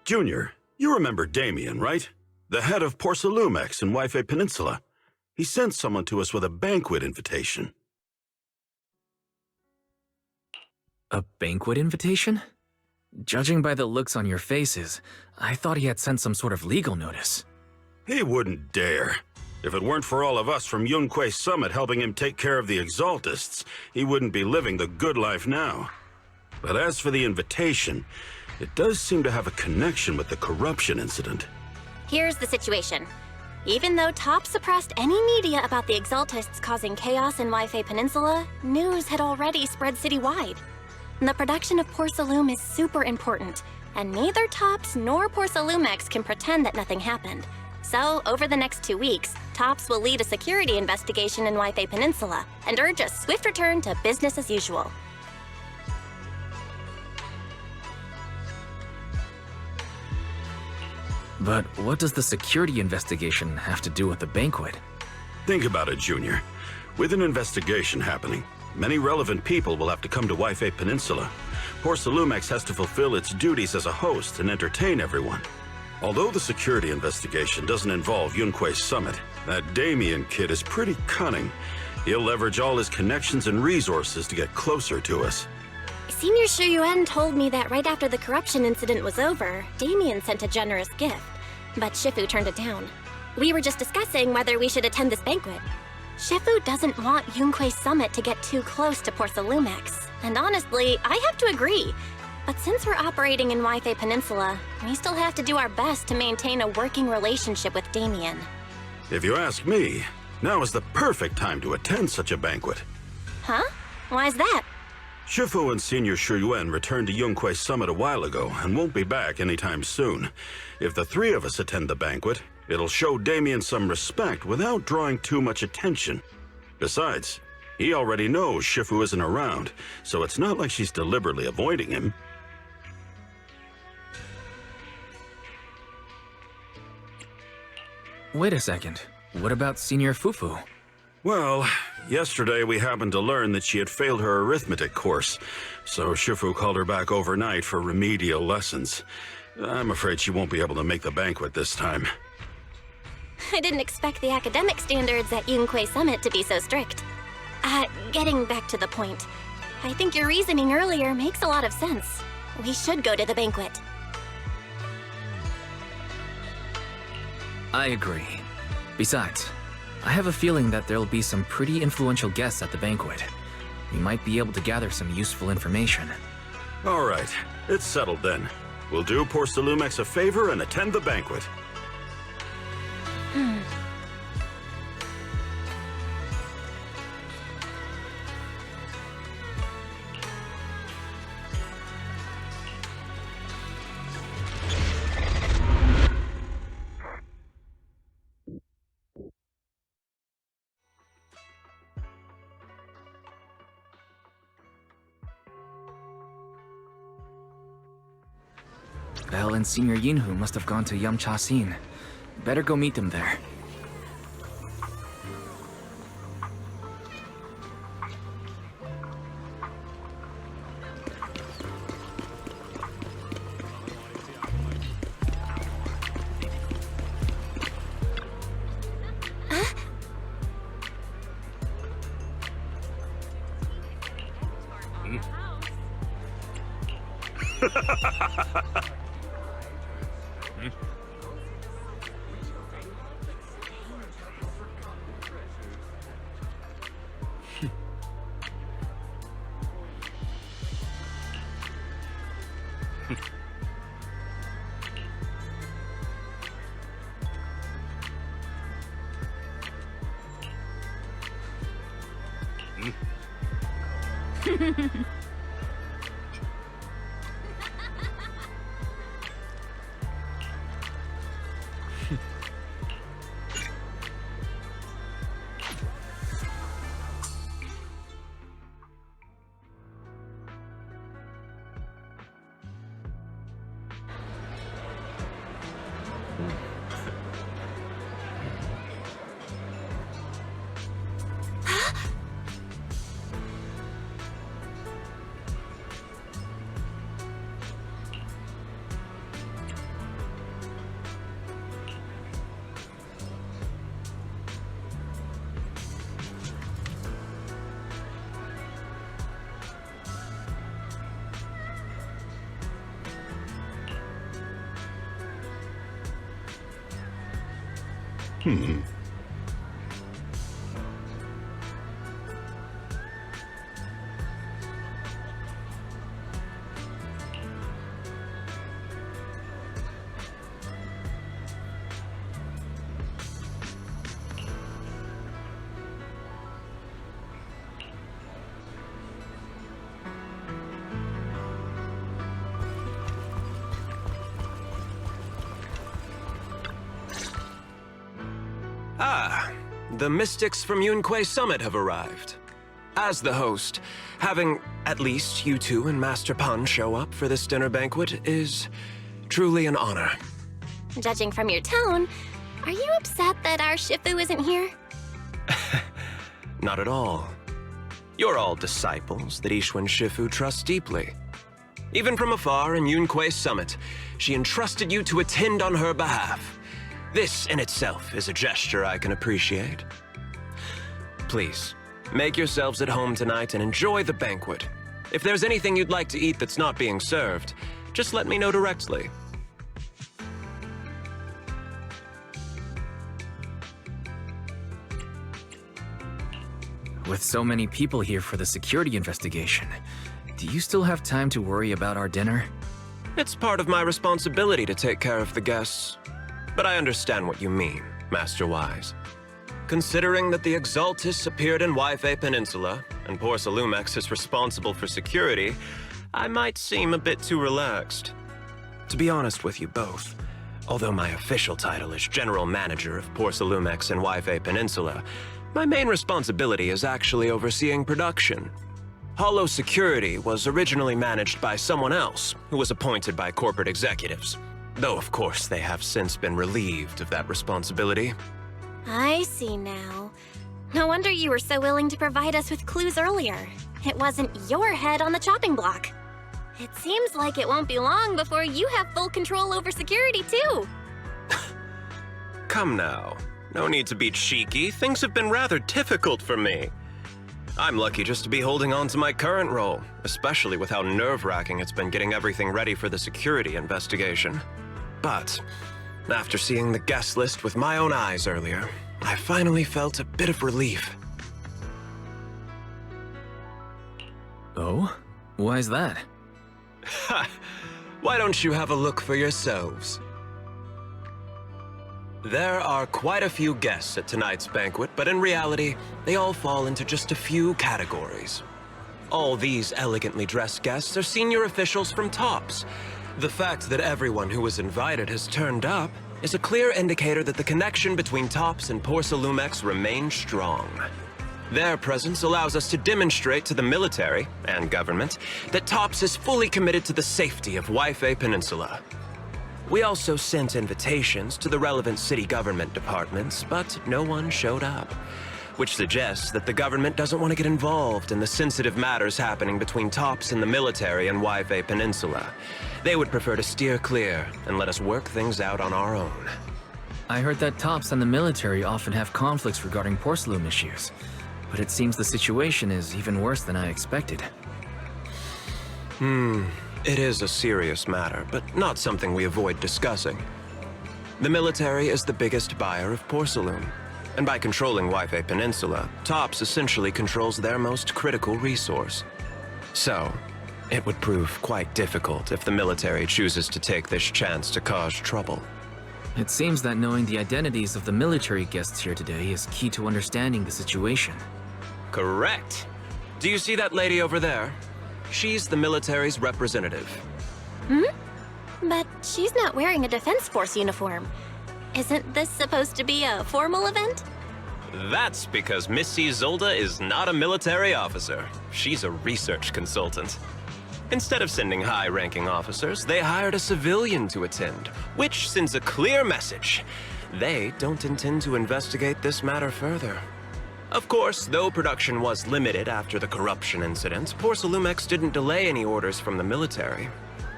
Junior, you remember Damien, right? The head of Porcelumex in Yphae Peninsula. He sent someone to us with a banquet invitation. A banquet invitation? Judging by the looks on your faces, I thought he had sent some sort of legal notice. He wouldn't dare. If it weren't for all of us from Yunque Summit helping him take care of the Exaltists, he wouldn't be living the good life now. But as for the invitation, it does seem to have a connection with the corruption incident. Here's the situation. Even though Top suppressed any media about the Exaltists causing chaos in Yphae Peninsula, news had already spread citywide. The production of Porcelume is super important, and neither Tops nor Porcelumex can pretend that nothing happened. So, over the next 2 weeks, Tops will lead a security investigation in Yphae Peninsula and urge a swift return to business as usual. But what does the security investigation have to do with the banquet? Think about it, Junior. With an investigation happening, many relevant people will have to come to Yphae Peninsula. Porcelumex has to fulfill its duties as a host and entertain everyone. Although the security investigation doesn't involve Yunque Summit, that Damien kid is pretty cunning. He'll leverage all his connections and resources to get closer to us. Senior Shuyuan told me that right after the corruption incident was over, Damien sent a generous gift, but Shifu turned it down. We were just discussing whether we should attend this banquet. Shifu doesn't want Yunque Summit to get too close to Porcelumex, and honestly, I have to agree. But since we're operating in Yphae Peninsula, we still have to do our best to maintain a working relationship with Damien. If you ask me, now is the perfect time to attend such a banquet. Huh? Why's that? Shifu and Senior Shuyuan returned to Yunque Summit a while ago and won't be back anytime soon. If the three of us attend the banquet, it'll show Damien some respect without drawing too much attention. Besides, he already knows Shifu isn't around, so it's not like she's deliberately avoiding him. Wait a second. What about Senior Fufu? Well, yesterday we happened to learn that she had failed her arithmetic course, so Shifu called her back overnight for remedial lessons. I'm afraid she won't be able to make the banquet this time. I didn't expect the academic standards at Yunque Summit to be so strict. Getting back to the point, I think your reasoning earlier makes a lot of sense. We should go to the banquet. I agree. Besides, I have a feeling that there'll be some pretty influential guests at the banquet. We might be able to gather some useful information. All right, it's settled then. We'll do Porcelumex a favor and attend the banquet. Belle and Senior Yinhu must have gone to Yamcha-sin. Better go meet them there. Ah, the mystics from Yunque Summit have arrived. As the host, having at least you two and Master Pan show up for this dinner banquet is truly an honor. Judging from your tone, are you upset that our Shifu isn't here? Not at all. You're all disciples that Ishwan Shifu trusts deeply. Even from afar in Yunque Summit, she entrusted you to attend on her behalf. This in itself is a gesture I can appreciate. Please, make yourselves at home tonight and enjoy the banquet. If there's anything you'd like to eat that's not being served, just let me know directly. With so many people here for the security investigation, do you still have time to worry about our dinner? It's part of my responsibility to take care of the guests. But I understand what you mean, Master Wise. Considering that the Exaltus appeared in Yfe Peninsula, and Porcelumex is responsible for security, I might seem a bit too relaxed. To be honest with you both, although my official title is General Manager of Porcelumex and Yfe Peninsula, my main responsibility is actually overseeing production. Hollow Security was originally managed by someone else, who was appointed by corporate executives. Though, of course, they have since been relieved of that responsibility. I see now. No wonder you were so willing to provide us with clues earlier. It wasn't your head on the chopping block. It seems like it won't be long before you have full control over security, too. Come now. No need to be cheeky. Things have been rather difficult for me. I'm lucky just to be holding on to my current role, especially with how nerve-wracking it's been getting everything ready for the security investigation. But after seeing the guest list with my own eyes earlier, I finally felt a bit of relief. Oh? Why is that? Ha! Why don't you have a look for yourselves? There are quite a few guests at tonight's banquet, but in reality, they all fall into just a few categories. All these elegantly dressed guests are senior officials from TOPS. The fact that everyone who was invited has turned up is a clear indicator that the connection between TOPS and Porcelumex remains strong. Their presence allows us to demonstrate to the military and government that TOPS is fully committed to the safety of Yfe Peninsula. We also sent invitations to the relevant city government departments, but no one showed up, which suggests that the government doesn't want to get involved in the sensitive matters happening between TOPS and the military in Yfe Peninsula. They would prefer to steer clear and let us work things out on our own. I heard that TOPS and the military often have conflicts regarding porcelain issues, but it seems the situation is even worse than I expected. It is a serious matter, but not something we avoid discussing. The military is the biggest buyer of porcelain, and by controlling Yfe Peninsula, TOPS essentially controls their most critical resource. So, it would prove quite difficult if the military chooses to take this chance to cause trouble. It seems that knowing the identities of the military guests here today is key to understanding the situation. Correct. Do you see that lady over there? She's the military's representative. But she's not wearing a Defense Force uniform. Isn't this supposed to be a formal event? That's because Missy Zolda is not a military officer. She's a research consultant. Instead of sending high-ranking officers, they hired a civilian to attend, which sends a clear message. They don't intend to investigate this matter further. Of course, though production was limited after the corruption incident, Porcelumex didn't delay any orders from the military.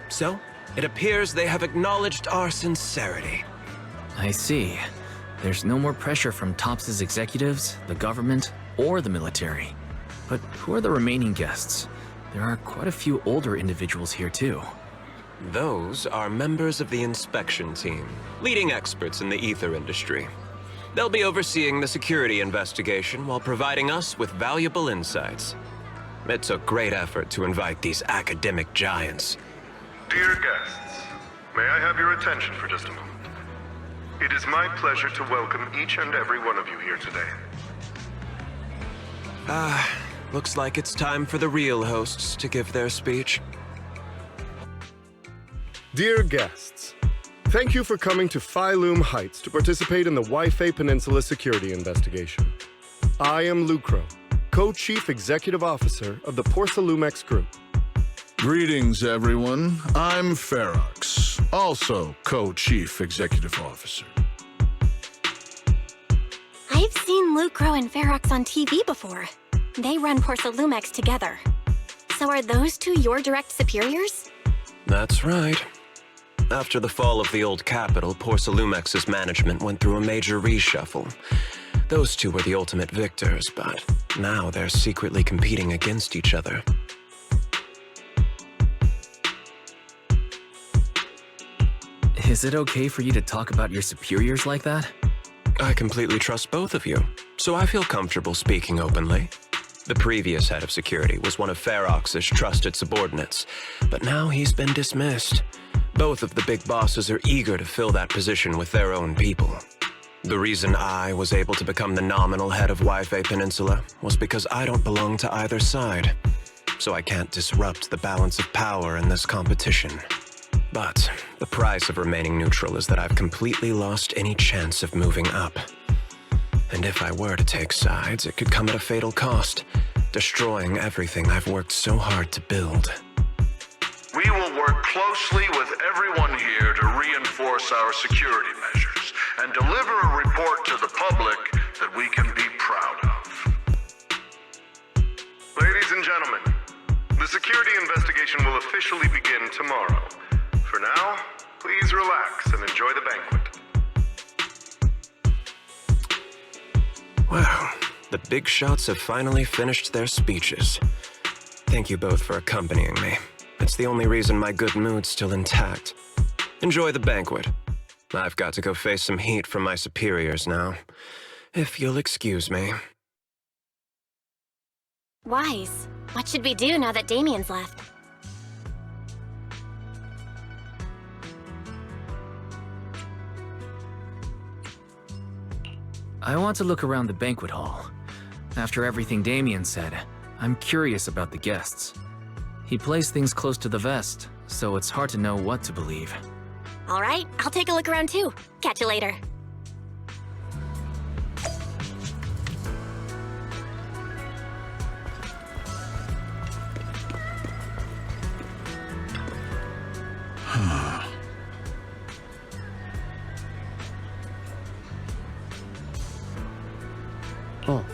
So, it appears they have acknowledged our sincerity. I see. There's no more pressure from TOPS's executives, the government, or the military. But who are the remaining guests? There are quite a few older individuals here too. Those are members of the inspection team, leading experts in the ether industry. They'll be overseeing the security investigation while providing us with valuable insights. It took great effort to invite these academic giants. Dear guests, may I have your attention for just a moment? It is my pleasure to welcome each and every one of you here today. Looks like it's time for the real hosts to give their speech. Dear guests, thank you for coming to Phaethon Heights to participate in the Wi-Fi Peninsula security investigation. I am Lucro, Co-Chief Executive Officer of the Porsalumex Group. Greetings, everyone. I'm Ferox, also Co-Chief Executive Officer. I've seen Lucro and Ferox on TV before. They run Porsalumex together. So are those two your direct superiors? That's right. After the fall of the old capital, Porsalumex's management went through a major reshuffle. Those two were the ultimate victors, but now they're secretly competing against each other. Is it okay for you to talk about your superiors like that? I completely trust both of you, so I feel comfortable speaking openly. The previous head of security was one of Ferox's trusted subordinates, but now he's been dismissed. Both of the big bosses are eager to fill that position with their own people. The reason I was able to become the nominal head of Wi-Fi Peninsula was because I don't belong to either side, so I can't disrupt the balance of power in this competition. But the price of remaining neutral is that I've completely lost any chance of moving up. And if I were to take sides, it could come at a fatal cost, destroying everything I've worked so hard to build. We will work closely with everyone here to reinforce our security measures and deliver a report to the public that we can be proud of. Ladies and gentlemen, the security investigation will officially begin tomorrow. For now, please relax and enjoy the banquet. Wow, the big shots have finally finished their speeches. Thank you both for accompanying me. It's the only reason my good mood's still intact. Enjoy the banquet. I've got to go face some heat from my superiors now. If you'll excuse me. Wise. What should we do now that Damien's left? I want to look around the banquet hall. After everything Damien said, I'm curious about the guests. He plays things close to the vest, so it's hard to know what to believe. All right, I'll take a look around too. Catch you later. Oh.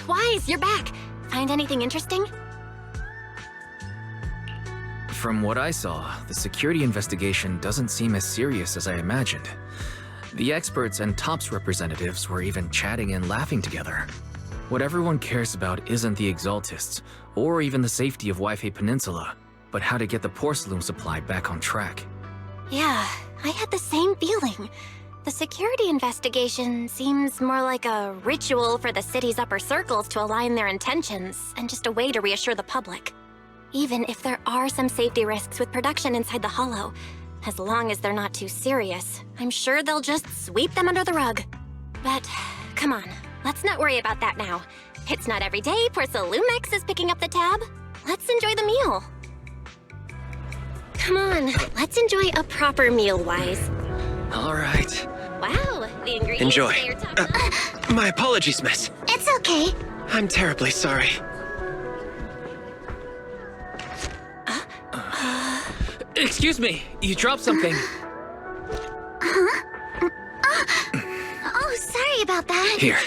Wise, you're back. Find anything interesting? From what I saw, the security investigation doesn't seem as serious as I imagined. The experts and TOPS representatives were even chatting and laughing together. What everyone cares about isn't the Exaltists, or even the safety of Wi-Fi Peninsula, but how to get the porcelain supply back on track. Yeah, I had the same feeling. The security investigation seems more like a ritual for the city's upper circles to align their intentions, and just a way to reassure the public. Even if there are some safety risks with production inside the Hollow, as long as they're not too serious, I'm sure they'll just sweep them under the rug. But, come on, let's not worry about that now. It's not every day Porcelumex is picking up the tab. Let's enjoy the meal. Come on, let's enjoy a proper meal, Wise. All right. Wow, the ingredients Enjoy. say you're talking. My apologies, miss. It's okay. I'm terribly sorry. Excuse me, you dropped something. Oh, sorry about that. Here.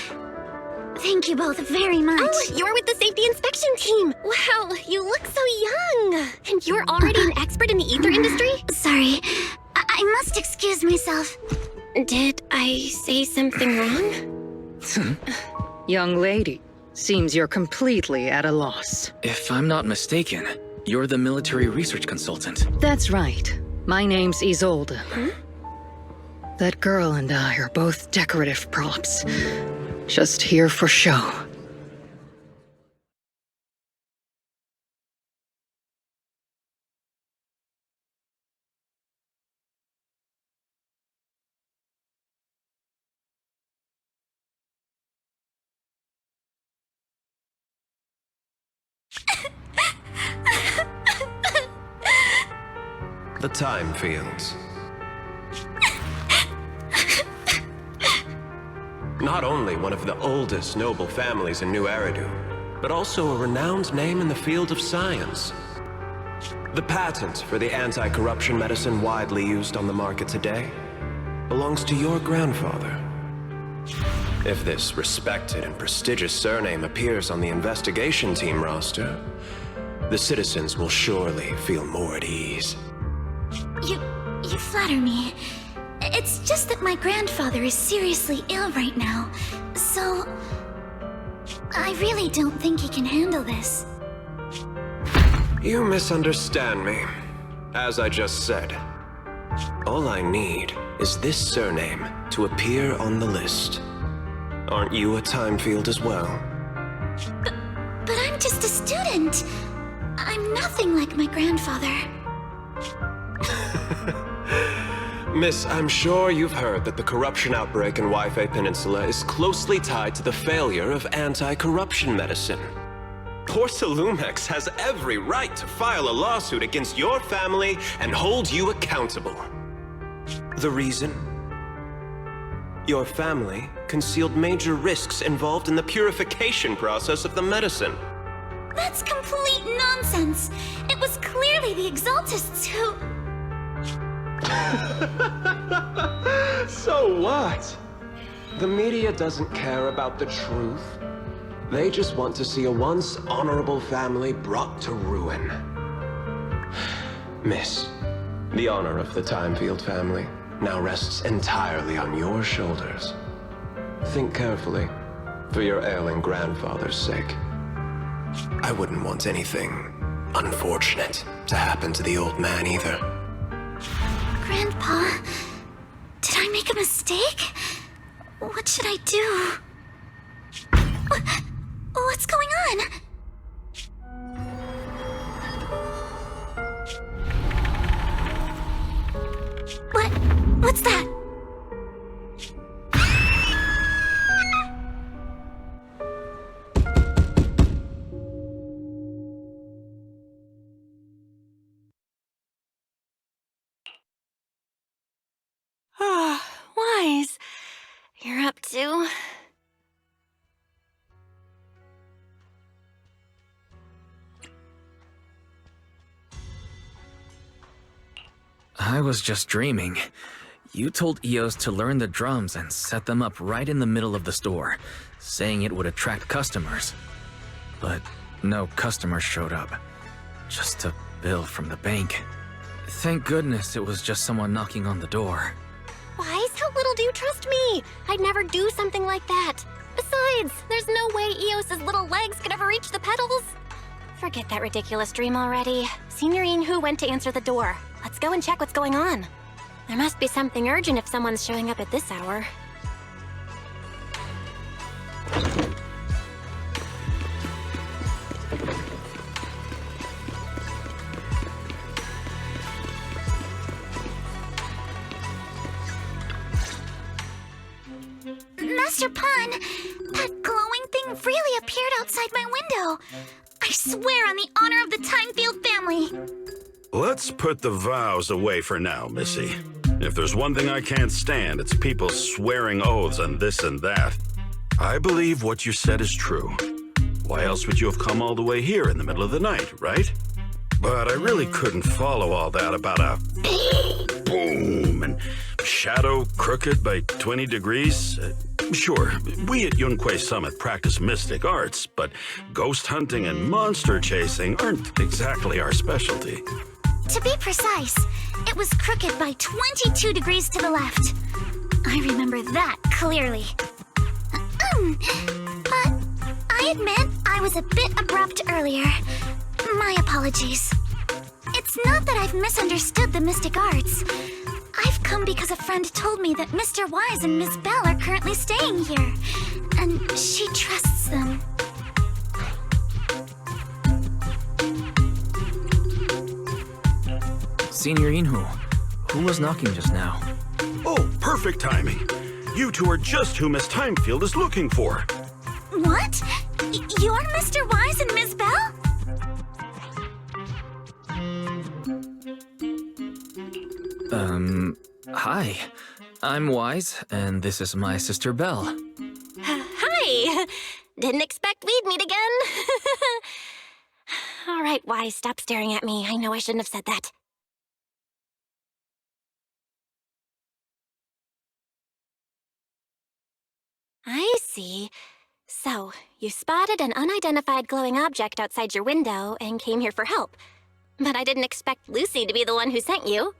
Thank you both very much. Oh, you're with the safety inspection team. Wow, you look so young. And you're already an expert in the ether industry? Sorry, I must excuse myself. Did I say something wrong? Young lady, seems you're completely at a loss. If I'm not mistaken, you're the military research consultant. That's right. My name's Isolde. That girl and I are both decorative props. Just here for show. The time fields. Not only one of the oldest noble families in New Eridu, but also a renowned name in the field of science. The patent for the anti-corruption medicine widely used on the market today belongs to your grandfather. If this respected and prestigious surname appears on the investigation team roster, the citizens will surely feel more at ease. You flatter me. It's just that my grandfather is seriously ill right now, so I really don't think he can handle this. You misunderstand me. As I just said, all I need is this surname to appear on the list. Aren't you a time field as well? But I'm just a student. I'm nothing like my grandfather. Miss, I'm sure you've heard that the corruption outbreak in Wi-Fi Peninsula is closely tied to the failure of anti-corruption medicine. Porcelumex has every right to file a lawsuit against your family and hold you accountable. The reason? Your family concealed major risks involved in the purification process of the medicine. That's complete nonsense. It was clearly the Exaltists who... So what? The media doesn't care about the truth. They just want to see a once honorable family brought to ruin. Miss, the honor of the Timefield family now rests entirely on your shoulders. Think carefully, for your ailing grandfather's sake. I wouldn't want anything unfortunate to happen to the old man either. Grandpa, did I make a mistake? What should I do? What's going on? What's that? Wise. You're up to... I was just dreaming. You told Eos to learn the drums and set them up right in the middle of the store, saying it would attract customers. But no customers showed up. Just a bill from the bank. Thank goodness it was just someone knocking on the door. Wise, how little do you trust me? I'd never do something like that. Besides, there's no way Eos's little legs could ever reach the pedals. Forget that ridiculous dream already. Signorine Hu went to answer the door. Let's go and check what's going on. There must be something urgent if someone's showing up at this hour. Master Pun, that glowing thing really appeared outside my window. I swear on the honor of the Timefield family. Let's put the vows away for now, Missy. If there's one thing I can't stand, it's people swearing oaths on this and that. I believe what you said is true. Why else would you have come all the way here in the middle of the night, right? But I really couldn't follow all that about a boom and shadow crooked by 20 degrees. Sure, we at Yunquei Summit practice mystic arts, but ghost hunting and monster chasing aren't exactly our specialty. To be precise, it was crooked by 22 degrees to the left. I remember that clearly. But I admit I was a bit abrupt earlier. My apologies. It's not that I've misunderstood the mystic arts. I've come because a friend told me that Mr. Wise and Miss Bell are currently staying here, and she trusts them. Signorine Hu, who was knocking just now? Oh, perfect timing. You two are just who Miss Timefield is looking for. What? You're Mr. Wise and Miss Bell? Hi. I'm Wise, and this is my sister Belle. Hi! Didn't expect we'd meet again. All right, Wise, stop staring at me. I know I shouldn't have said that. I see. So, you spotted an unidentified glowing object outside your window and came here for help. But I didn't expect Lucy to be the one who sent you.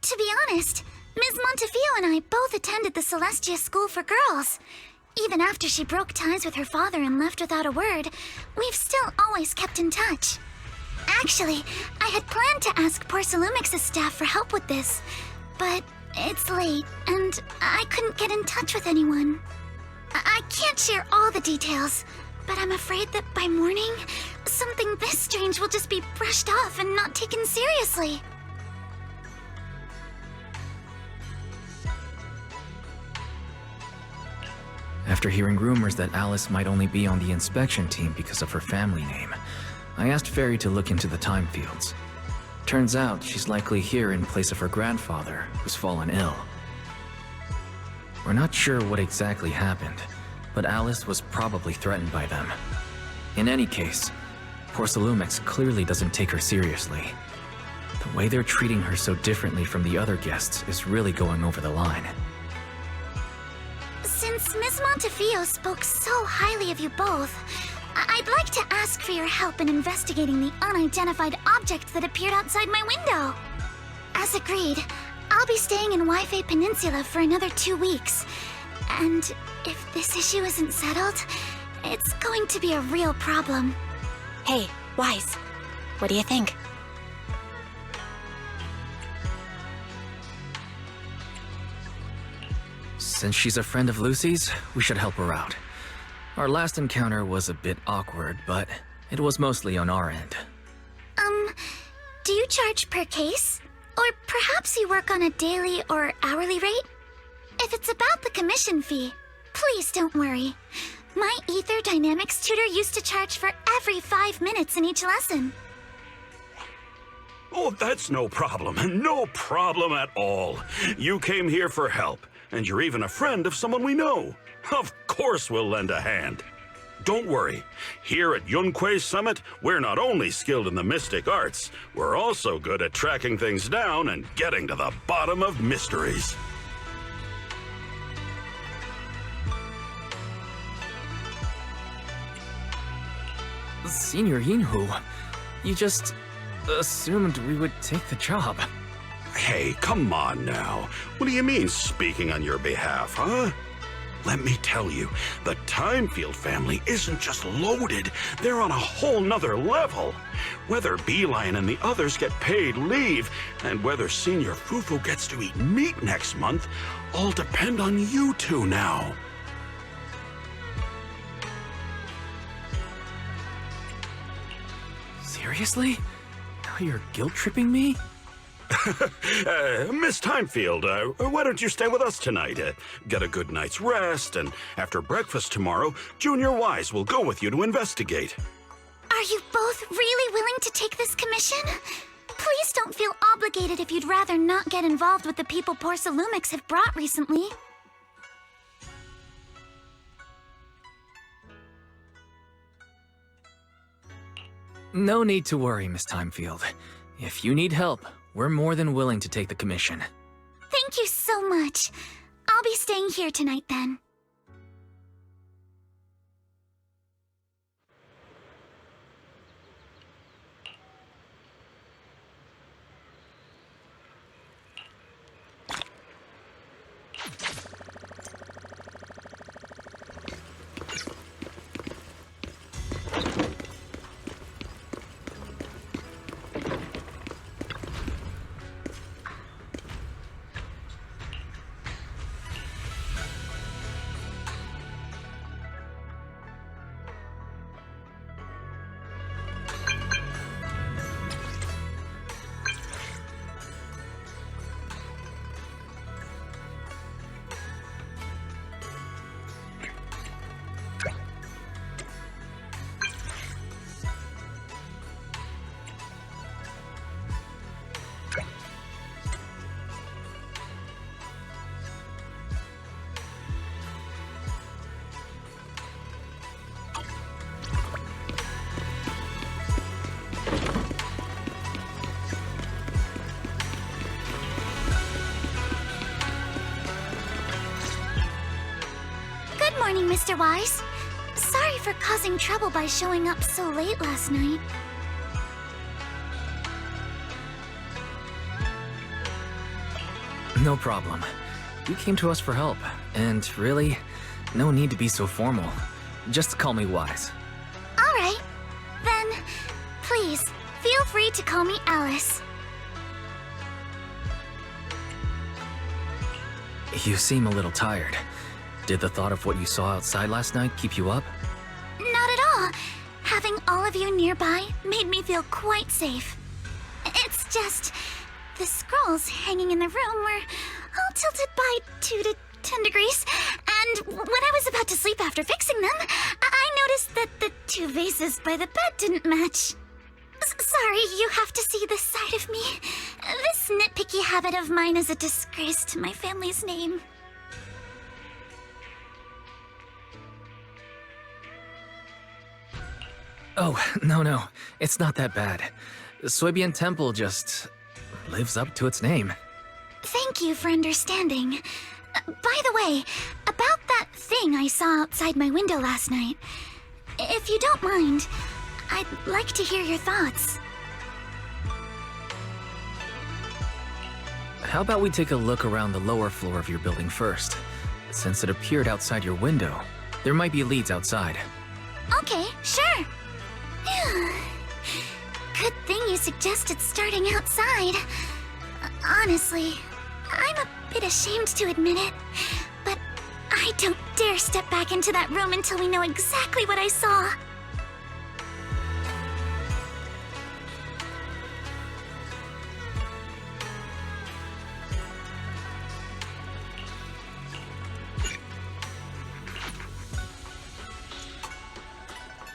To be honest, Ms. Montefiore and I both attended the Celestia School for Girls. Even after she broke ties with her father and left without a word, we've still always kept in touch. Actually, I had planned to ask Porcelumix's staff for help with this, but it's late, and I couldn't get in touch with anyone. I can't share all the details, but I'm afraid that by morning, something this strange will just be brushed off and not taken seriously. After hearing rumors that Alice might only be on the inspection team because of her family name, I asked Fairy to look into the time fields. Turns out she's likely here in place of her grandfather, who's fallen ill. We're not sure what exactly happened, but Alice was probably threatened by them. In any case, Porcelumex clearly doesn't take her seriously. The way they're treating her so differently from the other guests is really going over the line. Since Ms. Montefiore spoke so highly of you both, I'd like to ask for your help in investigating the unidentified object that appeared outside my window. As agreed, I'll be staying in Wi-Fi Peninsula for another 2 weeks. And if this issue isn't settled, it's going to be a real problem. Hey, Wise, what do you think? Since she's a friend of Lucy's, we should help her out. Our last encounter was a bit awkward, but it was mostly on our end. Do you charge per case? Or perhaps you work on a daily or hourly rate? If it's about the commission fee, please don't worry. My Ether Dynamics tutor used to charge for every 5 minutes in each lesson. Oh, that's no problem. No problem at all. You came here for help, and you're even a friend of someone we know. Of course we'll lend a hand. Don't worry. Here at Yunque's Summit, we're not only skilled in the mystic arts, we're also good at tracking things down and getting to the bottom of mysteries. Senior Yinhu, you just assumed we would take the job. Hey, come on now. What do you mean, speaking on your behalf, huh? Let me tell you, the Timefield family isn't just loaded, they're on a whole nother level. Whether Beeline and the others get paid leave, and whether Senior Fufu gets to eat meat next month, all depend on you two now. Seriously? Now you're guilt-tripping me? Miss Timefield, why don't you stay with us tonight? Get a good night's rest, and after breakfast tomorrow, Junior Wise will go with you to investigate. Are you both really willing to take this commission? Please don't feel obligated if you'd rather not get involved with the people Porcelumex have brought recently. No need to worry, Miss Timefield. If you need help, we're more than willing to take the commission. Thank you so much. I'll be staying here tonight then. Good morning, Mr. Wise. Sorry for causing trouble by showing up so late last night. No problem. You came to us for help, and really, no need to be so formal. Just call me Wise. All right. Then, please, feel free to call me Alice. You seem a little tired. Did the thought of what you saw outside last night keep you up? Not at you nearby made me feel quite safe. It's just, the scrolls hanging in the room were all tilted by 2 to 10 degrees, and when I was about to sleep after fixing them, I noticed that the 2 vases by the bed didn't match. Sorry, you have to see this side of me. This nitpicky habit of mine is a disgrace to my family's name. Oh, no, it's not that bad. Soybian Temple just lives up to its name. Thank you for understanding. By the way, about that thing I saw outside my window last night, if you don't mind, I'd like to hear your thoughts. How about we take a look around the lower floor of your building first? Since it appeared outside your window, there might be leads outside. Okay, sure. Good thing you suggested starting outside. Honestly, I'm a bit ashamed to admit it, but I don't dare step back into that room until we know exactly what I saw.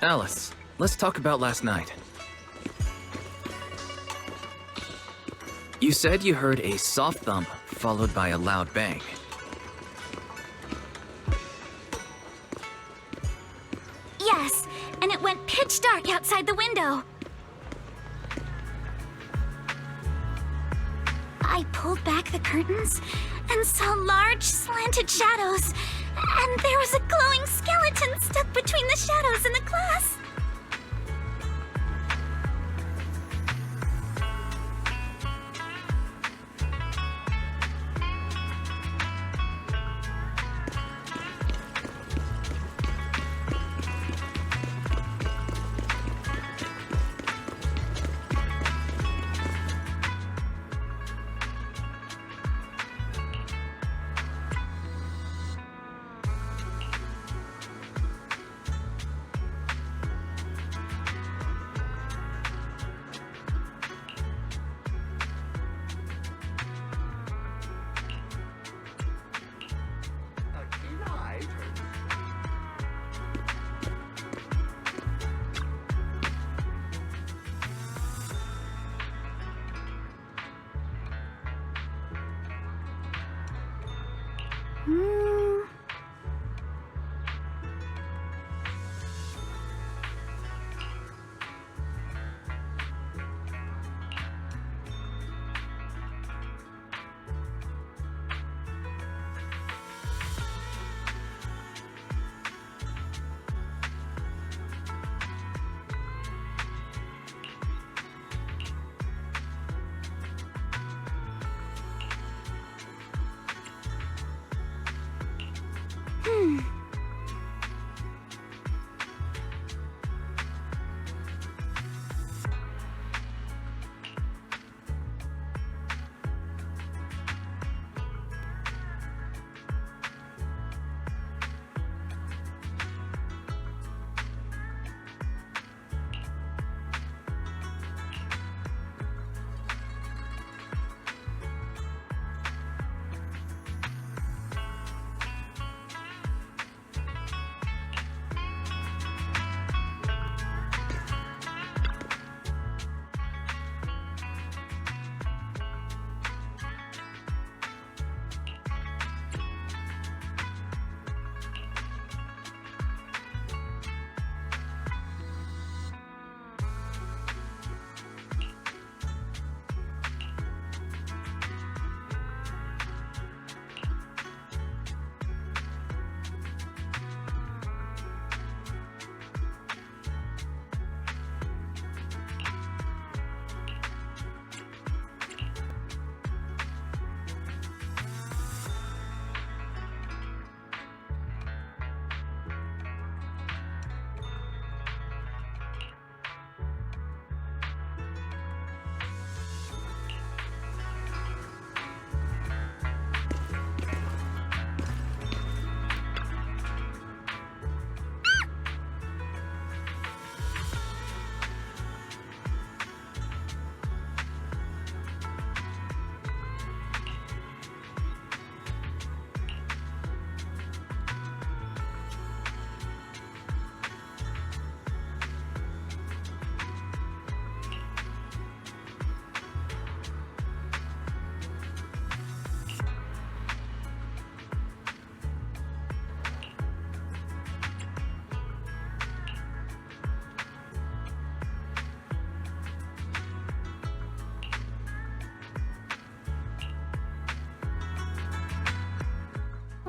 Alice, let's talk about last night. You said you heard a soft thump followed by a loud bang. Yes, and it went pitch dark outside the window. I pulled back the curtains and saw large, slanted shadows, and there was a glowing skeleton stuck between the shadows and the glass.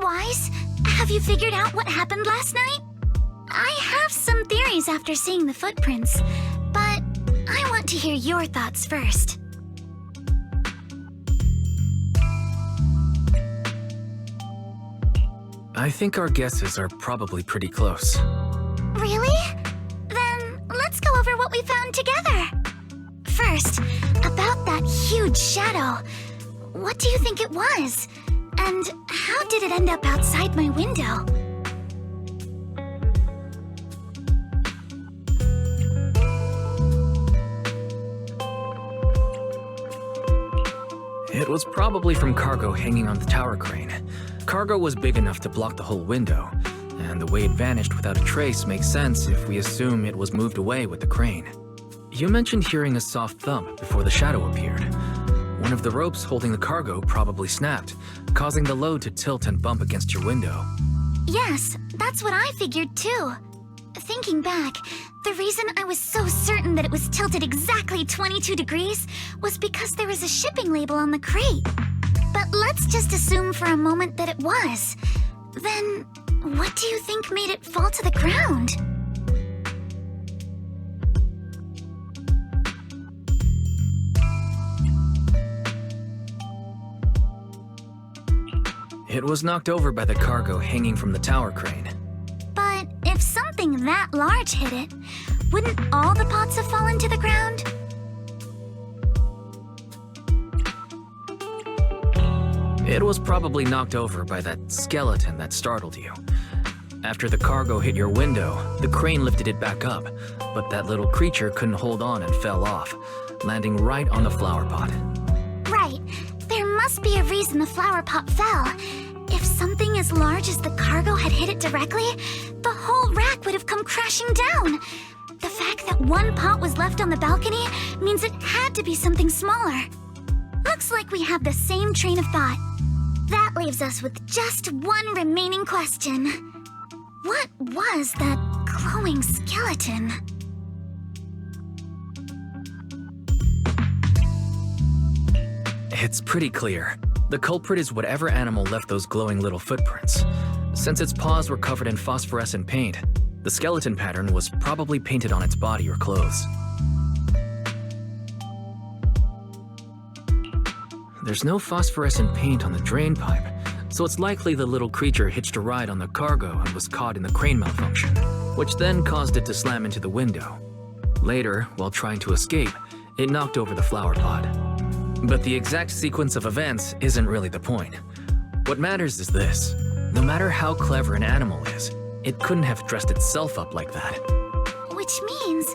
Wise, have you figured out what happened last night? I have some theories after seeing the footprints, but I want to hear your thoughts first. I think our guesses are probably pretty close. Really? Then let's go over what we found together. First, about that huge shadow. What do you think it was? And how did it end up outside my window? It was probably from cargo hanging on the tower crane. Cargo was big enough to block the whole window, and the way it vanished without a trace makes sense if we assume it was moved away with the crane. You mentioned hearing a soft thump before the shadow appeared. One of the ropes holding the cargo probably snapped, causing the load to tilt and bump against your window. Yes, that's what I figured too. Thinking back, the reason I was so certain that it was tilted exactly 22 degrees was because there was a shipping label on the crate. But let's just assume for a moment that it was. Then, what do you think made it fall to the ground? It was knocked over by the cargo hanging from the tower crane. But if something that large hit it, wouldn't all the pots have fallen to the ground? It was probably knocked over by that skeleton that startled you. After the cargo hit your window, the crane lifted it back up, but that little creature couldn't hold on and fell off, landing right on the flower pot. Right. There must be a reason the flower pot fell. If something as large as the cargo had hit it directly, the whole rack would have come crashing down. The fact that one pot was left on the balcony means it had to be something smaller. Looks like we have the same train of thought. That leaves us with just one remaining question. What was that glowing skeleton? It's pretty clear. The culprit is whatever animal left those glowing little footprints. Since its paws were covered in phosphorescent paint, the skeleton pattern was probably painted on its body or clothes. There's no phosphorescent paint on the drain pipe, so it's likely the little creature hitched a ride on the cargo and was caught in the crane malfunction, which then caused it to slam into the window. Later, while trying to escape, it knocked over the flower pot. But the exact sequence of events isn't really the point. What matters is this. No matter how clever an animal is, it couldn't have dressed itself up like that. Which means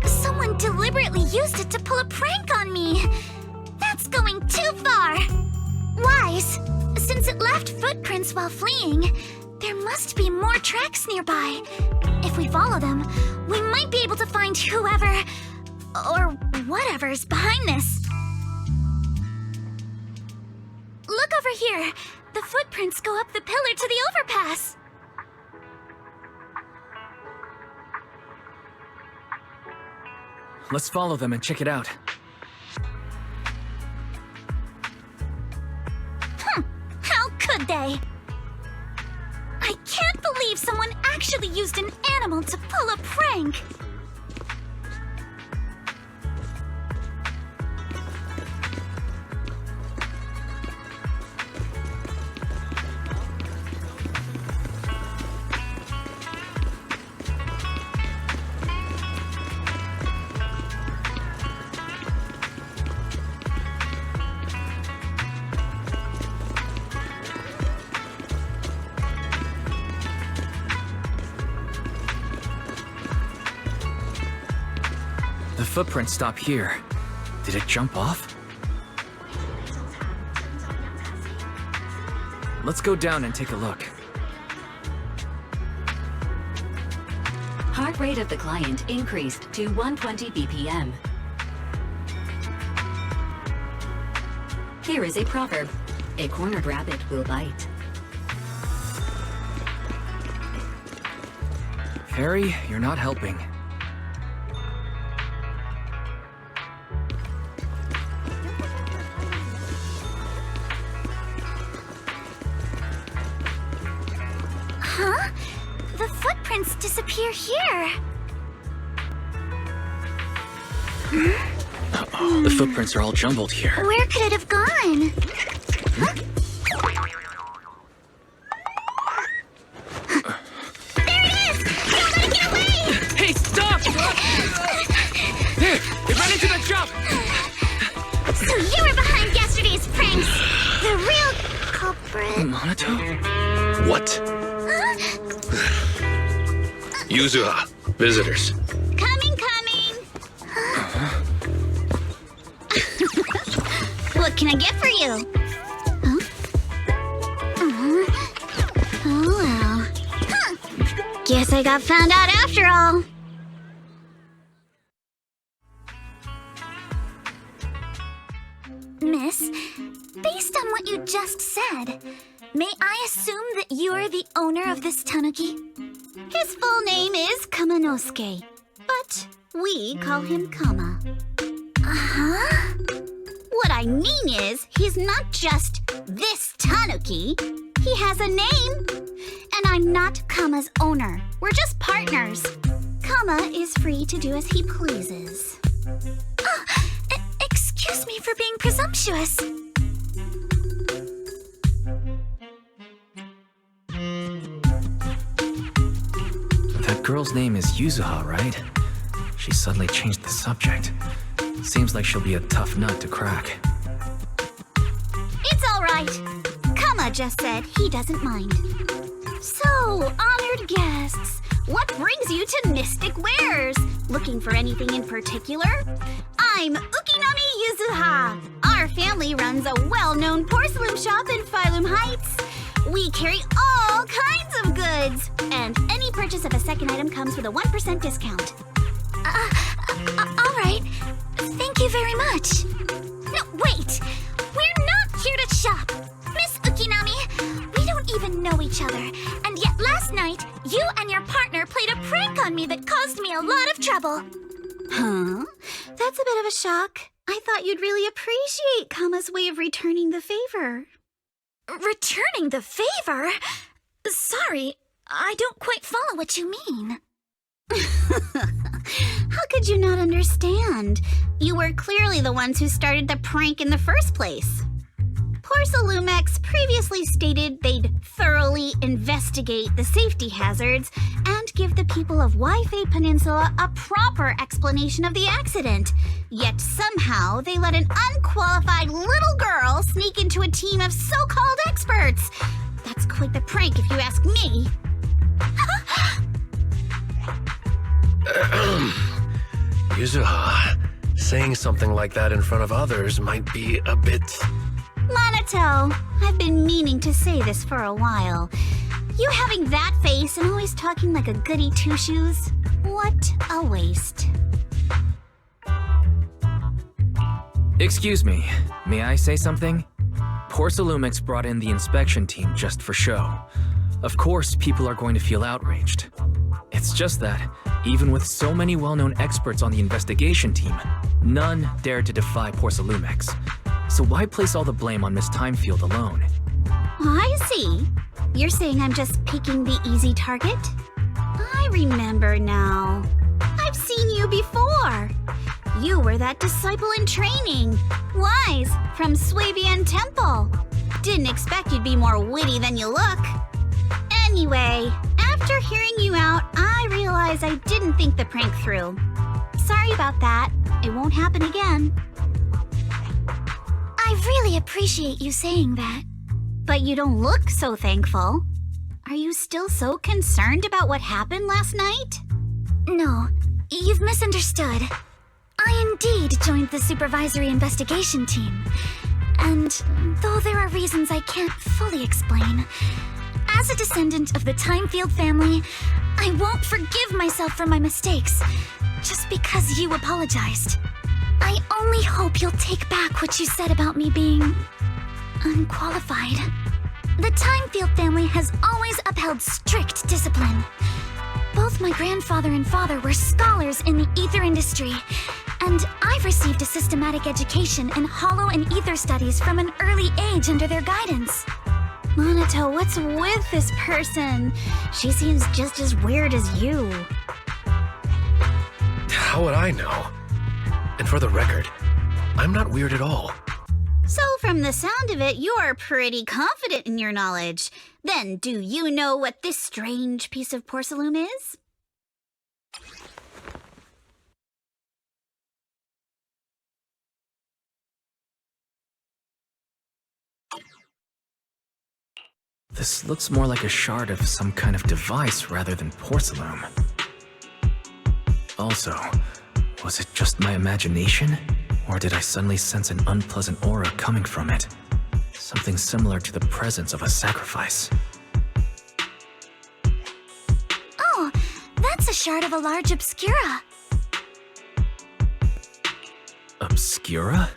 someone deliberately used it to pull a prank on me. That's going too far. Wise, since it left footprints while fleeing, there must be more tracks nearby. If we follow them, we might be able to find whoever or whatever's behind this. Look over here. The footprints go up the pillar to the overpass. Let's follow them and check it out. How could they? I can't believe someone actually used an animal to pull a prank. The footprints stop here. Did it jump off? Let's go down and take a look. Heart rate of the client increased to 120 BPM. Here is a proverb. A cornered rabbit will bite. Harry, you're not helping. footprints disappear here? Uh-oh, the footprints are all jumbled here. Where could it have gone? Huh? There it is! Don't let it get away! Hey, stop! There! It ran into the jump! So you were behind yesterday's pranks! The real culprit... Monato? What? Yuzuha, visitors. Coming! What can I get for you? Huh? Oh well. Huh. Guess I got found out after all. Miss, based on what you just said, may I assume that you are the owner of this tanuki? His full name is Kamanosuke, but we call him Kama. Uh-huh. What I mean is, he's not just this tanuki. He has a name. And I'm not Kama's owner. We're just partners. Kama is free to do as he pleases. Excuse me for being presumptuous. That girl's name is Yuzuha, right? She suddenly changed the subject. Seems like she'll be a tough nut to crack. It's all right. Kama just said he doesn't mind. So, honored guests, what brings you to Mystic Wares? Looking for anything in particular? I'm Ukinami Yuzuha. Our family runs a well-known porcelain shop in Phaethon Heights. We carry all kinds of goods, and any purchase of a second item comes with a 1% discount. All right. Thank you very much. No, wait! We're not here to shop! Miss Ukinami, we don't even know each other, and yet last night, you and your partner played a prank on me that caused me a lot of trouble. Huh? That's a bit of a shock. I thought you'd really appreciate Kama's way of returning the favor. Returning the favor? Sorry, I don't quite follow what you mean. How could you not understand? You were clearly the ones who started the prank in the first place. Porcelumex previously stated they'd thoroughly investigate the safety hazards and give the people of Waifei Peninsula a proper explanation of the accident. Yet somehow they let an unqualified little girl sneak into a team of so-called experts. That's quite the prank if you ask me. Yuzuha, saying something like that in front of others might be a bit... Monato, I've been meaning to say this for a while. You having that face and always talking like a goody two-shoes? What a waste. Excuse me, may I say something? Porcelumix brought in the inspection team just for show. Of course, people are going to feel outraged. It's just that, even with so many well-known experts on the investigation team, none dared to defy Porcelumix. So why place all the blame on Miss Timefield alone? I see. You're saying I'm just picking the easy target? I remember now. I've seen you before. You were that disciple in training, Wise, from Swabian Temple. Didn't expect you'd be more witty than you look. Anyway, after hearing you out, I realized I didn't think the prank through. Sorry about that. It won't happen again. I really appreciate you saying that. But you don't look so thankful. Are you still so concerned about what happened last night? No, you've misunderstood. I indeed joined the supervisory investigation team. And though there are reasons I can't fully explain, as a descendant of the Timefield family, I won't forgive myself for my mistakes just because you apologized. I only hope you'll take back what you said about me being unqualified. The Timefield family has always upheld strict discipline. Both my grandfather and father were scholars in the ether industry, and I've received a systematic education in hollow and ether studies from an early age under their guidance. Monato, what's with this person? She seems just as weird as you. How would I know? And for the record, I'm not weird at all. So from the sound of it, you're pretty confident in your knowledge. Then, do you know what this strange piece of porcelain is? This looks more like a shard of some kind of device rather than porcelain. Also, was it just my imagination? Or did I suddenly sense an unpleasant aura coming from it? Something similar to the presence of a sacrifice. Oh, that's a shard of a large obscura. Obscura?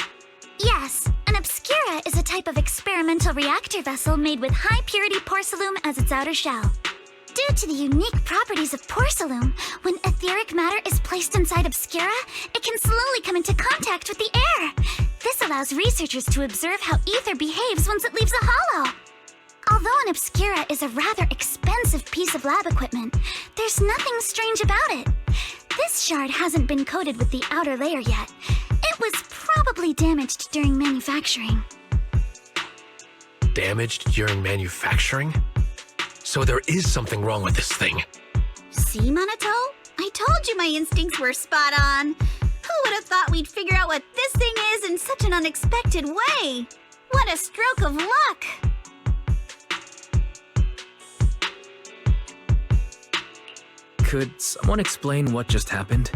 Yes, an obscura is a type of experimental reactor vessel made with high-purity porcelain as its outer shell. Due to the unique properties of porcelain, when etheric matter is placed inside obscura, it can slowly come into contact with the air. This allows researchers to observe how ether behaves once it leaves the hollow. Although an obscura is a rather expensive piece of lab equipment, there's nothing strange about it. This shard hasn't been coated with the outer layer yet. It was probably damaged during manufacturing. Damaged during manufacturing? So there is something wrong with this thing. See, Monato? I told you my instincts were spot on. Who would have thought we'd figure out what this thing is in such an unexpected way? What a stroke of luck! Could someone explain what just happened?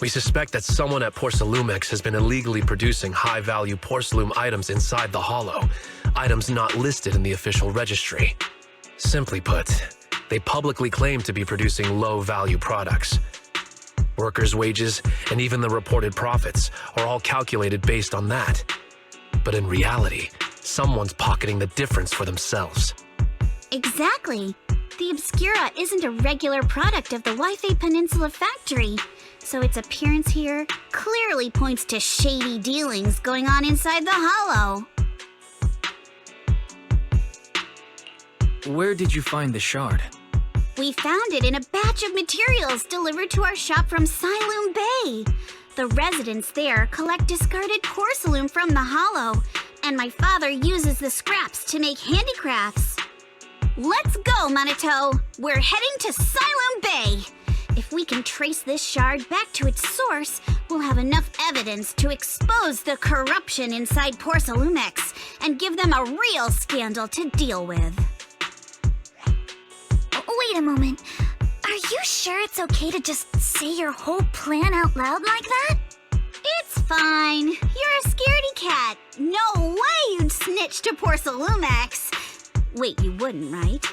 We suspect that someone at Porcelumex has been illegally producing high-value porcelain items inside the hollow, items not listed in the official registry. Simply put, they publicly claim to be producing low-value products. Workers' wages and even the reported profits are all calculated based on that. But in reality, someone's pocketing the difference for themselves. Exactly. The Obscura isn't a regular product of the Wi-Fi Peninsula factory, so its appearance here clearly points to shady dealings going on inside the hollow. Where did you find the shard? We found it in a batch of materials delivered to our shop from Siloon Bay. The residents there collect discarded porcelain from the hollow, and my father uses the scraps to make handicrafts. Let's go, Monato! We're heading to Siloon Bay! If we can trace this shard back to its source, we'll have enough evidence to expose the corruption inside Porcelumex and give them a real scandal to deal with. Wait a moment. Are you sure it's okay to just say your whole plan out loud like that? It's fine. You're a scaredy cat. No way you'd snitch to Porcelumex. Wait, you wouldn't, right?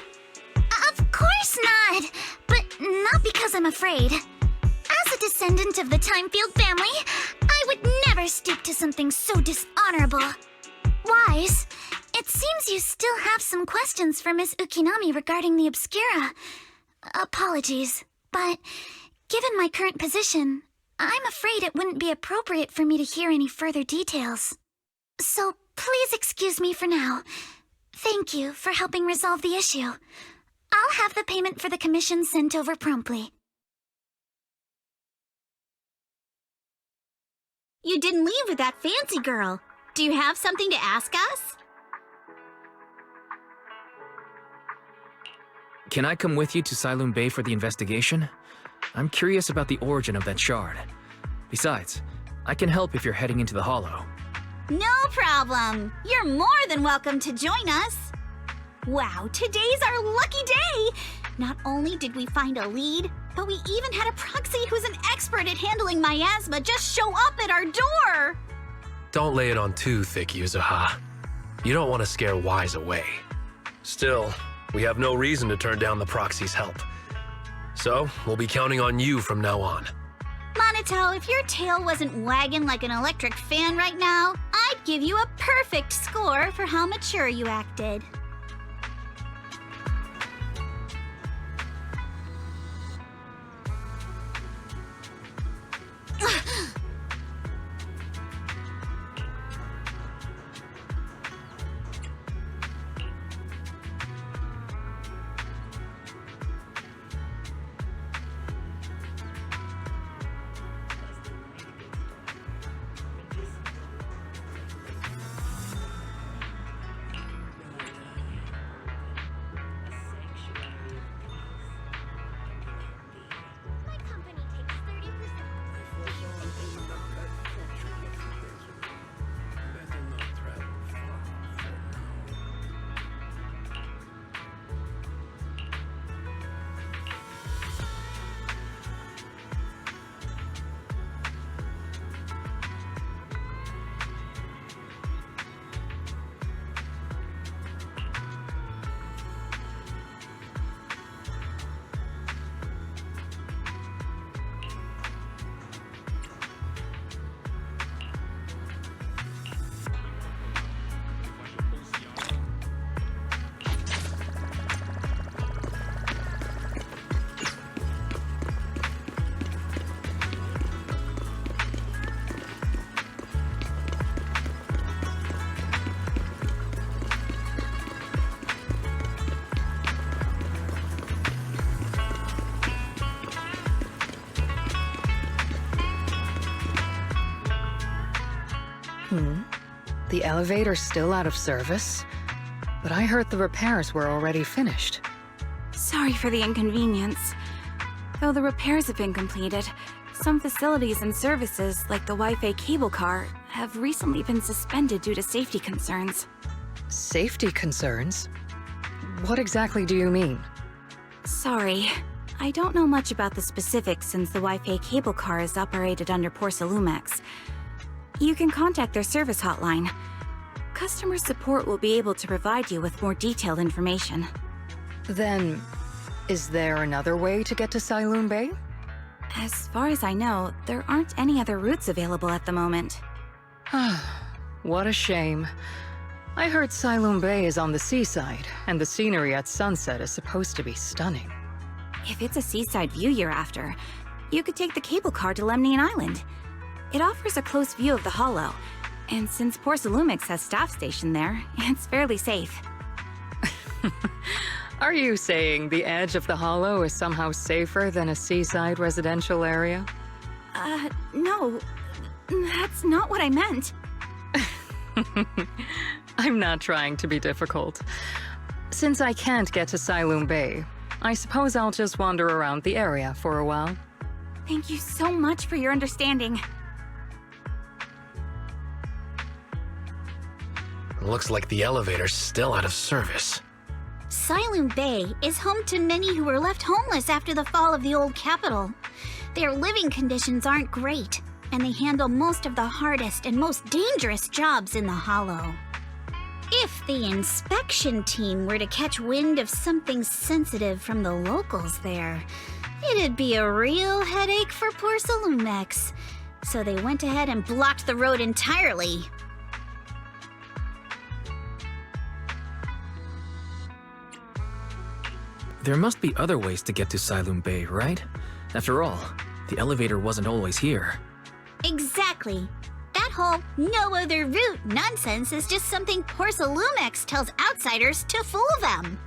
Of course not. But not because I'm afraid. As a descendant of the Timefield family, I would never stoop to something so dishonorable. Wise, it seems you still have some questions for Miss Ukinami regarding the Obscura. Apologies, but given my current position, I'm afraid it wouldn't be appropriate for me to hear any further details. So please excuse me for now. Thank you for helping resolve the issue. I'll have the payment for the commission sent over promptly. You didn't leave with that fancy girl. Do you have something to ask us? Can I come with you to Siloon Bay for the investigation? I'm curious about the origin of that shard. Besides, I can help if you're heading into the hollow. No problem. You're more than welcome to join us. Wow, today's our lucky day. Not only did we find a lead, but we even had a proxy who's an expert at handling miasma just show up at our door. Don't lay it on too thick, Yuzuha. You don't want to scare Wise away. Still, we have no reason to turn down the proxy's help. So, we'll be counting on you from now on. Monato, if your tail wasn't wagging like an electric fan right now, I'd give you a perfect score for how mature you acted. The elevator's still out of service? But I heard the repairs were already finished. Sorry for the inconvenience. Though the repairs have been completed, some facilities and services, like the Wi-Fi cable car, have recently been suspended due to safety concerns. Safety concerns? What exactly do you mean? Sorry. I don't know much about the specifics since the Wi-Fi cable car is operated under Porsalumex. You can contact their service hotline. Customer support will be able to provide you with more detailed information. Then, is there another way to get to Siloon Bay? As far as I know, there aren't any other routes available at the moment. What a shame. I heard Siloon Bay is on the seaside, and the scenery at sunset is supposed to be stunning. If it's a seaside view you're after, you could take the cable car to Lemnian Island. It offers a close view of the Hollow, and since Porsalumex has staff stationed there, it's fairly safe. Are you saying the edge of the Hollow is somehow safer than a seaside residential area? No. That's not what I meant. I'm not trying to be difficult. Since I can't get to Siloon Bay, I suppose I'll just wander around the area for a while. Thank you so much for your understanding. Looks like the elevator's still out of service. Siloon Bay is home to many who were left homeless after the fall of the old capital. Their living conditions aren't great, and they handle most of the hardest and most dangerous jobs in the Hollow. If the inspection team were to catch wind of something sensitive from the locals there, it'd be a real headache for Porsalumex. So they went ahead and blocked the road entirely. There must be other ways to get to Siloon Bay, right? After all, the elevator wasn't always here. Exactly. That whole no other route nonsense is just something Porsalumex tells outsiders to fool them.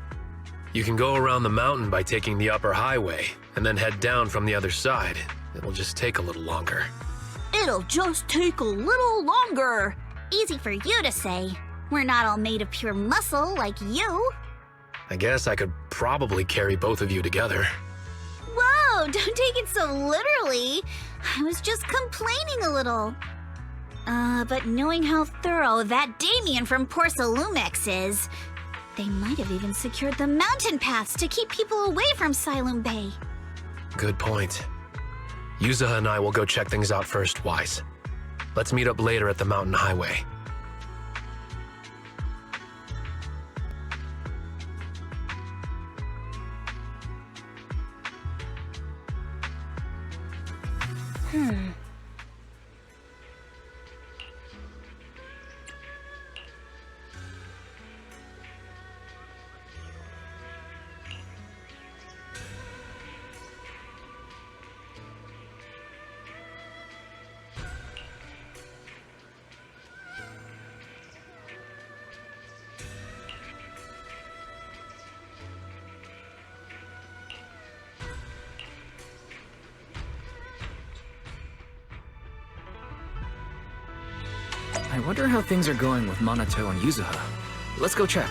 You can go around the mountain by taking the upper highway, and then head down from the other side. It'll just take a little longer. It'll just take a little longer. Easy for you to say. We're not all made of pure muscle like you. I guess I could probably carry both of you together. Whoa, don't take it so literally. I was just complaining a little. But knowing how thorough that Damien from Porsalumex is, they might have even secured the mountain paths to keep people away from Siloon Bay. Good point. Yuzaha and I will go check things out first, Wise. Let's meet up later at the mountain highway. I wonder how things are going with Minato and Yuzuha. Let's go check.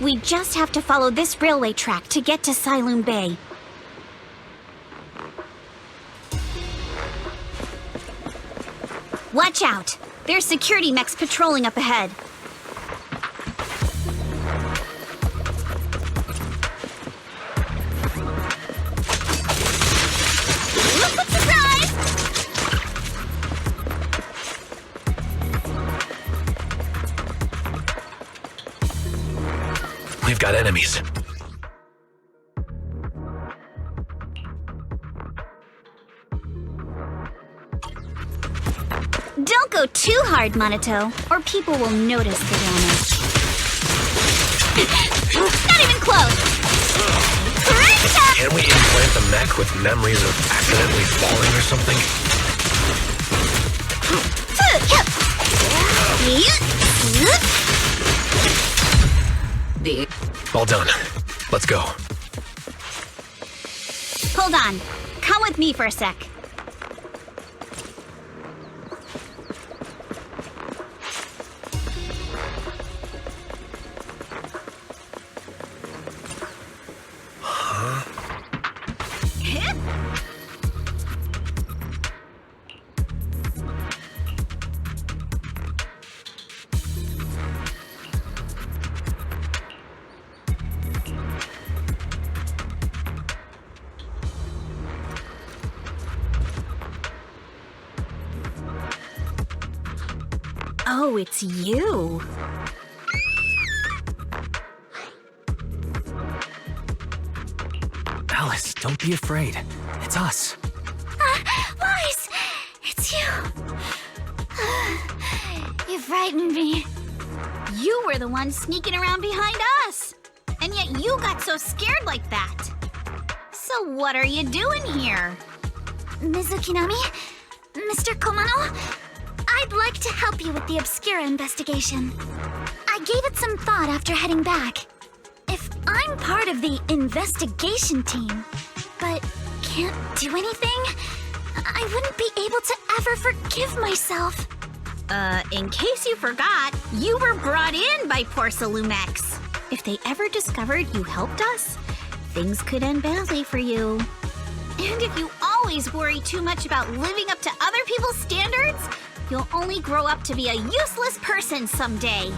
We just have to follow this railway track to get to Siloon Bay. Watch out! There's security mechs patrolling up ahead. Surprise! We've got enemies. Don't go too hard, Monato, or people will notice the damage. Not even close! Can we implant the mech with memories of accidentally falling or something? All done. Let's go. Hold on. Come with me for a sec. Oh, it's you. Alice, don't be afraid. It's us. Wise! It's you. You frightened me. You were the one sneaking around behind us. And yet you got so scared like that. So what are you doing here? Ms. Ukinami? Mr. Komano? I'd like to help you with the Obscura investigation. I gave it some thought after heading back. If I'm part of the investigation team, but can't do anything, I wouldn't be able to ever forgive myself. In case you forgot, you were brought in by Porcelumex. If they ever discovered you helped us, things could end badly for you. And if you always worry too much about living up to other people's standards, you'll only grow up to be a useless person someday.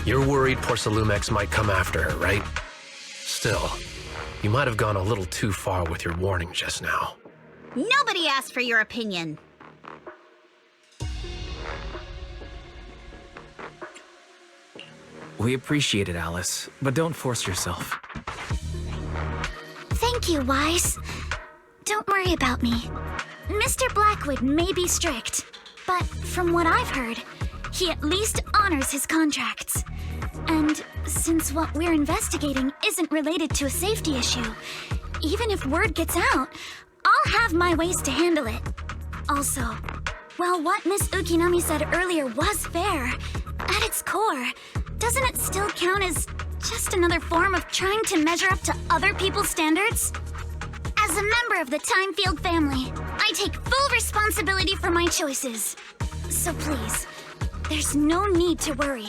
You're worried Porcelumex might come after her, right? Still, you might have gone a little too far with your warning just now. Nobody asked for your opinion. We appreciate it, Alice, but don't force yourself. Thank you, Wise. Don't worry about me. Mr. Blackwood may be strict, but from what I've heard, he at least honors his contracts. And since what we're investigating isn't related to a safety issue, even if word gets out, I'll have my ways to handle it. Also, while what Miss Ukinami said earlier was fair, at its core, doesn't it still count as just another form of trying to measure up to other people's standards? As a member of the Timefield family, I take full responsibility for my choices. So please, there's no need to worry.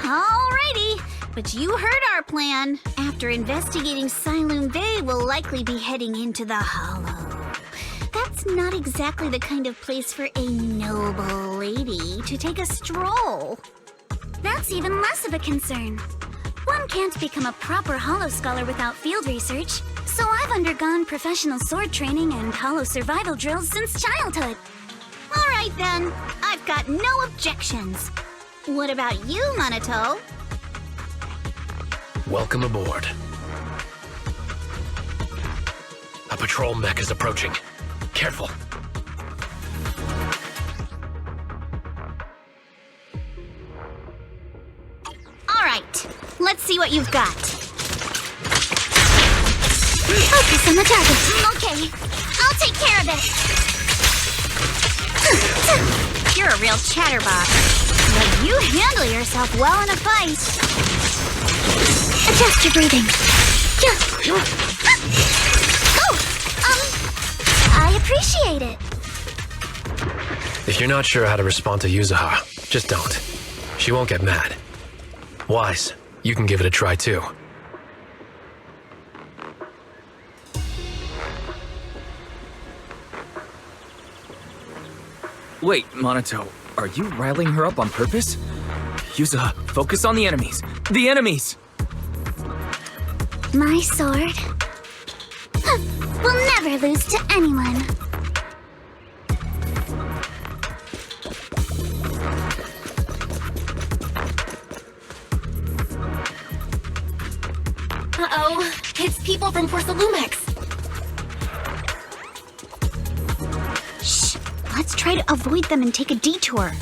Alrighty, but you heard our plan. After investigating Siloon Bay, we'll likely be heading into the Hollow. That's not exactly the kind of place for a noble lady to take a stroll. That's even less of a concern. One can't become a proper Hollow scholar without field research, so I've undergone professional sword training and Hollow survival drills since childhood. Alright then, I've got no objections. What about you, Monato? Welcome aboard. A patrol mech is approaching. Careful. Alright, let's see what you've got. Focus on the target. Okay, I'll take care of it. You're a real chatterbox. But you handle yourself well in a fight. Adjust your breathing. I appreciate it. If you're not sure how to respond to Yuzuha, just don't. She won't get mad. Wise, you can give it a try too. Wait, Monato, are you riling her up on purpose? Yuzuha, focus on the enemies. The enemies! My sword will never lose to anyone. Uh-oh, it's people from Porsalumex. Shh, let's try to avoid them and take a detour.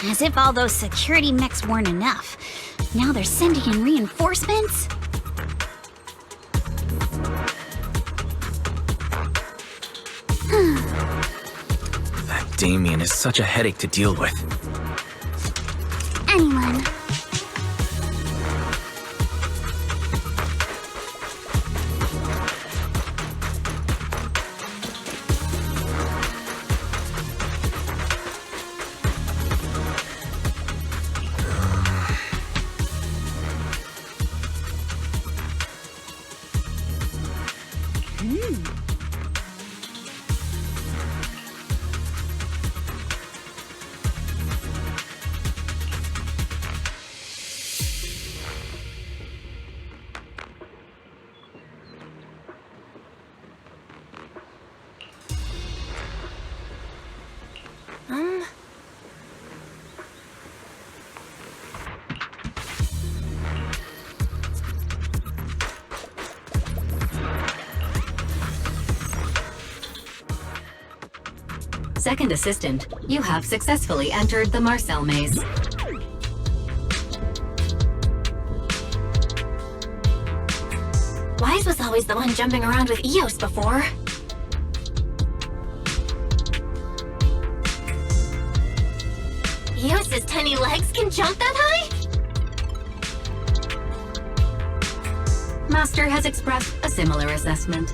As if all those security mechs weren't enough. Now they're sending in reinforcements? That Damien is such a headache to deal with. Anyone. Second assistant, you have successfully entered the Marcel maze. Wise was always the one jumping around with Eos before. Eos's tiny legs can jump that high? Master has expressed a similar assessment.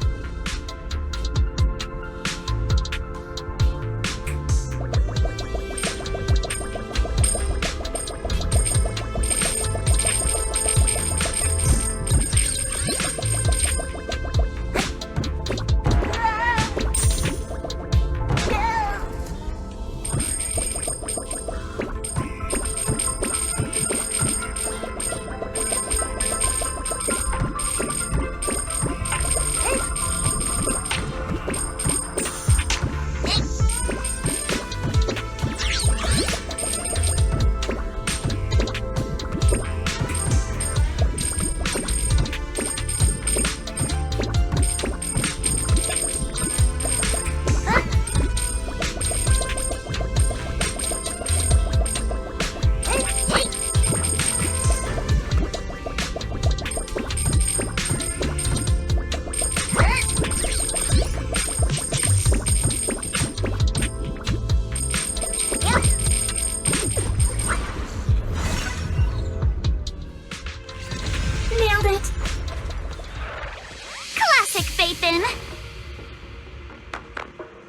Phaethon.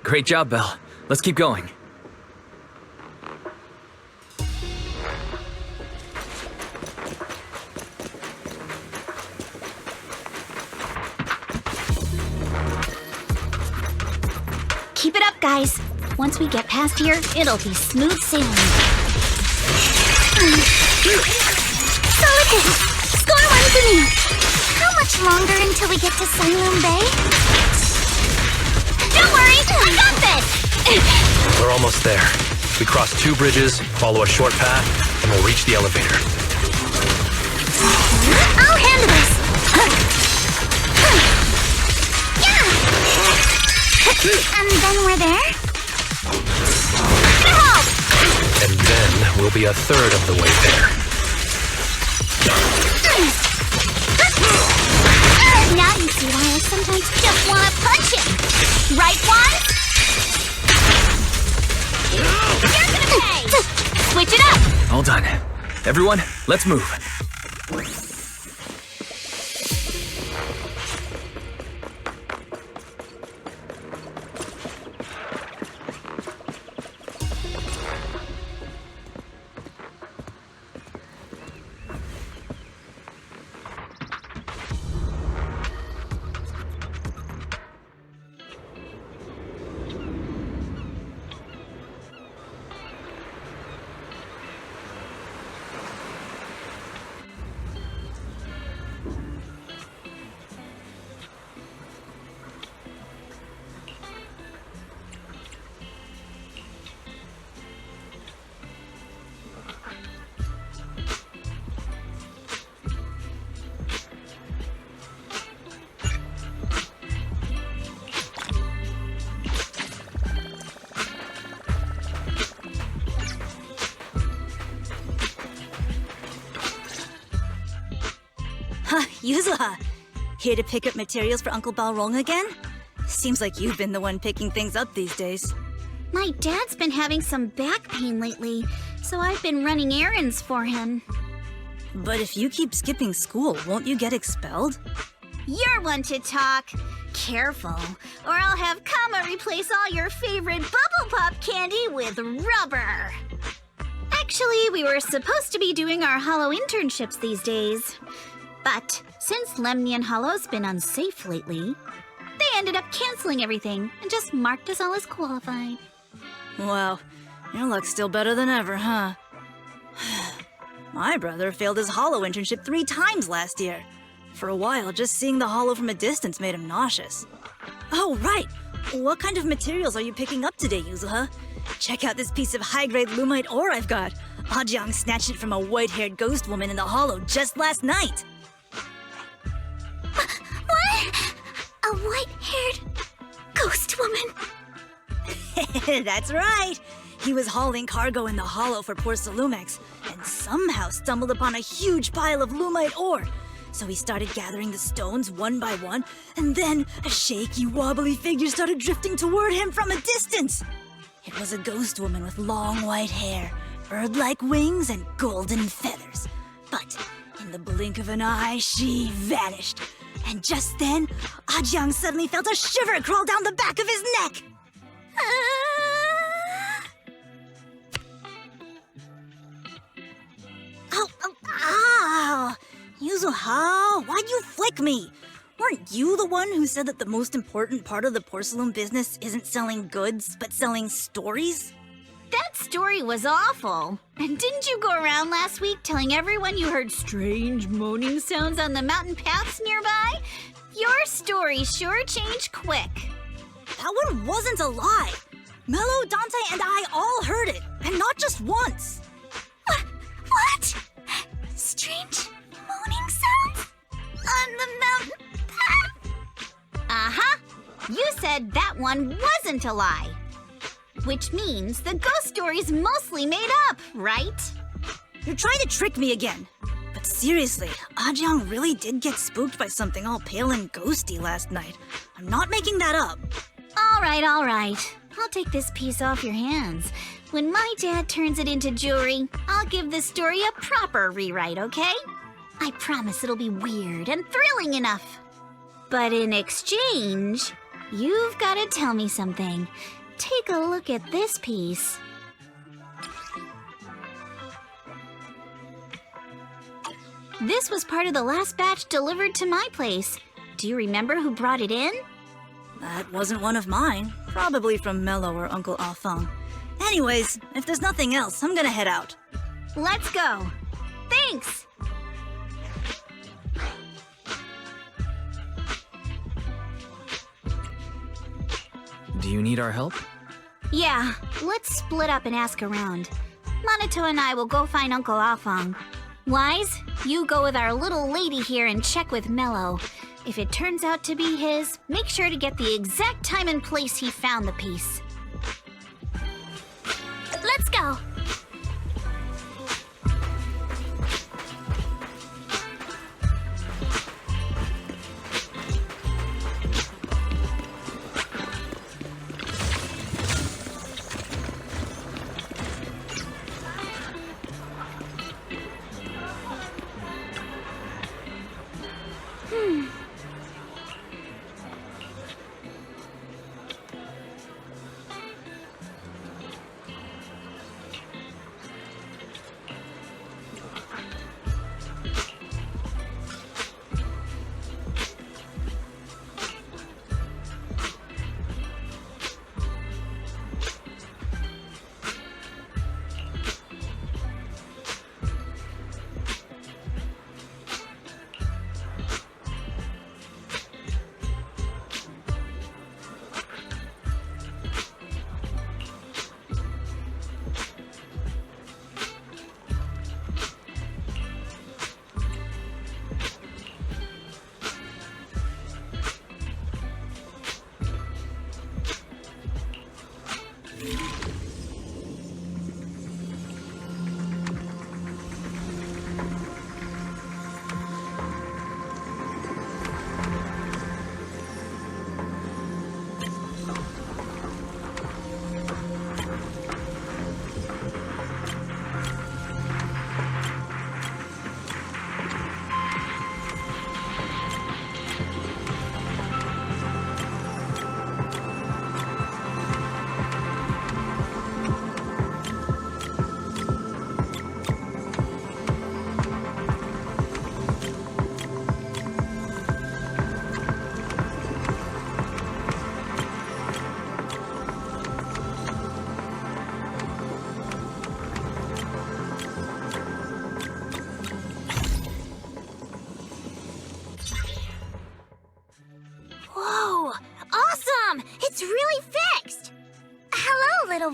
Great job, Belle. Let's keep going. Keep it up, guys. Once we get past here, it'll be smooth sailing. Solid hit! Score one for me! How much longer until we get to Sunloom Bay? Don't worry, I got this! We're almost there. We cross 2 bridges, follow a short path, and we'll reach the elevator. I'll handle this! And then we're there? And then we'll be a third of the way there. Now you see why I sometimes just want to punch him. Right, Juan? You're gonna pay! Switch it up! All done. Everyone, let's move. Yuzuha, here to pick up materials for Uncle Balrong again? Seems like you've been the one picking things up these days. My dad's been having some back pain lately, so I've been running errands for him. But if you keep skipping school, won't you get expelled? You're one to talk. Careful, or I'll have Kama replace all your favorite Bubble Pop candy with rubber. Actually, we were supposed to be doing our Hollow internships these days. But since Lemnian Hollow's been unsafe lately, they ended up canceling everything and just marked us all as qualified. Wow, your luck's still better than ever, huh? My brother failed his Hollow internship 3 times last year. For a while, just seeing the Hollow from a distance made him nauseous. Oh, right! What kind of materials are you picking up today, Yuzuha? Check out this piece of high-grade lumite ore I've got. Ajang snatched it from a white-haired ghost woman in the Hollow just last night. What? A white-haired ghost woman? That's right! He was hauling cargo in the Hollow for poor Salumex, and somehow stumbled upon a huge pile of lumite ore. So he started gathering the stones one by one, and then a shaky, wobbly figure started drifting toward him from a distance. It was a ghost woman with long white hair, bird-like wings, and golden feathers. But in the blink of an eye, she vanished. And just then, Ajang suddenly felt a shiver crawl down the back of his neck. Ow! Yuzuha, why'd you flick me? Weren't you the one who said that the most important part of the porcelain business isn't selling goods, but selling stories? That story was awful. And didn't you go around last week telling everyone you heard strange moaning sounds on the mountain paths nearby? Your story sure changed quick. That one wasn't a lie. Mello, Dante, and I all heard it, and not just once. What? Strange moaning sounds? On the mountain path? Uh-huh. You said that one wasn't a lie. Which means the ghost story's mostly made up, right? You're trying to trick me again. But seriously, Ajang really did get spooked by something all pale and ghosty last night. I'm not making that up. All right. I'll take this piece off your hands. When my dad turns it into jewelry, I'll give this story a proper rewrite, okay? I promise it'll be weird and thrilling enough. But in exchange, you've got to tell me something. Take a look at this piece. This was part of the last batch delivered to my place. Do you remember who brought it in? That wasn't one of mine. Probably from Mello or Uncle Afang. Anyways, if there's nothing else, I'm gonna head out. Let's go. Thanks! Do you need our help? Yeah, let's split up and ask around. Monato and I will go find Uncle Afang. Wise, you go with our little lady here and check with Mello. If it turns out to be his, make sure to get the exact time and place he found the piece. Let's go!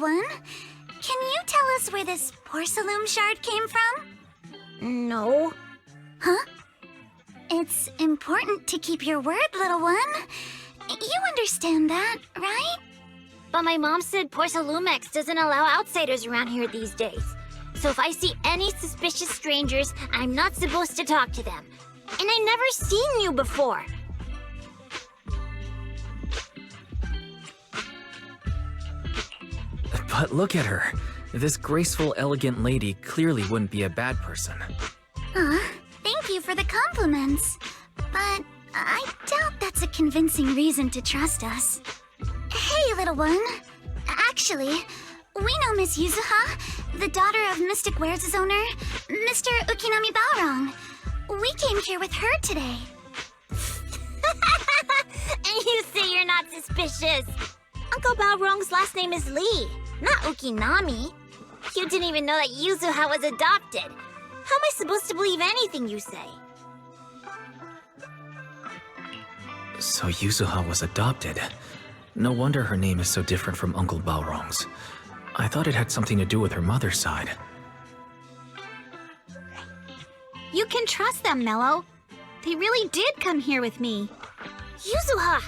one. Can you tell us where this porcelain shard came from? No. Huh? It's important to keep your word, little one. You understand that, right? But my mom said Porcelumex doesn't allow outsiders around here these days. So if I see any suspicious strangers, I'm not supposed to talk to them. And I never seen you before. But look at her. This graceful, elegant lady clearly wouldn't be a bad person. Thank you for the compliments. But I doubt that's a convincing reason to trust us. Hey, little one. Actually, we know Miss Yuzuha, the daughter of Mystic Wares' owner, Mr. Ukinami Balrong. We came here with her today. And you say you're not suspicious. Uncle Balrong's last name is Lee, not Ukinami. You didn't even know that Yuzuha was adopted. How am I supposed to believe anything you say? So Yuzuha was adopted. No wonder her name is so different from Uncle Balrong's. I thought it had something to do with her mother's side. You can trust them, Mello. They really did come here with me. Yuzuha!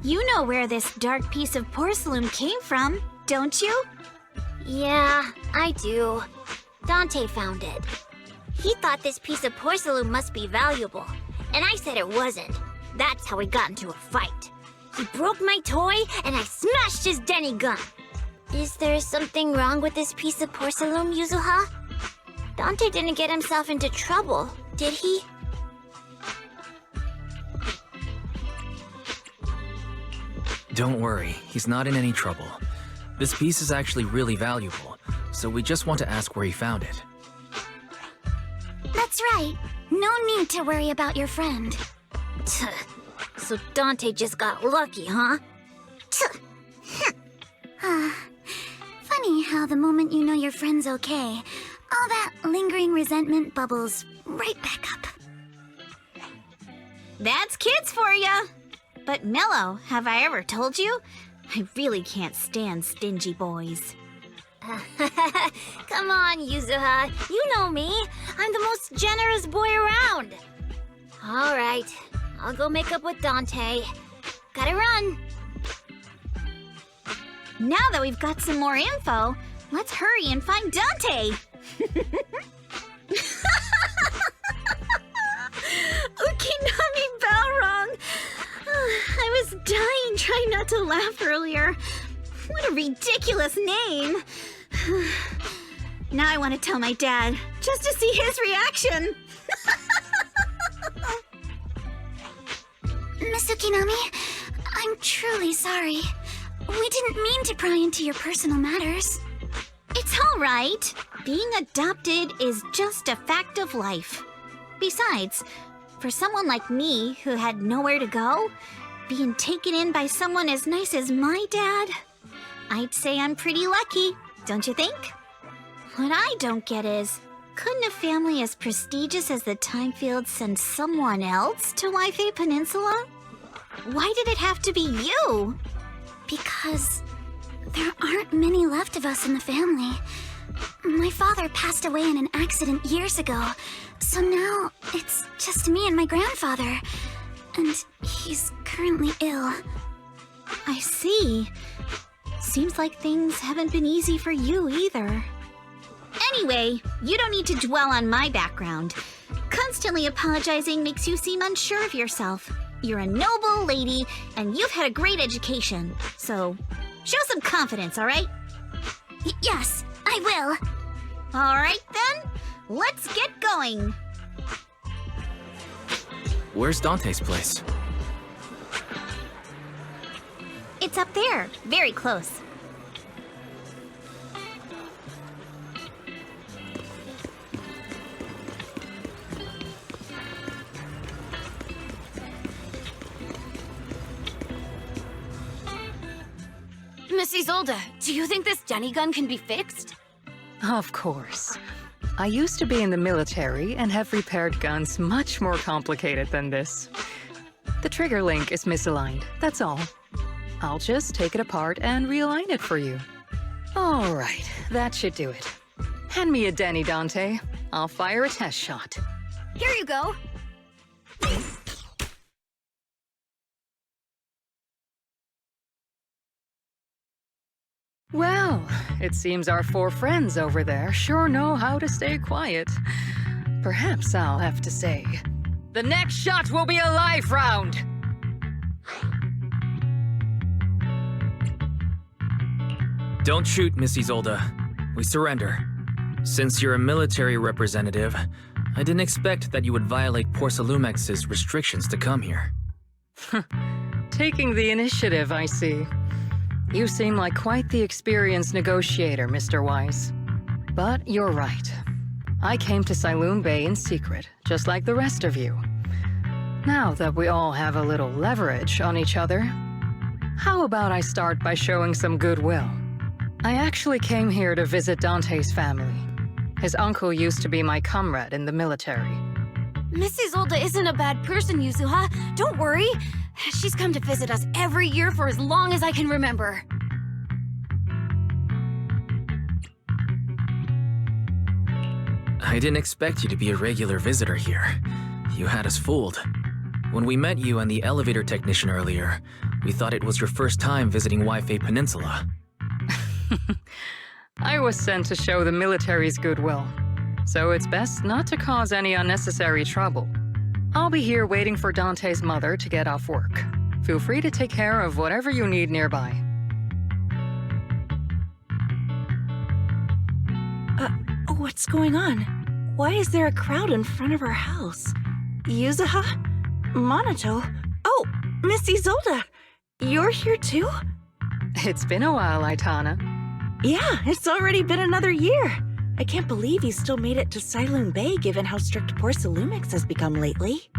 You know where this dark piece of porcelain came from, don't you? Yeah, I do. Dante found it. He thought this piece of porcelain must be valuable, and I said it wasn't. That's how we got into a fight. He broke my toy, and I smashed his Denny gun. Is there something wrong with this piece of porcelain, Yuzuha? Dante didn't get himself into trouble, did he? Don't worry, he's not in any trouble. This piece is actually really valuable, so we just want to ask where he found it. That's right. No need to worry about your friend. So Dante just got lucky, huh? Funny how the moment you know your friend's okay, all that lingering resentment bubbles right back up. That's kids for ya! But Mello, have I ever told you? I really can't stand stingy boys. Come on, Yuzuha. You know me. I'm the most generous boy around. All right. I'll go make up with Dante. Gotta run. Now that we've got some more info, let's hurry and find Dante. Ukinami Balrong! I was dying trying not to laugh earlier. What a ridiculous name. Now I want to tell my dad, just to see his reaction. Miss Ukinami, I'm truly sorry. We didn't mean to pry into your personal matters. It's all right. Being adopted is just a fact of life. Besides, for someone like me who had nowhere to go, being taken in by someone as nice as my dad, I'd say I'm pretty lucky, don't you think? What I don't get is, couldn't a family as prestigious as the Timefields send someone else to Waifei Peninsula? Why did it have to be you? Because there aren't many left of us in the family. My father passed away in an accident years ago, so now it's just me and my grandfather. And he's currently ill. I see. Seems like things haven't been easy for you either. Anyway, you don't need to dwell on my background. Constantly apologizing makes you seem unsure of yourself. You're a noble lady, and you've had a great education. So, show some confidence, all right? Yes, I will. All right, then. Let's get going. Where's Dante's place? It's up there, very close. Miss Isolde, do you think this Denny gun can be fixed? Of course. I used to be in the military and have repaired guns much more complicated than this. The trigger link is misaligned, that's all. I'll just take it apart and realign it for you. All right, that should do it. Hand me a Denny, Dante. I'll fire a test shot. Here you go. Well, it seems our 4 friends over there sure know how to stay quiet. Perhaps I'll have to say, the next shot will be a live round! Don't shoot, Miss Isolde. We surrender. Since you're a military representative, I didn't expect that you would violate Porcelumex's restrictions to come here. Taking the initiative, I see. You seem like quite the experienced negotiator, Mr. Wise. But you're right. I came to Siloam Bay in secret, just like the rest of you. Now that we all have a little leverage on each other, how about I start by showing some goodwill? I actually came here to visit Dante's family. His uncle used to be my comrade in the military. Miss Isolde isn't a bad person, Yuzuha. Don't worry. She's come to visit us every year for as long as I can remember. I didn't expect you to be a regular visitor here. You had us fooled. When we met you and the elevator technician earlier, we thought it was your first time visiting Waifei Peninsula. I was sent to show the military's goodwill, so it's best not to cause any unnecessary trouble. I'll be here waiting for Dante's mother to get off work. Feel free to take care of whatever you need nearby. What's going on? Why is there a crowd in front of our house? Yuzuha? Monato? Oh, Miss Isolde! You're here too? It's been a while, Aitana. Yeah, it's already been another year. I can't believe you still made it to Siloam Bay given how strict Porcelumix has become lately.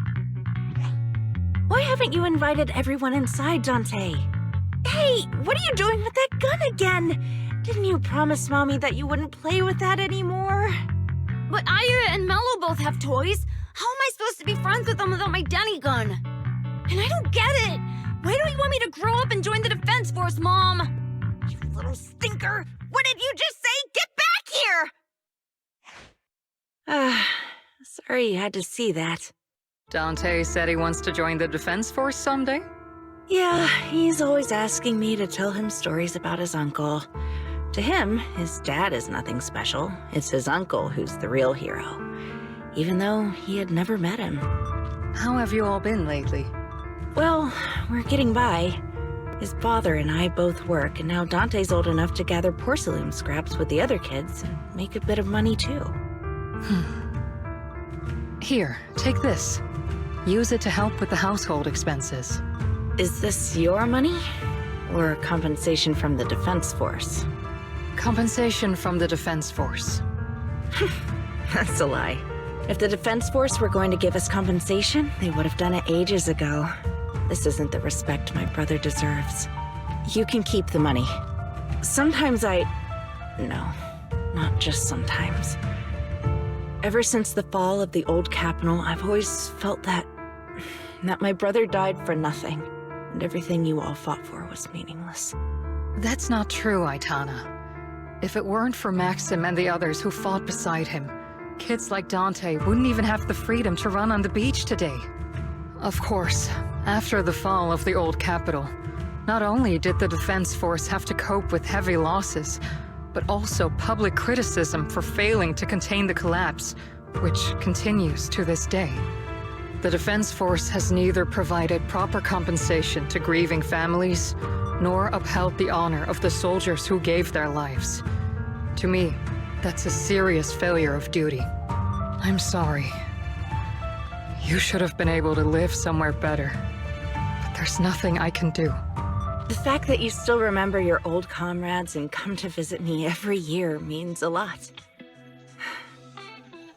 Why haven't you invited everyone inside, Dante? Hey, what are you doing with that gun again? Didn't you promise Mommy that you wouldn't play with that anymore? But Aya and Mello both have toys. How am I supposed to be friends with them without my Denny gun? And I don't get it. Why don't you want me to grow up and join the Defense Force, Mom? You little stinker! What did you just say? Get back here! Sorry you had to see that. Dante said he wants to join the Defense Force someday? Yeah, he's always asking me to tell him stories about his uncle. To him, his dad is nothing special. It's his uncle who's the real hero, even though he had never met him. How have you all been lately? Well, we're getting by. His father and I both work, and now Dante's old enough to gather porcelain scraps with the other kids and make a bit of money too. Here, take this. Use it to help with the household expenses. Is this your money? Or compensation from the Defense Force? Compensation from the Defense Force. That's a lie. If the Defense Force were going to give us compensation, they would have done it ages ago. This isn't the respect my brother deserves. You can keep the money. Sometimes No, not just sometimes. Ever since the fall of the old capital, I've always felt that my brother died for nothing, and everything you all fought for was meaningless. That's not true, Aitana. If it weren't for Maxim and the others who fought beside him, kids like Dante wouldn't even have the freedom to run on the beach today. Of course, after the fall of the old capital, not only did the Defense Force have to cope with heavy losses, but also public criticism for failing to contain the collapse, which continues to this day. The Defense Force has neither provided proper compensation to grieving families, nor upheld the honor of the soldiers who gave their lives. To me, that's a serious failure of duty. I'm sorry. You should have been able to live somewhere better, but there's nothing I can do. The fact that you still remember your old comrades and come to visit me every year means a lot.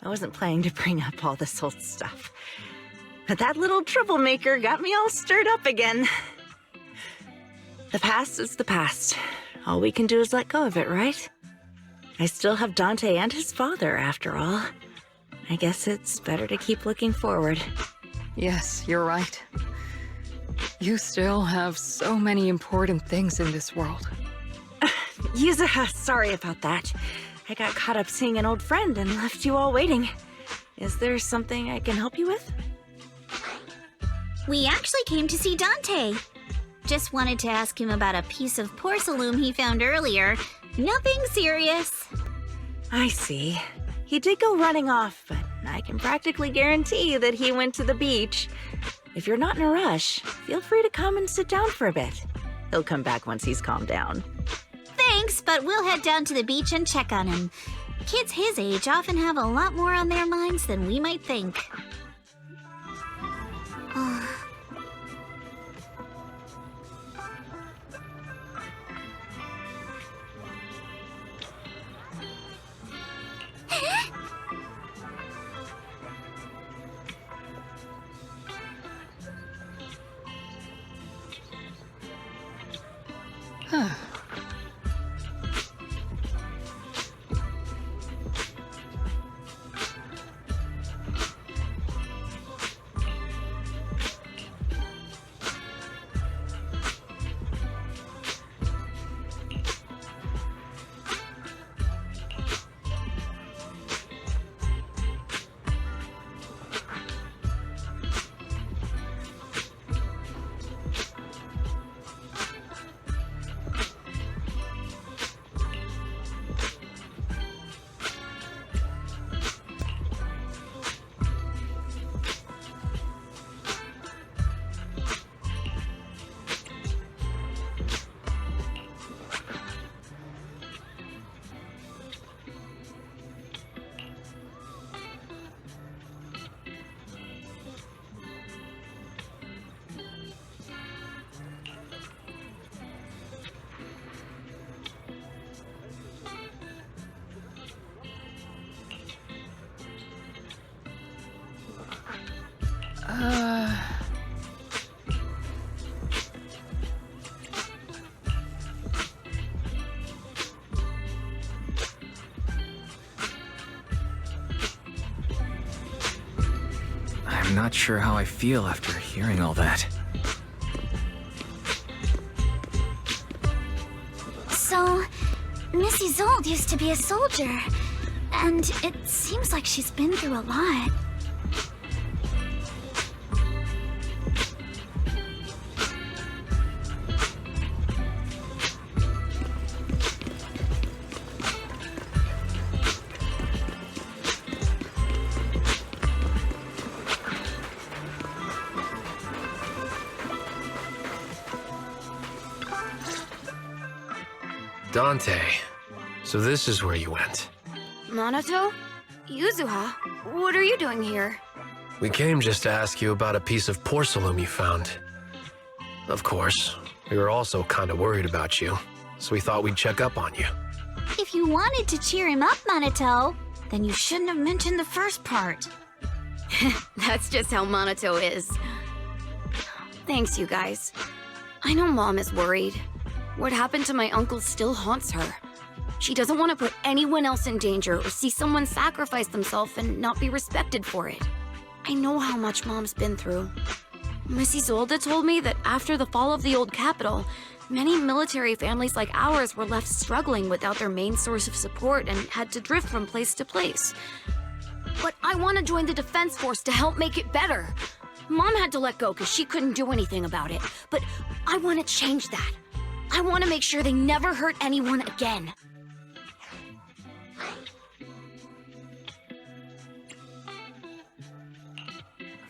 I wasn't planning to bring up all this old stuff, but that little troublemaker got me all stirred up again. The past is the past. All we can do is let go of it, right? I still have Dante and his father, after all. I guess it's better to keep looking forward. Yes, you're right. You still have so many important things in this world. Yuzuha, sorry about that. I got caught up seeing an old friend and left you all waiting. Is there something I can help you with? We actually came to see Dante. Just wanted to ask him about a piece of porcelain he found earlier. Nothing serious. I see. He did go running off, but I can practically guarantee that he went to the beach. If you're not in a rush, feel free to come and sit down for a bit. He'll come back once he's calmed down. Thanks, but we'll head down to the beach and check on him. Kids his age often have a lot more on their minds than we might think. I'm not sure how I feel after hearing all that. So, Miss Isolde used to be a soldier, and it seems like she's been through a lot. Dante, so this is where you went. Minato? Yuzuha? What are you doing here? We came just to ask you about a piece of porcelain you found. Of course, we were also kind of worried about you, so we thought we'd check up on you. If you wanted to cheer him up, Minato, then you shouldn't have mentioned the first part. That's just how Minato is. Thanks, you guys. I know Mom is worried. What happened to my uncle still haunts her. She doesn't want to put anyone else in danger or see someone sacrifice themselves and not be respected for it. I know how much Mom's been through. Miss Isolde told me that after the fall of the old capital, many military families like ours were left struggling without their main source of support and had to drift from place to place. But I want to join the defense force to help make it better. Mom had to let go because she couldn't do anything about it, but I want to change that. I want to make sure they never hurt anyone again.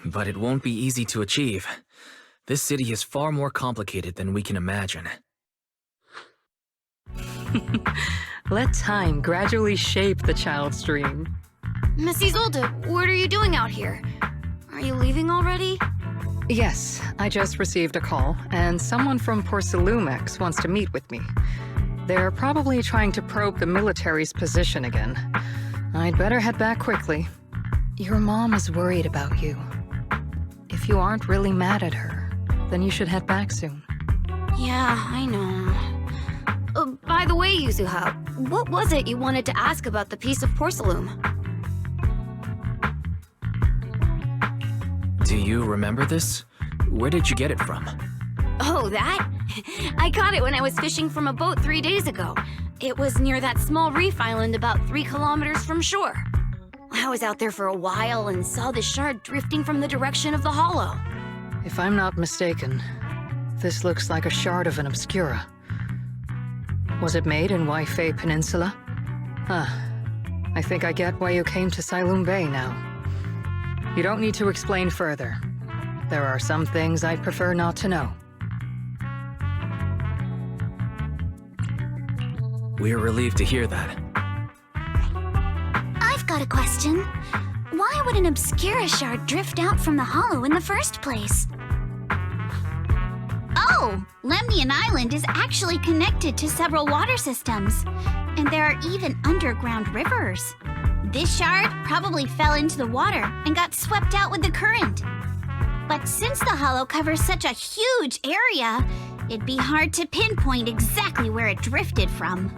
But it won't be easy to achieve. This city is far more complicated than we can imagine. Let time gradually shape the child's dream. Miss Isolde, what are you doing out here? Are you leaving already? Yes, I just received a call, and someone from Porcelumex wants to meet with me. They're probably trying to probe the military's position again. I'd better head back quickly. Your mom is worried about you. If you aren't really mad at her, then you should head back soon. Yeah, I know. By the way, Yuzuha, what was it you wanted to ask about the piece of porcelain? Do you remember this? Where did you get it from? Oh, that? I caught it when I was fishing from a boat 3 days ago. It was near that small reef island about 3 kilometers from shore. I was out there for a while and saw the shard drifting from the direction of the hollow. If I'm not mistaken, this looks like a shard of an Obscura. Was it made in Waifei Peninsula? I think I get why you came to Siloam Bay now. You don't need to explain further. There are some things I'd prefer not to know. We're relieved to hear that. I've got a question. Why would an Obscura shard drift out from the hollow in the first place? Oh, Lemnian Island is actually connected to several water systems, and there are even underground rivers. This shard probably fell into the water and got swept out with the current. But since the hollow covers such a huge area, it'd be hard to pinpoint exactly where it drifted from.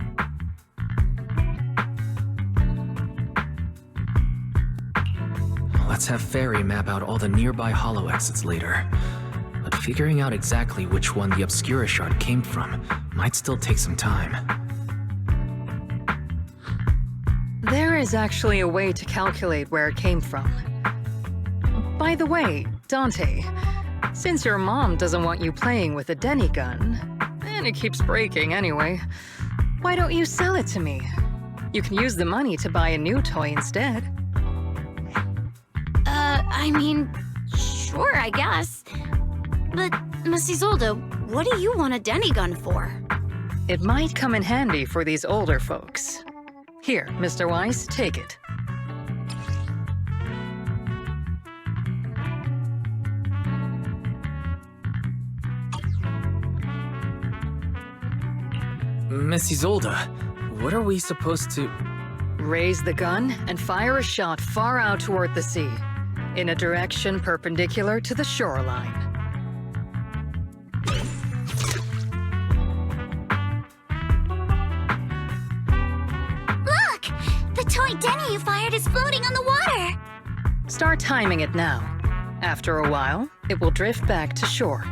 Let's have Fairy map out all the nearby hollow exits later. But figuring out exactly which one the Obscura shard came from might still take some time. There is actually a way to calculate where it came from. By the way, Dante, since your mom doesn't want you playing with a Denny gun, and it keeps breaking anyway, why don't you sell it to me? You can use the money to buy a new toy instead. I mean, sure, I guess. But, Miss Isolde, what do you want a Denny gun for? It might come in handy for these older folks. Here, Mr. Weiss, take it. Miss Isolde, what are we supposed to... Raise the gun and fire a shot far out toward the sea, in a direction perpendicular to the shoreline. Look! The toy Denny you fired is floating on the water! Start timing it now. After a while, it will drift back to shore.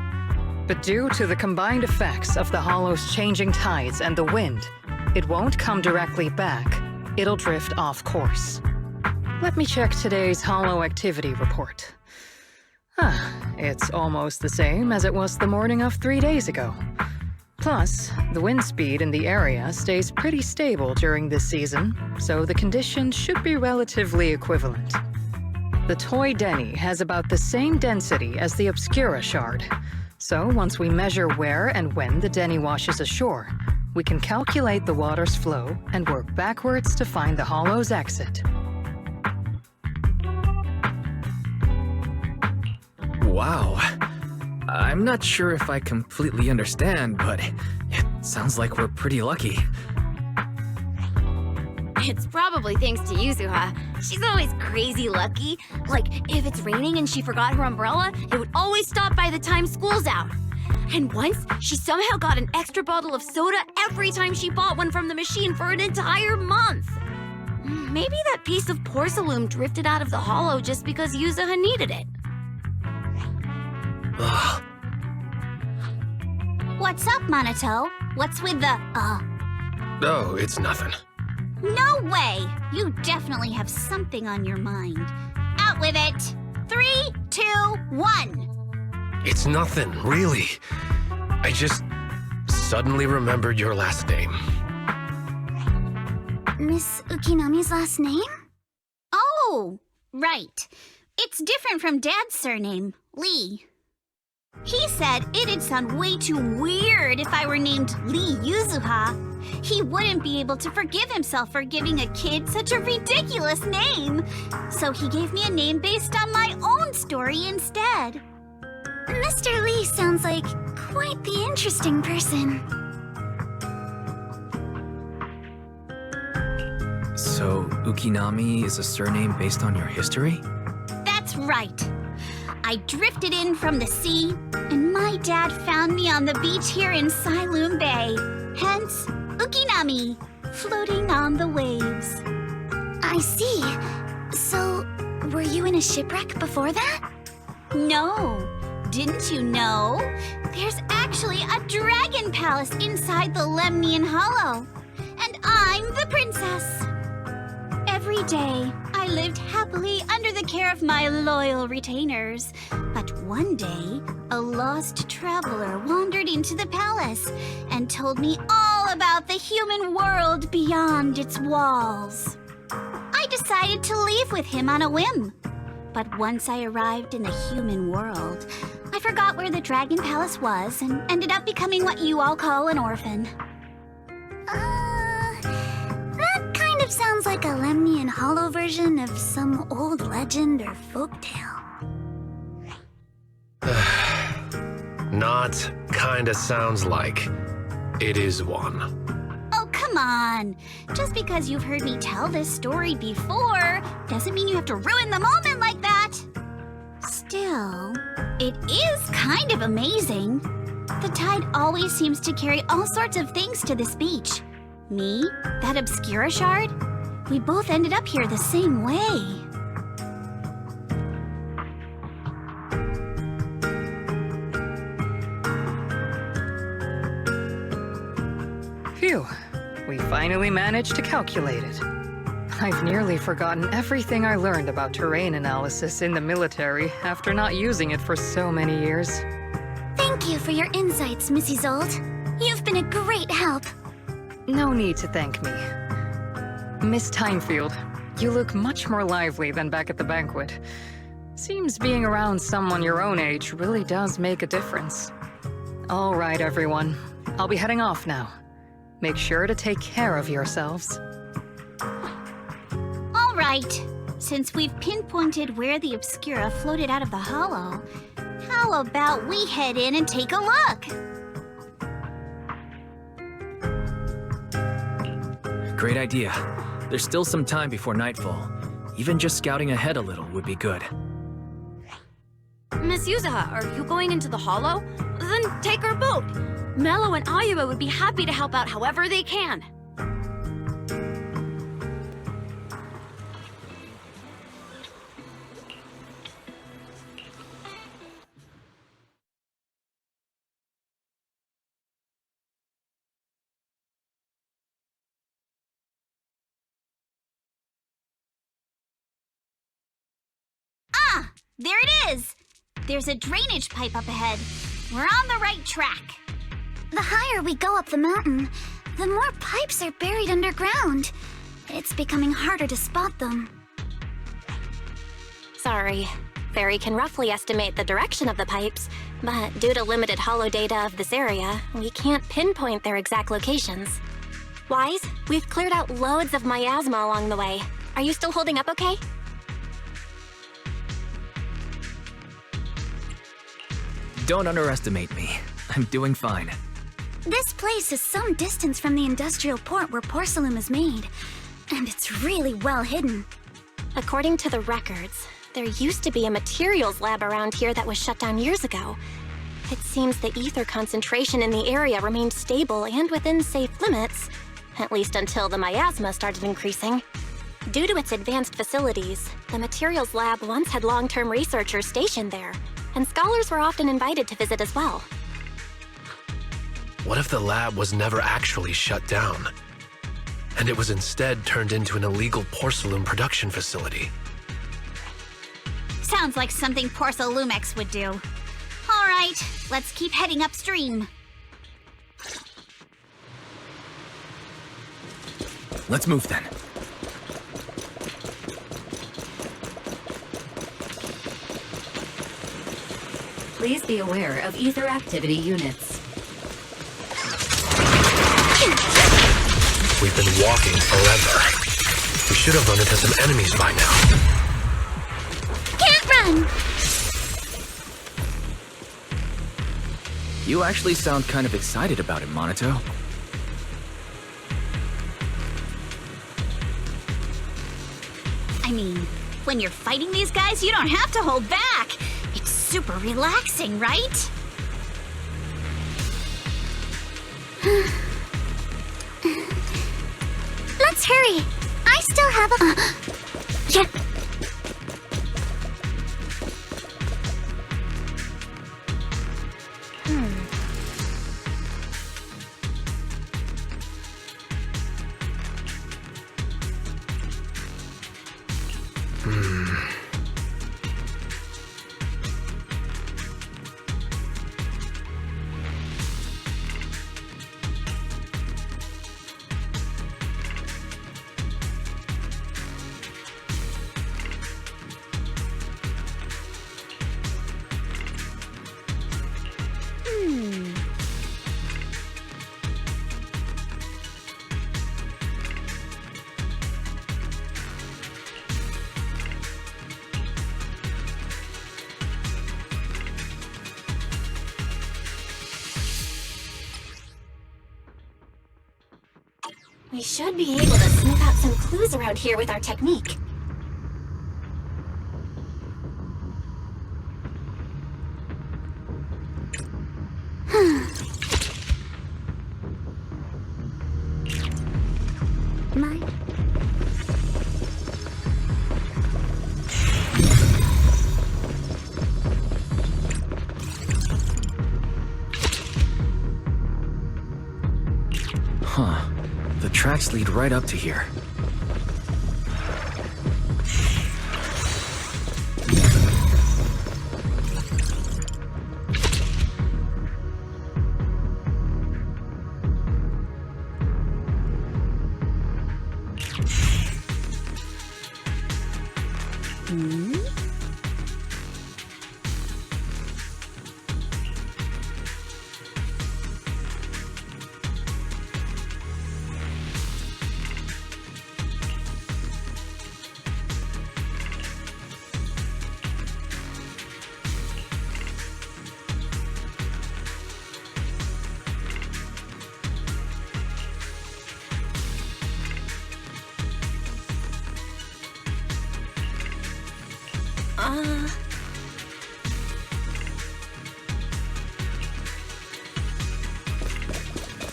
But due to the combined effects of the hollow's changing tides and the wind, it won't come directly back. It'll drift off course. Let me check today's hollow activity report. It's almost the same as it was the morning of 3 days ago. Plus, the wind speed in the area stays pretty stable during this season, so the conditions should be relatively equivalent. The toy Denny has about the same density as the Obscura shard, so once we measure where and when the Denny washes ashore, we can calculate the water's flow and work backwards to find the hollow's exit. Wow. I'm not sure if I completely understand, but it sounds like we're pretty lucky. It's probably thanks to Yuzuha. She's always crazy lucky. Like, if it's raining and she forgot her umbrella, it would always stop by the time school's out. And once, she somehow got an extra bottle of soda every time she bought one from the machine for an entire month. Maybe that piece of porcelain drifted out of the hollow just because Yuzuha needed it. Ugh. What's up, Monato? What's with the, Oh, it's nothing. No way! You definitely have something on your mind. Out with it! 3, 2, 1! It's nothing, really. I just suddenly remembered your last name. Miss Ukinami's last name? Oh, right. It's different from Dad's surname, Lee. He said it'd sound way too weird if I were named Lee Yuzuha. He wouldn't be able to forgive himself for giving a kid such a ridiculous name. So he gave me a name based on my own story instead. Mr. Lee sounds like quite the interesting person. So, Ukinami is a surname based on your history? That's right. I drifted in from the sea, and my dad found me on the beach here in Siloam Bay. Hence, Ukinami, floating on the waves. I see. So, were you in a shipwreck before that? No. Didn't you know? There's actually a dragon palace inside the Lemnian Hollow. And I'm the princess. Every day, I lived happily under the care of my loyal retainers. But one day, a lost traveler wandered into the palace and told me all about the human world beyond its walls. I decided to leave with him on a whim. But once I arrived in the human world, I forgot where the Dragon Palace was and ended up becoming what you all call an orphan. That kind of sounds like a Lemnian Hollow version of some old legend or folktale. Not kinda sounds like. It is one. Oh, come on. Just because you've heard me tell this story before doesn't mean you have to ruin the moment like that. Still, it is kind of amazing. The tide always seems to carry all sorts of things to this beach. Me, that Obscura shard, we both ended up here the same way. Phew, we finally managed to calculate it. I've nearly forgotten everything I learned about terrain analysis in the military after not using it for so many years. Thank you for your insights, Missy Zold. You've been a great help. No need to thank me. Miss Timefield, you look much more lively than back at the banquet. Seems being around someone your own age really does make a difference. All right, everyone. I'll be heading off now. Make sure to take care of yourselves. All right. Since we've pinpointed where the Obscura floated out of the hollow, how about we head in and take a look? Great idea. There's still some time before nightfall. Even just scouting ahead a little would be good. Miss Yuzaha, are you going into the hollow? Then take our boat. Mello and Ayuba would be happy to help out however they can. Ah, there it is! There's a drainage pipe up ahead. We're on the right track. The higher we go up the mountain, the more pipes are buried underground. It's becoming harder to spot them. Sorry. Fairy can roughly estimate the direction of the pipes, but due to limited holo data of this area, we can't pinpoint their exact locations. Wise, we've cleared out loads of miasma along the way. Are you still holding up okay? Don't underestimate me. I'm doing fine. This place is some distance from the industrial port where porcelain is made, and it's really well hidden. According to the records, there used to be a materials lab around here that was shut down years ago. It seems the ether concentration in the area remained stable and within safe limits, at least until the miasma started increasing. Due to its advanced facilities, the materials lab once had long-term researchers stationed there, and scholars were often invited to visit as well. What if the lab was never actually shut down, and it was instead turned into an illegal porcelain production facility? Sounds like something Porcelumex would do. All right, let's keep heading upstream. Let's move then. Please be aware of ether activity units. We've been walking forever. We should have run into some enemies by now. Can't run! You actually sound kind of excited about it, Monito. I mean, when you're fighting these guys, you don't have to hold back. It's super relaxing, right? Let's hurry. I still have a... We should be able to sniff out some clues around here with our technique. Huh. The tracks lead right up to here.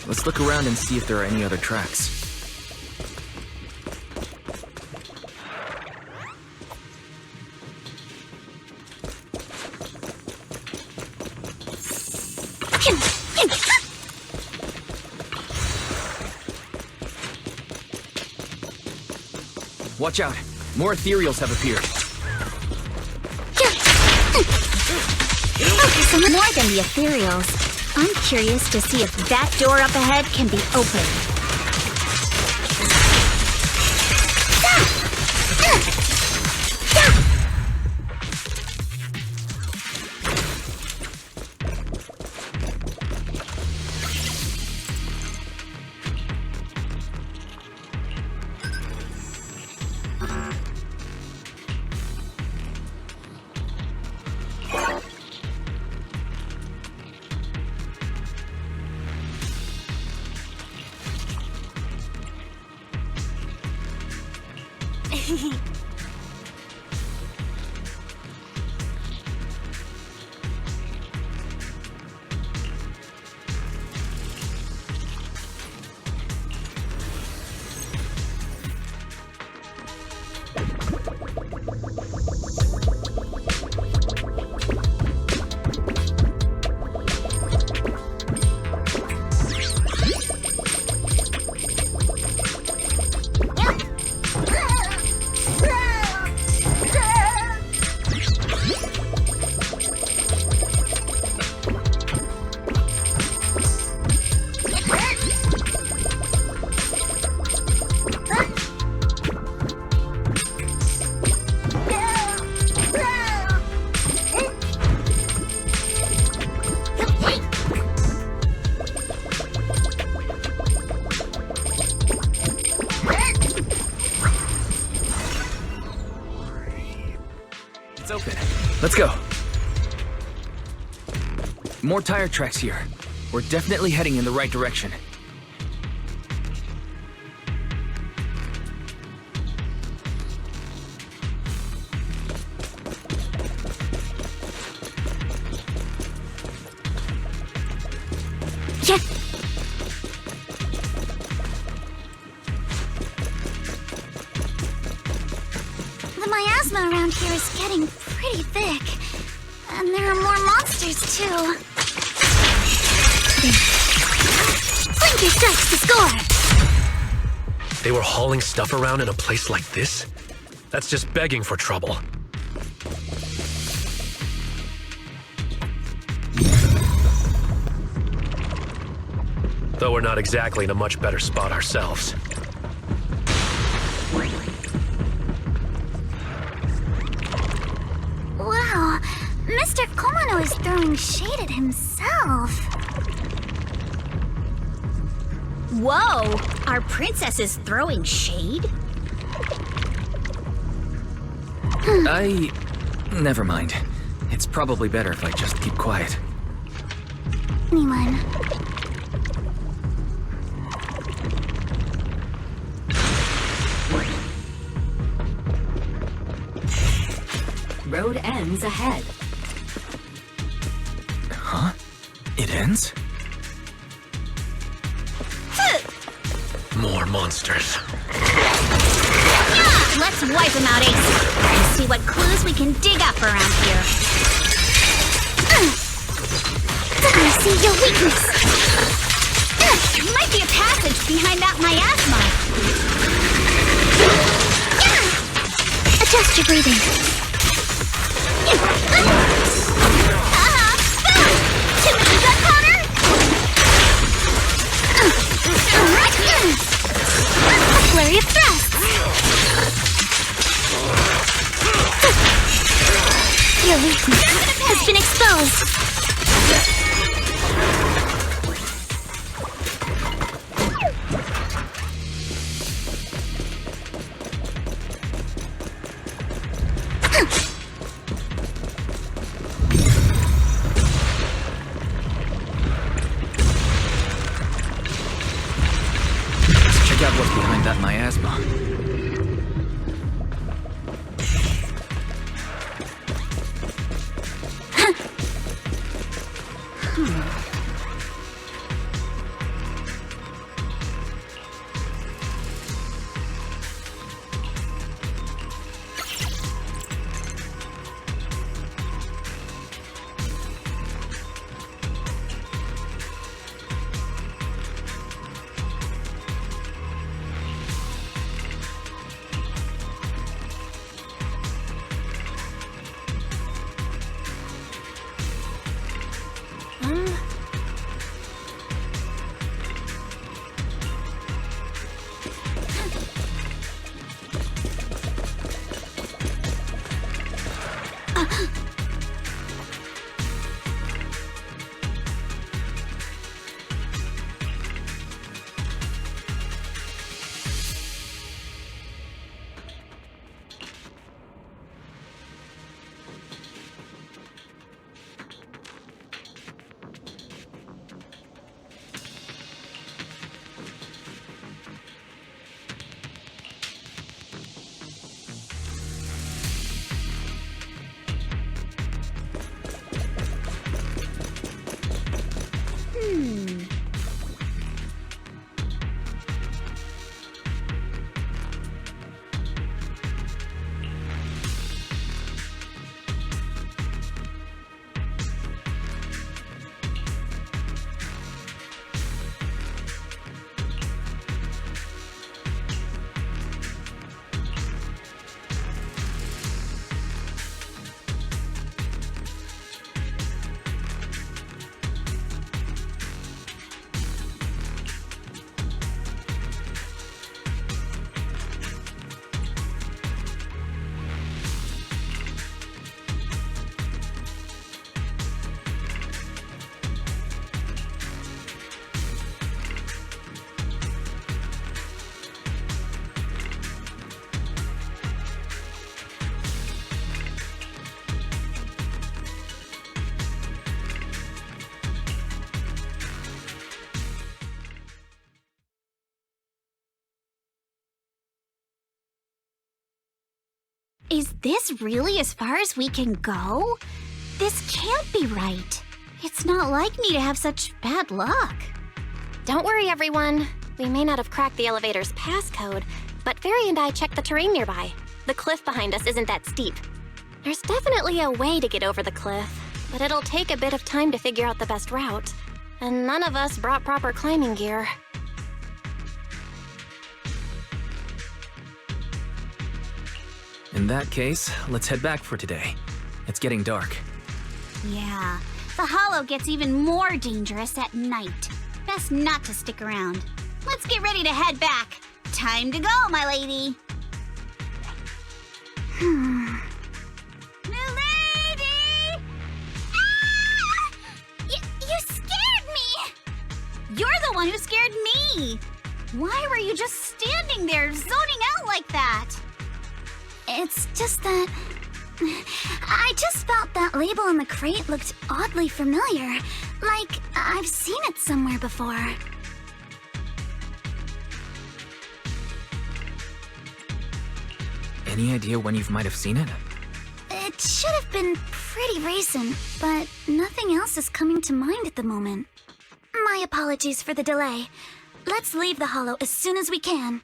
Let's look around and see if there are any other tracks. Watch out! More ethereals have appeared. Focus on more than the ethereals. I'm curious to see if that door up ahead can be opened. Let's go. More tire tracks here. We're definitely heading in the right direction. Yeah. The miasma around here is getting pretty thick. And there are more monsters, too. Clinker strikes to score! They were hauling stuff around in a place like this? That's just begging for trouble. Though we're not exactly in a much better spot ourselves. Wow, Mr. Komano is throwing shade at himself. Whoa! Our princess is throwing shade? Never mind. It's probably better if I just keep quiet. Anyone? Road ends ahead. Huh? It ends? More monsters. Yeah, let's wipe them out, Ace. And see what clues we can dig up around here. I see your weakness. There might be a passage behind that miasma. Adjust your breathing. Too much gunpowder? A flurry of thrusts. Your weakness has been exposed. Let's check out what's behind that miasma. Is this really as far as we can go? This can't be right. It's not like me to have such bad luck. Don't worry, everyone. We may not have cracked the elevator's passcode, but Fairy and I checked the terrain nearby. The cliff behind us isn't that steep. There's definitely a way to get over the cliff, but it'll take a bit of time to figure out the best route. And none of us brought proper climbing gear. In that case, let's head back for today. It's getting dark. Yeah, the Hollow gets even more dangerous at night. Best not to stick around. Let's get ready to head back. Time to go, my lady. Milady! Ah! You scared me! You're the one who scared me! Why were you just standing there, zoning out like that? It's just that... I just felt that label on the crate looked oddly familiar. Like, I've seen it somewhere before. Any idea when you might have seen it? It should have been pretty recent, but nothing else is coming to mind at the moment. My apologies for the delay. Let's leave the Hollow as soon as we can.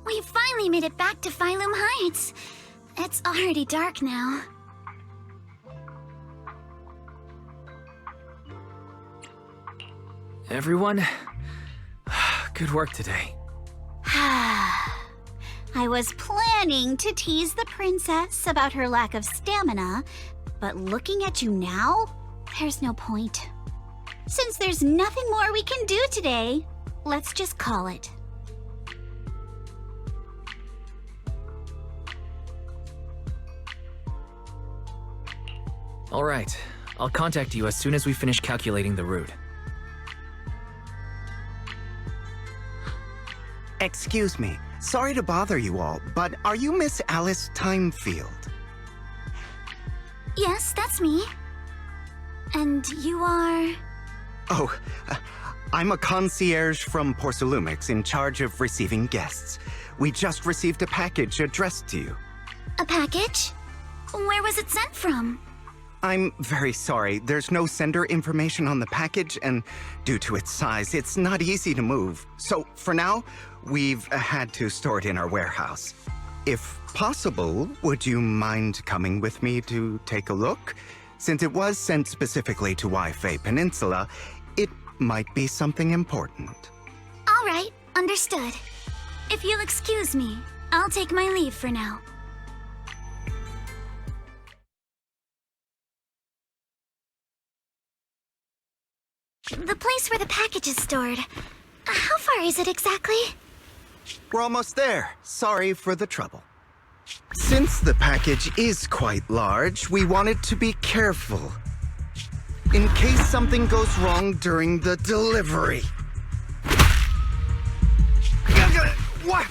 We finally made it back to Phaethon Heights. It's already dark now. Everyone, good work today. I was planning to tease the princess about her lack of stamina, but looking at you now, there's no point. Since there's nothing more we can do today, let's just call it. All right, I'll contact you as soon as we finish calculating the route. Excuse me. Sorry to bother you all, but are you Miss Alice Timefield? Yes, that's me. And you are... Oh, I'm a concierge from Porcelumix in charge of receiving guests. We just received a package addressed to you. A package? Where was it sent from? I'm very sorry. There's no sender information on the package, and due to its size, it's not easy to move. So, for now, we've had to store it in our warehouse. If possible, would you mind coming with me to take a look? Since it was sent specifically to Wi-Fi Peninsula, it might be something important. All right, understood. If you'll excuse me, I'll take my leave for now. The place where the package is stored. How far is it exactly? We're almost there. Sorry for the trouble. Since the package is quite large, we wanted to be careful. In case something goes wrong during the delivery. What?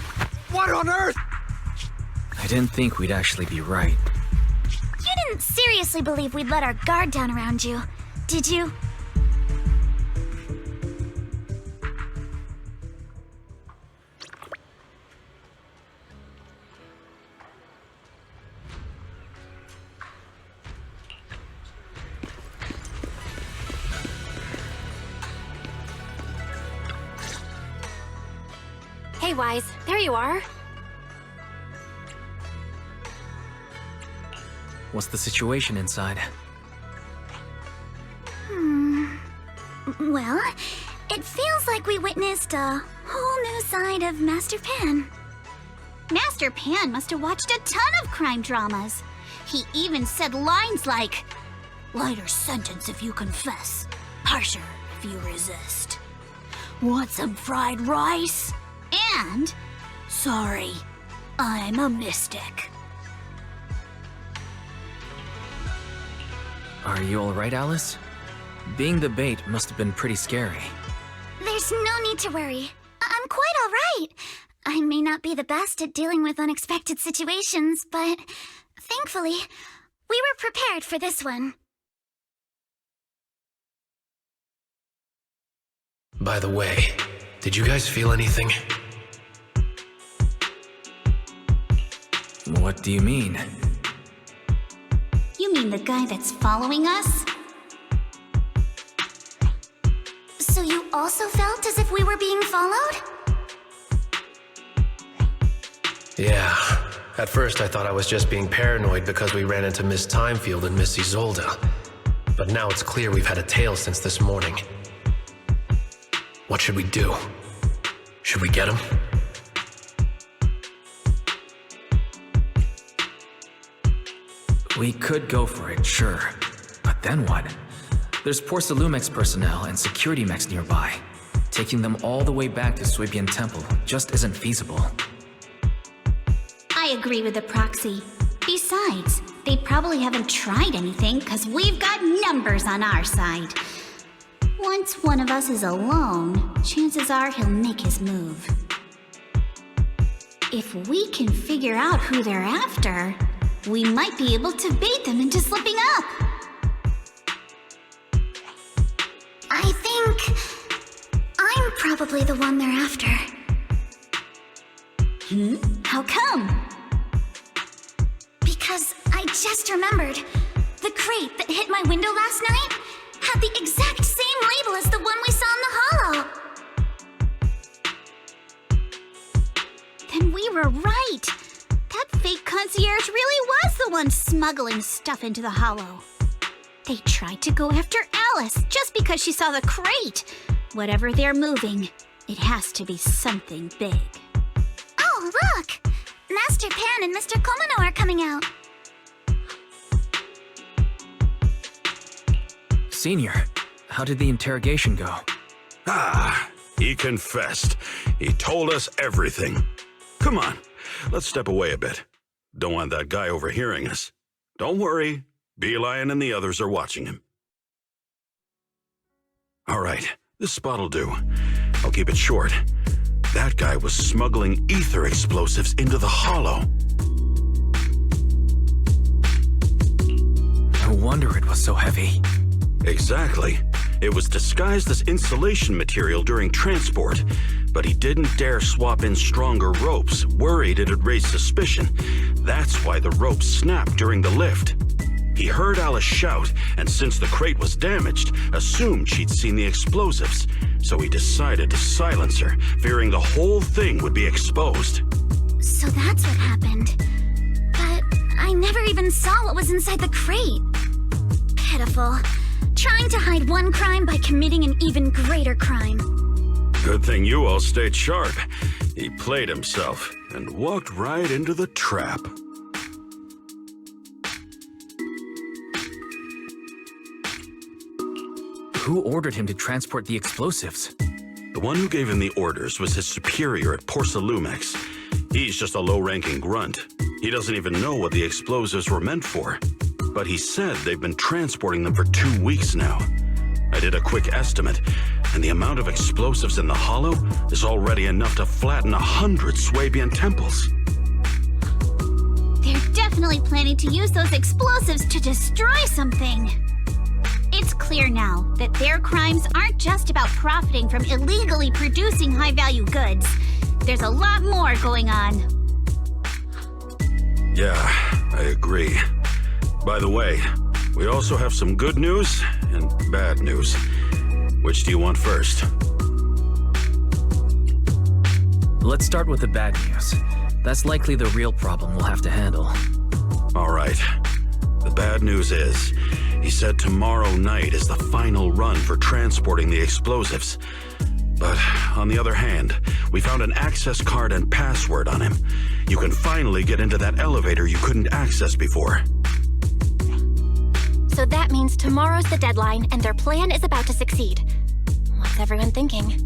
What on earth? I didn't think we'd actually be right. You didn't seriously believe we'd let our guard down around you, did you? Hey, Wise, there you are. What's the situation inside? Well, it feels like we witnessed a whole new side of Master Pan. Master Pan must have watched a ton of crime dramas. He even said lines like, "Lighter sentence if you confess, harsher if you resist. Want some fried rice? And, sorry, I'm a mystic." Are you alright, Alice? Being the bait must have been pretty scary. There's no need to worry. I'm quite alright. I may not be the best at dealing with unexpected situations, but thankfully, we were prepared for this one. By the way, did you guys feel anything? What do you mean? You mean the guy that's following us? So you also felt as if we were being followed? Yeah. At first I thought I was just being paranoid because we ran into Miss Timefield and Miss Isolde. But now it's clear we've had a tail since this morning. What should we do? Should we get him? We could go for it, sure. But then what? There's Porsalumex personnel and security mechs nearby. Taking them all the way back to Swabian Temple just isn't feasible. I agree with the proxy. Besides, they probably haven't tried anything because we've got numbers on our side. Once one of us is alone, chances are he'll make his move. If we can figure out who they're after, we might be able to bait them into slipping up. I think I'm probably the one they're after. How come? Because I just remembered. The crate that hit my window last night had the exact same label as the one we saw in the hollow. Then we were right. That fake concierge really was the one smuggling stuff into the hollow. They tried to go after Alice just because she saw the crate. Whatever they're moving, it has to be something big. Oh, look! Master Pan and Mr. Komano are coming out. Senior, how did the interrogation go? He confessed. He told us everything. Come on, let's step away a bit. Don't want that guy overhearing us. Don't worry, Beelion and the others are watching him. All right, this spot'll do. I'll keep it short. That guy was smuggling ether explosives into the hollow. No wonder it was so heavy. Exactly. It was disguised as insulation material during transport, but he didn't dare swap in stronger ropes, worried it'd raise suspicion. That's why the ropes snapped during the lift. He heard Alice shout, and since the crate was damaged, assumed she'd seen the explosives. So he decided to silence her, fearing the whole thing would be exposed. So that's what happened. But I never even saw what was inside the crate. Pitiful. Trying to hide one crime by committing an even greater crime. Good thing you all stayed sharp. He played himself and walked right into the trap. Who ordered him to transport the explosives? The one who gave him the orders was his superior at Porsalumex. He's just a low-ranking grunt. He doesn't even know what the explosives were meant for. But he said they've been transporting them for 2 weeks now. I did a quick estimate, and the amount of explosives in the hollow is already enough to flatten 100 Swabian temples. They're definitely planning to use those explosives to destroy something. It's clear now that their crimes aren't just about profiting from illegally producing high-value goods. There's a lot more going on. Yeah, I agree. By the way, we also have some good news and bad news. Which do you want first? Let's start with the bad news. That's likely the real problem we'll have to handle. All right. The bad news is, he said tomorrow night is the final run for transporting the explosives. But on the other hand, we found an access card and password on him. You can finally get into that elevator you couldn't access before. So that means tomorrow's the deadline, and their plan is about to succeed. What's everyone thinking?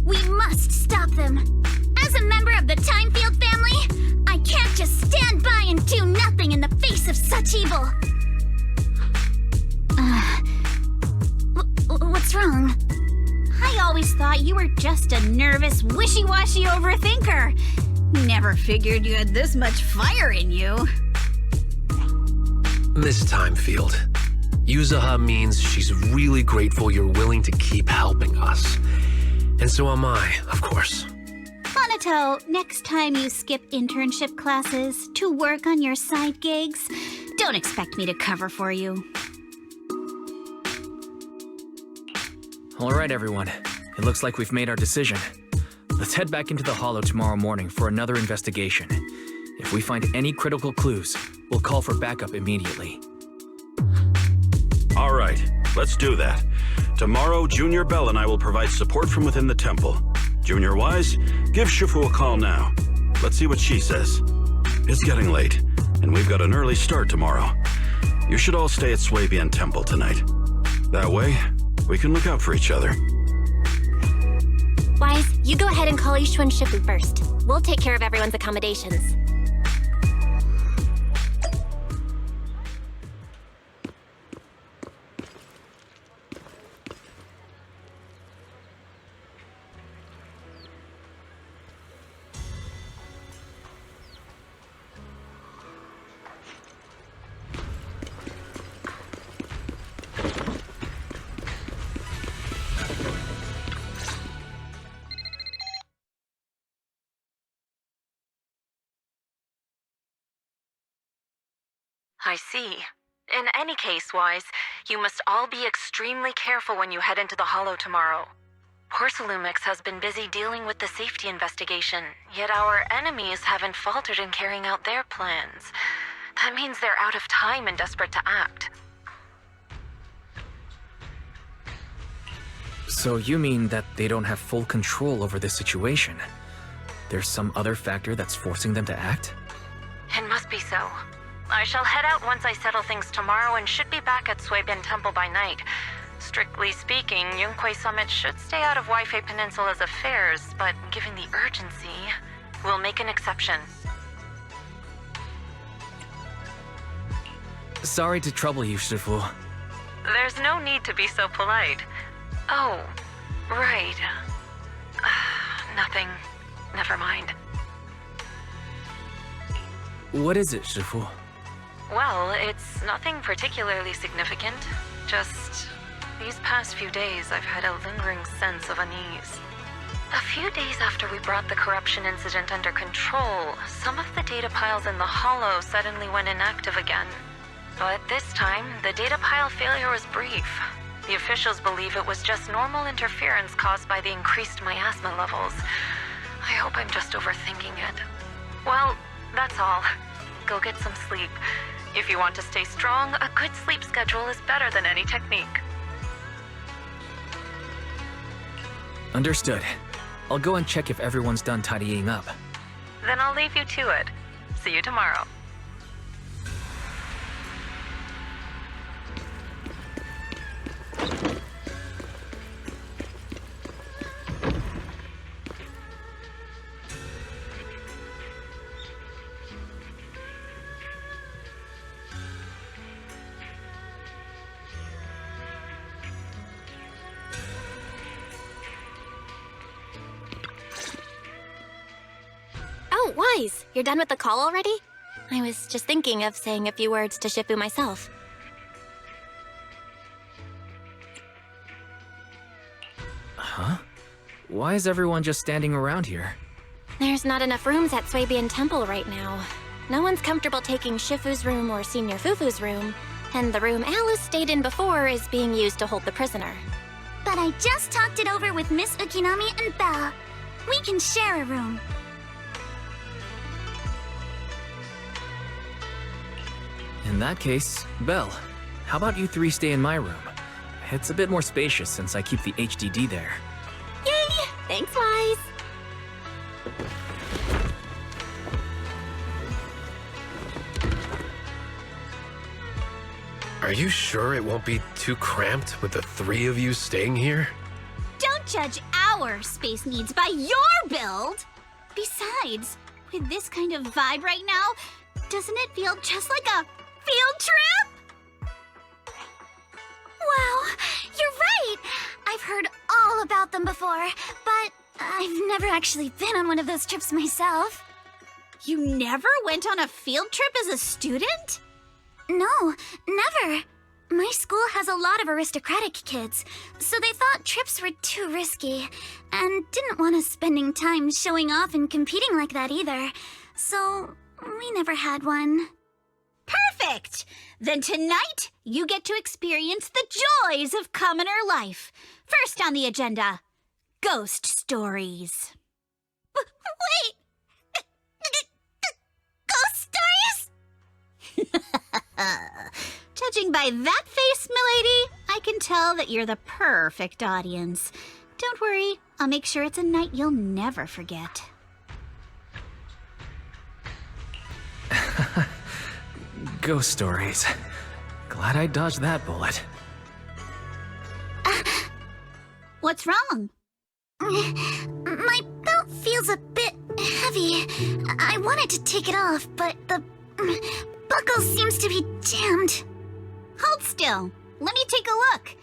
We must stop them. As a member of the Timefield family, I can't just stand by and do nothing in the face of such evil. What's wrong? I always thought you were just a nervous, wishy-washy overthinker. Never figured you had this much fire in you. This Timefield. Yuzaha means she's really grateful you're willing to keep helping us. And so am I, of course. Monato, next time you skip internship classes to work on your side gigs, don't expect me to cover for you. All right, everyone. It looks like we've made our decision. Let's head back into the Hollow tomorrow morning for another investigation. If we find any critical clues, we'll call for backup immediately. All right, let's do that. Tomorrow, Junior Bell and I will provide support from within the temple. Junior Wise, give Shifu a call now. Let's see what she says. It's getting late, and we've got an early start tomorrow. You should all stay at Swabian Temple tonight. That way, we can look out for each other. Wise, you go ahead and call Ishu and Shifu first. We'll take care of everyone's accommodations. I see. In any case, Wise, you must all be extremely careful when you head into the Hollow tomorrow. Porcelumex has been busy dealing with the safety investigation, yet our enemies haven't faltered in carrying out their plans. That means they're out of time and desperate to act. So you mean that they don't have full control over this situation? There's some other factor that's forcing them to act? It must be so. I shall head out once I settle things tomorrow and should be back at Swabian Temple by night. Strictly speaking, Yunquay Summit should stay out of Waifei Peninsula's affairs, but given the urgency, we'll make an exception. Sorry to trouble you, Shifu. There's no need to be so polite. Oh, right. Nothing. Never mind. What is it, Shifu? Well, it's nothing particularly significant. Just these past few days, I've had a lingering sense of unease. A few days after we brought the corruption incident under control, some of the data piles in the Hollow suddenly went inactive again. But this time, the data pile failure was brief. The officials believe it was just normal interference caused by the increased miasma levels. I hope I'm just overthinking it. Well, that's all. Go get some sleep. If you want to stay strong, a good sleep schedule is better than any technique. Understood. I'll go and check if everyone's done tidying up. Then I'll leave you to it. See you tomorrow. Oh, Wise, you're done with the call already? I was just thinking of saying a few words to Shifu myself. Huh? Why is everyone just standing around here? There's not enough rooms at Swabian Temple right now. No one's comfortable taking Shifu's room or Senior Fufu's room, and the room Alice stayed in before is being used to hold the prisoner. But I just talked it over with Miss Ukinami and Belle. We can share a room. In that case, Belle, how about you three stay in my room? It's a bit more spacious since I keep the HDD there. Yay! Thanks, Wise! Are you sure it won't be too cramped with the three of you staying here? Don't judge our space needs by your build! Besides, with this kind of vibe right now, doesn't it feel just like a field trip? Wow, you're right! I've heard all about them before, but I've never actually been on one of those trips myself. You never went on a field trip as a student? No, never. My school has a lot of aristocratic kids, so they thought trips were too risky, and didn't want us spending time showing off and competing like that either. So, we never had one. Perfect! Then tonight, you get to experience the joys of commoner life. First on the agenda, ghost stories. Wait! Ghost stories? Judging by that face, milady, I can tell that you're the perfect audience. Don't worry, I'll make sure it's a night you'll never forget. Ghost stories. Glad I dodged that bullet. What's wrong? My belt feels a bit heavy. I wanted to take it off, but the buckle seems to be jammed. Hold still. Let me take a look.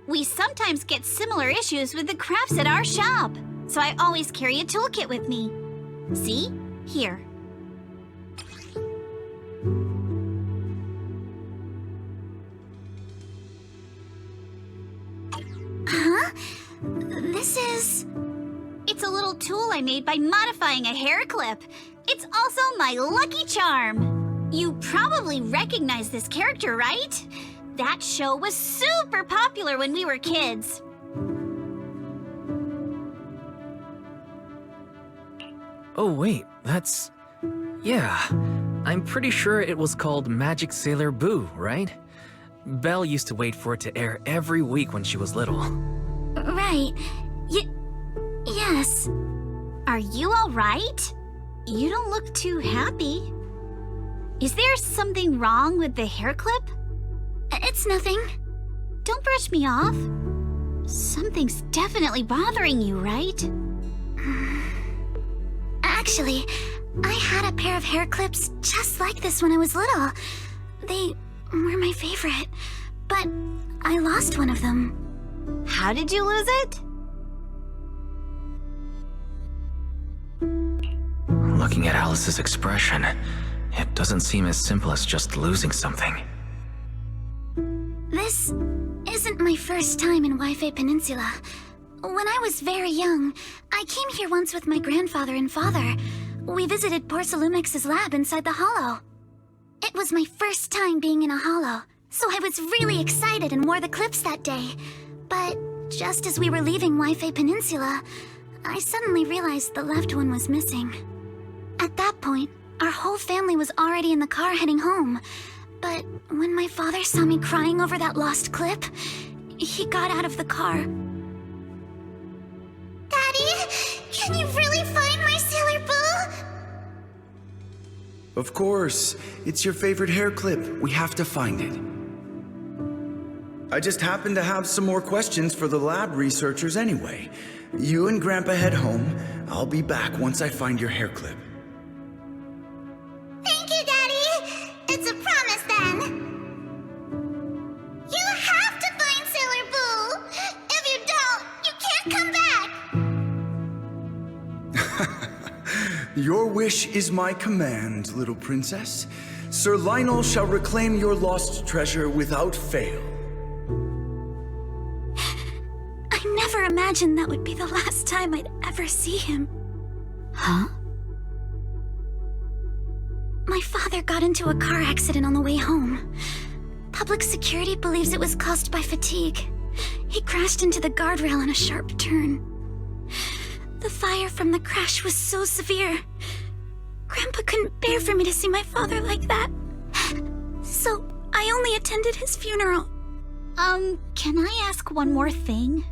We sometimes get similar issues with the crafts at our shop, so I always carry a toolkit with me. See? Here. Huh? This is... It's a little tool I made by modifying a hair clip. It's also my lucky charm. You probably recognize this character, right? That show was super popular when we were kids. Oh wait, that's... Yeah, I'm pretty sure it was called Magic Sailor Boo, right? Belle used to wait for it to air every week when she was little. Right. Yes. Are you all right? You don't look too happy. Is there something wrong with the hair clip? It's nothing. Don't brush me off. Something's definitely bothering you, right? Actually, I had a pair of hair clips just like this when I was little. They were my favorite, but I lost one of them. How did you lose it? Looking at Alice's expression, it doesn't seem as simple as just losing something. This isn't my first time in Wi-Fi Peninsula. When I was very young, I came here once with my grandfather and father. We visited Porcelumex's lab inside the Hollow. It was my first time being in a Hollow, so I was really excited and wore the clips that day. But just as we were leaving Wi-Fi Peninsula, I suddenly realized the left one was missing. At that point, our whole family was already in the car heading home. But when my father saw me crying over that lost clip, he got out of the car. Daddy, can you really find my Sailor Boo? Of course. It's your favorite hair clip. We have to find it. I just happen to have some more questions for the lab researchers anyway. You and Grandpa head home. I'll be back once I find your hair clip. Thank you, Daddy. It's a promise then. You have to find Sailor Boo. If you don't, you can't come back. Your wish is my command, little princess. Sir Lionel shall reclaim your lost treasure without fail. I never imagined that would be the last time I'd ever see him. Huh? My father got into a car accident on the way home. Public security believes it was caused by fatigue. He crashed into the guardrail on a sharp turn. The fire from the crash was so severe. Grandpa couldn't bear for me to see my father like that. So I only attended his funeral. Can I ask one more thing?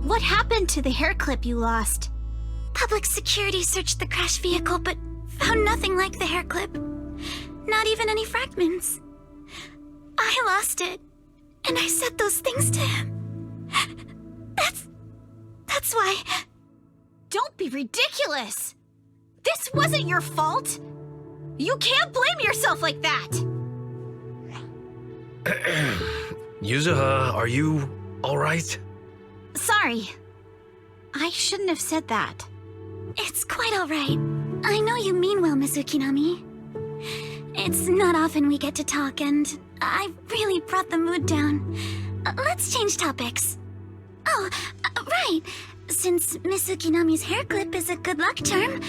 What happened to the hair clip you lost? Public security searched the crashed vehicle, but found nothing like the hair clip. Not even any fragments. I lost it, and I said those things to him. That's why... Don't be ridiculous! This wasn't your fault! You can't blame yourself like that! Yuzuha, are you alright? Sorry. I shouldn't have said that. It's quite alright. I know you mean well, Miss Ukinami. It's not often we get to talk, and I really brought the mood down. Let's change topics. Oh, right. Since Miss Ukinami's hair clip is a good luck charm,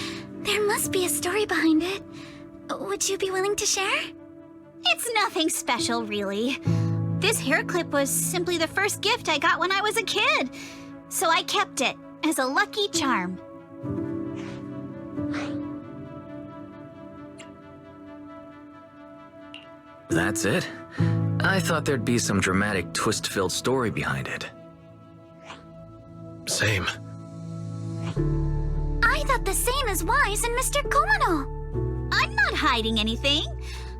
there must be a story behind it. Would you be willing to share? It's nothing special, really. This hair clip was simply the first gift I got when I was a kid, so I kept it as a lucky charm. That's it? I thought there'd be some dramatic twist-filled story behind it. Same. I thought the same as Wise and Mr. Komano. I'm not hiding anything.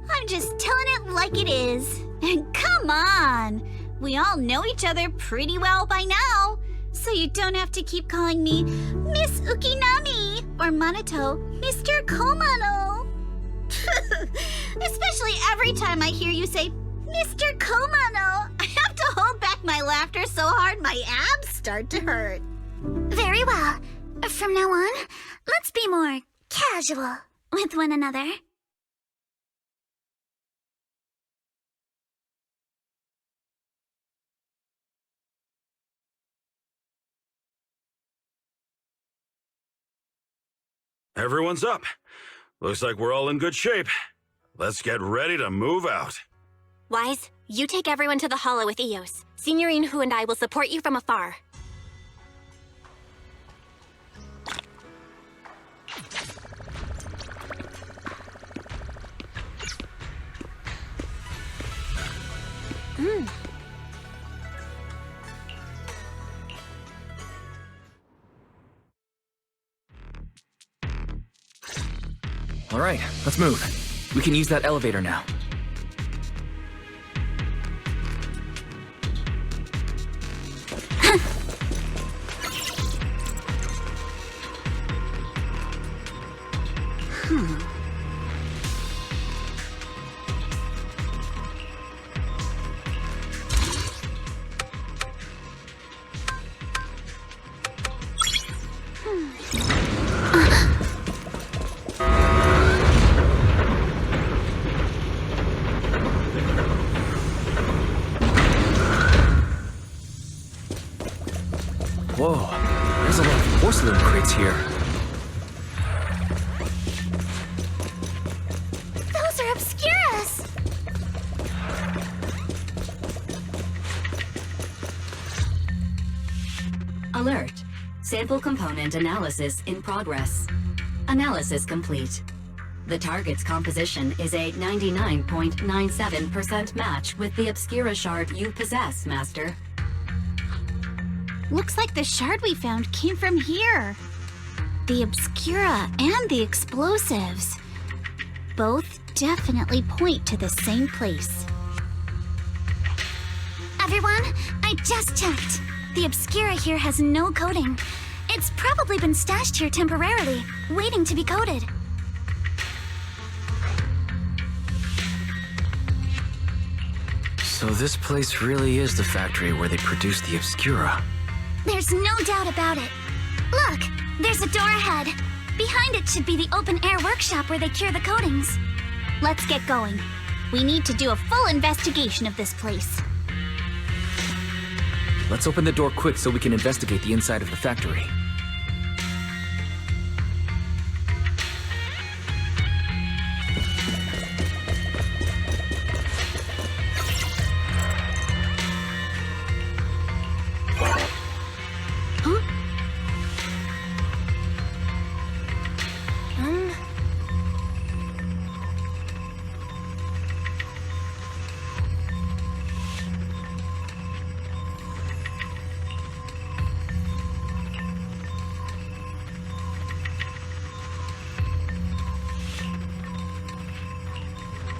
I'm just telling it like it is. And come on! We all know each other pretty well by now. So you don't have to keep calling me Miss Ukinami or Manato Mr. Komano. Especially every time I hear you say Mr. Komano, I have to hold back my laughter so hard my abs start to hurt. Very well. From now on, let's be more casual with one another. Everyone's up. Looks like we're all in good shape. Let's get ready to move out. Wise, you take everyone to the Hollow with Eos. Signorine Hu and I will support you from afar. All right, let's move. We can use that elevator now. Whoa, there's a lot of porcelain crates here. Those are Obscuras! Alert. Sample component analysis in progress. Analysis complete. The target's composition is a 99.97% match with the Obscura shard you possess, Master. Looks like the shard we found came from here. The Obscura and the explosives. Both definitely point to the same place. Everyone, I just checked. The Obscura here has no coding. It's probably been stashed here temporarily, waiting to be coded. So this place really is the factory where they produce the Obscura. There's no doubt about it. Look, there's a door ahead. Behind it should be the open-air workshop where they cure the coatings. Let's get going. We need to do a full investigation of this place. Let's open the door quick so we can investigate the inside of the factory.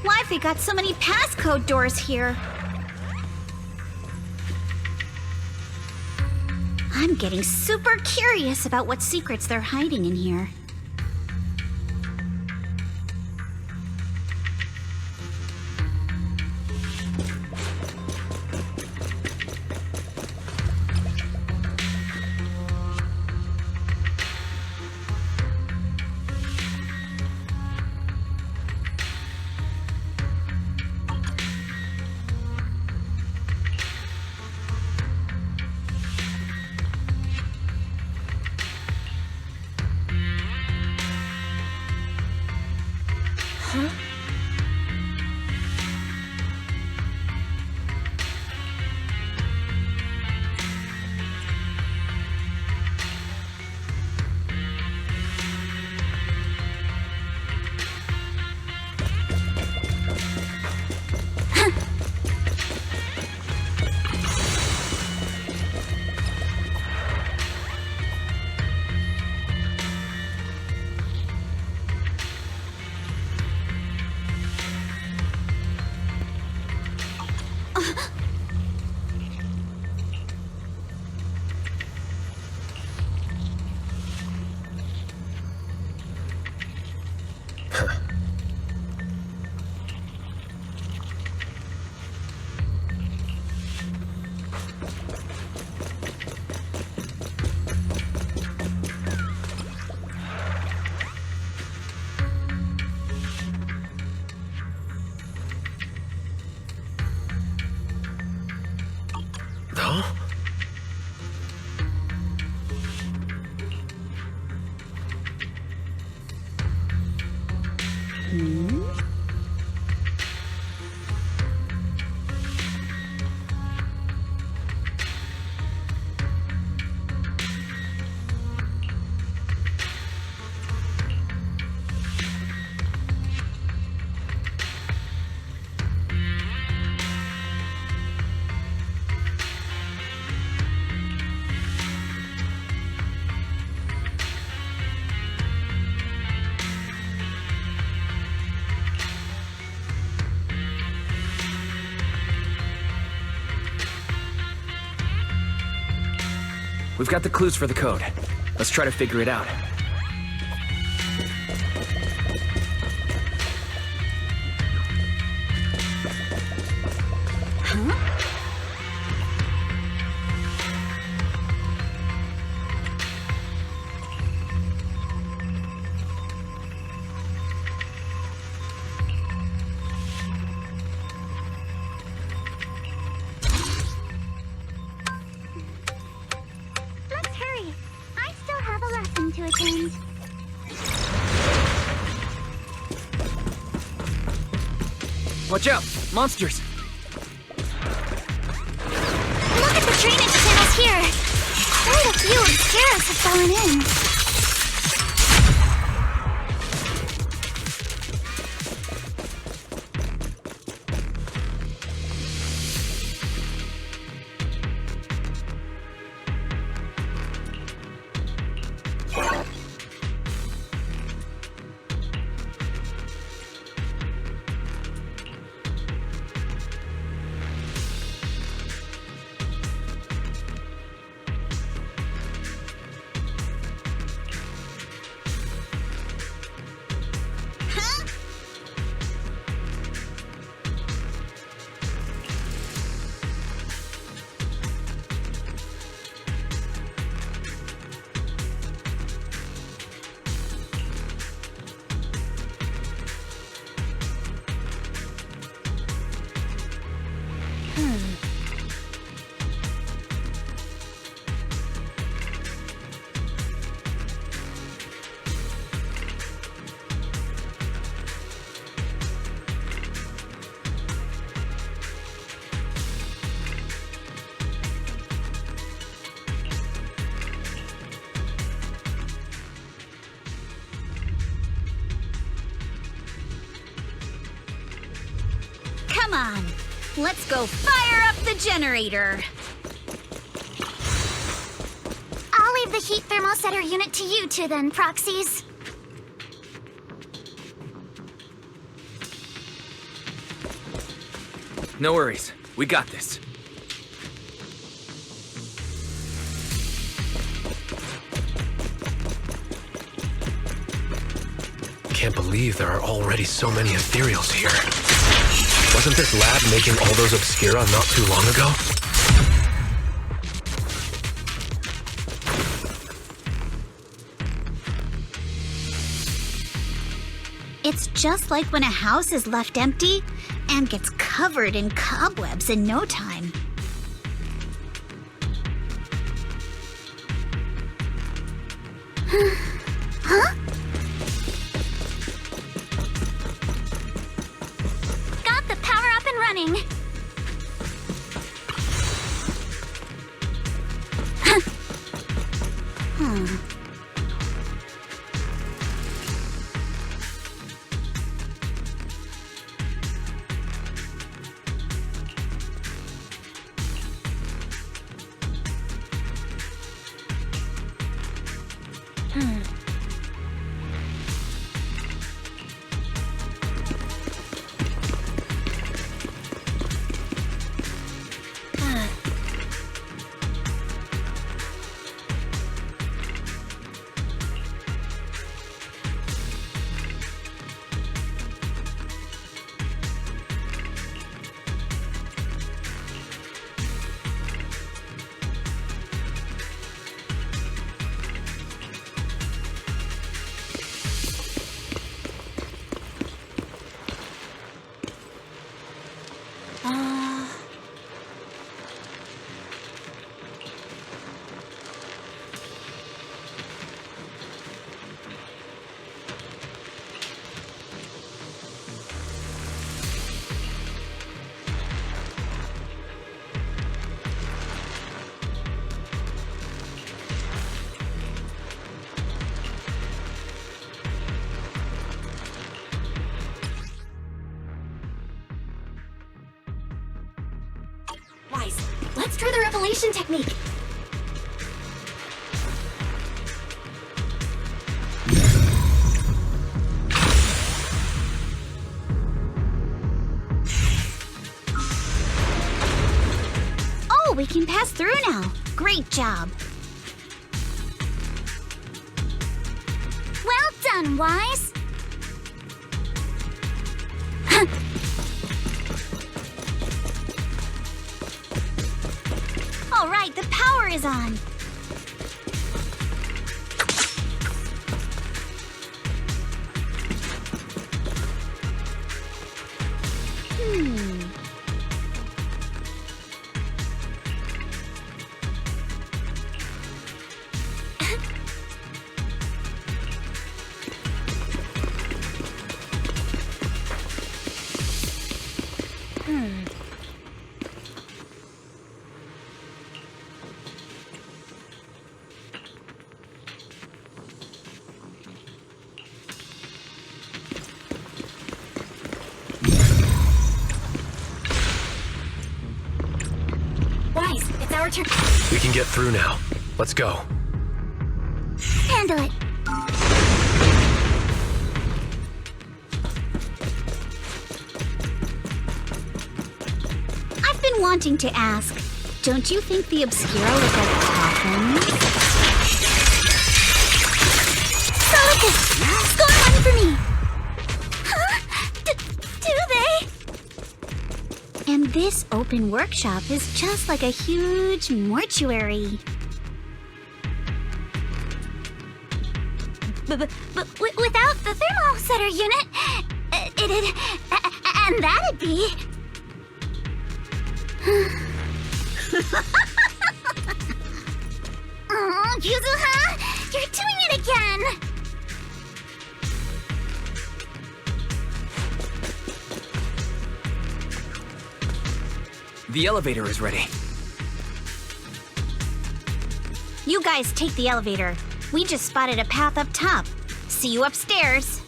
Why've they got so many passcode doors here? I'm getting super curious about what secrets they're hiding in here. We've got the clues for the code. Let's try to figure it out. Let's hurry. I still have a lesson to attend. Watch out! Monsters! Look at the drainage channels here. Quite a few scarabs have fallen in. Come on, let's go fire up the generator. I'll leave the heat thermosetter unit to you two then, proxies. No worries. We got this. Can't believe there are already so many ethereals here. Wasn't this lab making all those Obscura not too long ago? It's just like when a house is left empty and gets covered in cobwebs in no time. Huh? Got the power up and running. ventilation technique. Oh, we can pass through now. Great job. Well done, Wise. All right, the power is on. Wise, it's our turn. We can get through now. Let's go. Handle it. I've been wanting to ask, don't you think the Obscura look like coffins? Sonic! Score one for me! Huh? Do they? And this open workshop is just like a huge mortuary. But without the thermal setter unit, it'd... and that'd be... Oh, Yuzuha! You're doing it again! The elevator is ready. You guys take the elevator. We just spotted a path up top. See you upstairs.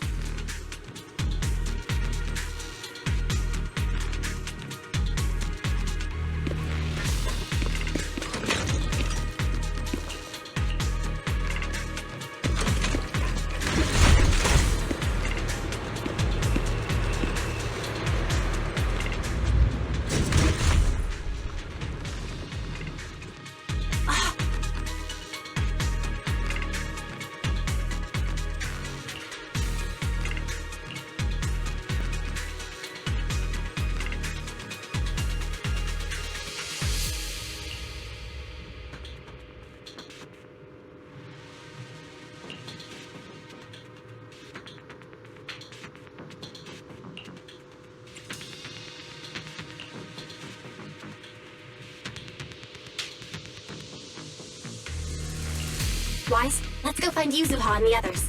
Wise, let's go find Yuzuha and the others.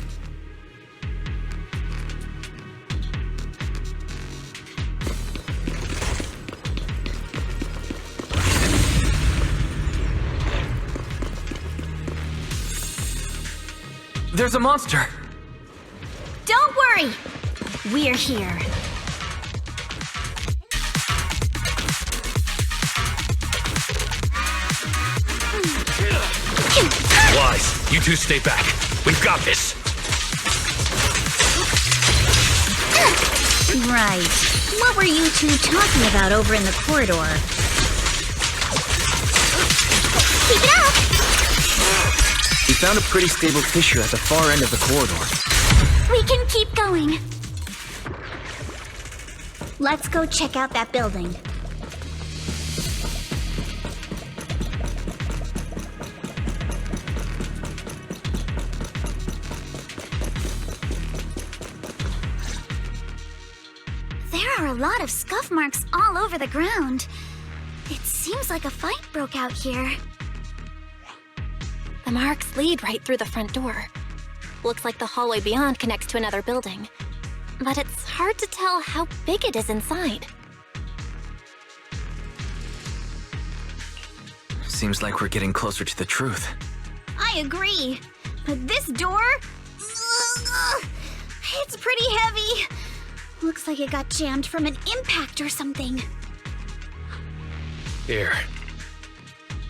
There's a monster! Don't worry! We're here. Wise, you two stay back. We've got this. Right. What were you two talking about over in the corridor? Keep it up! We found a pretty stable fissure at the far end of the corridor. We can keep going. Let's go check out that building. There are a lot of scuff marks all over the ground. It seems like a fight broke out here. The marks lead right through the front door. Looks like the hallway beyond connects to another building. But it's hard to tell how big it is inside. Seems like we're getting closer to the truth. I agree. But this door... it's pretty heavy. Looks like it got jammed from an impact or something. Here.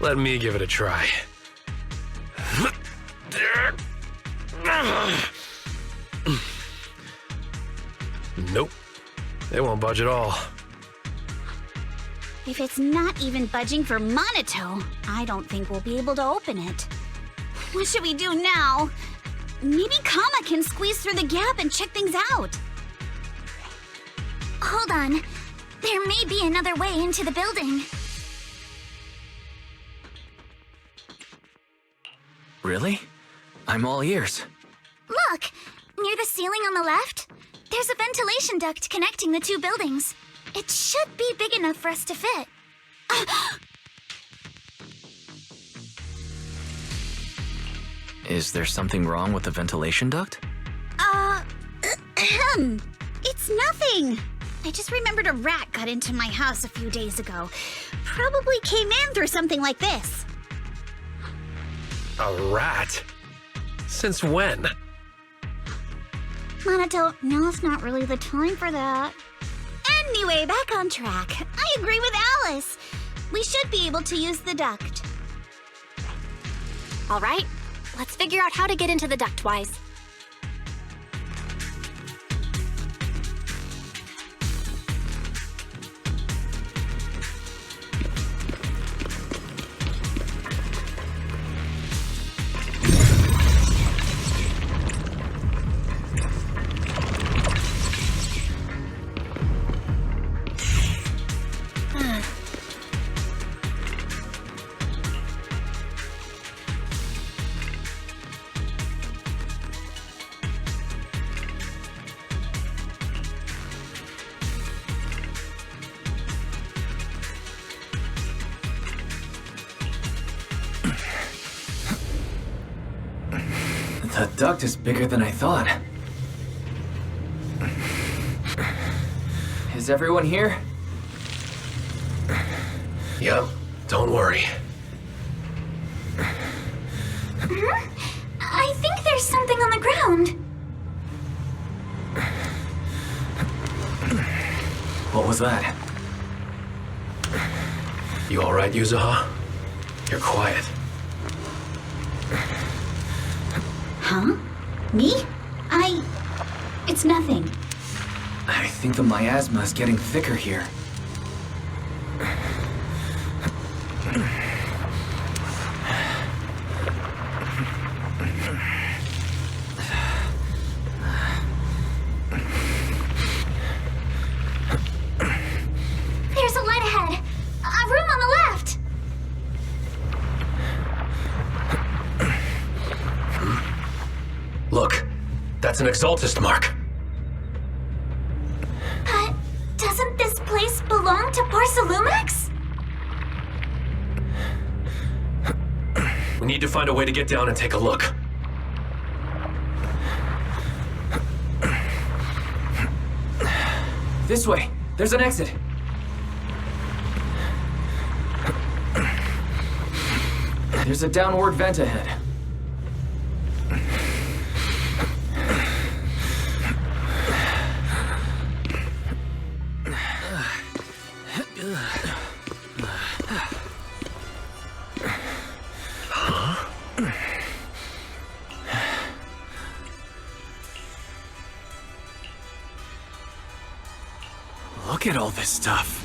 Let me give it a try. Nope. They won't budge at all. If it's not even budging for Monito, I don't think we'll be able to open it. What should we do now? Maybe Kama can squeeze through the gap and check things out. Hold on. There may be another way into the building. Really? I'm all ears. Look! Near the ceiling on the left, there's a ventilation duct connecting the two buildings. It should be big enough for us to fit. Is there something wrong with the ventilation duct? It's nothing. I just remembered a rat got into my house a few days ago. Probably came in through something like this. A rat? Since when? Monito, now's not really the time for that. Anyway, back on track. I agree with Alice. We should be able to use the duct. All right, let's figure out how to get into the ductwise. The duct is bigger than I thought. Is everyone here? Yep, don't worry. I think there's something on the ground. What was that? You alright, Yuzuha? You're quiet. Huh? Me? It's nothing. I think the miasma is getting thicker here. There's a light ahead. A room on the left. Look, that's an Exaltist mark. But doesn't this place belong to Porcelumex? We need to find a way to get down and take a look. This way. There's an exit. There's a downward vent ahead. Look at all this stuff.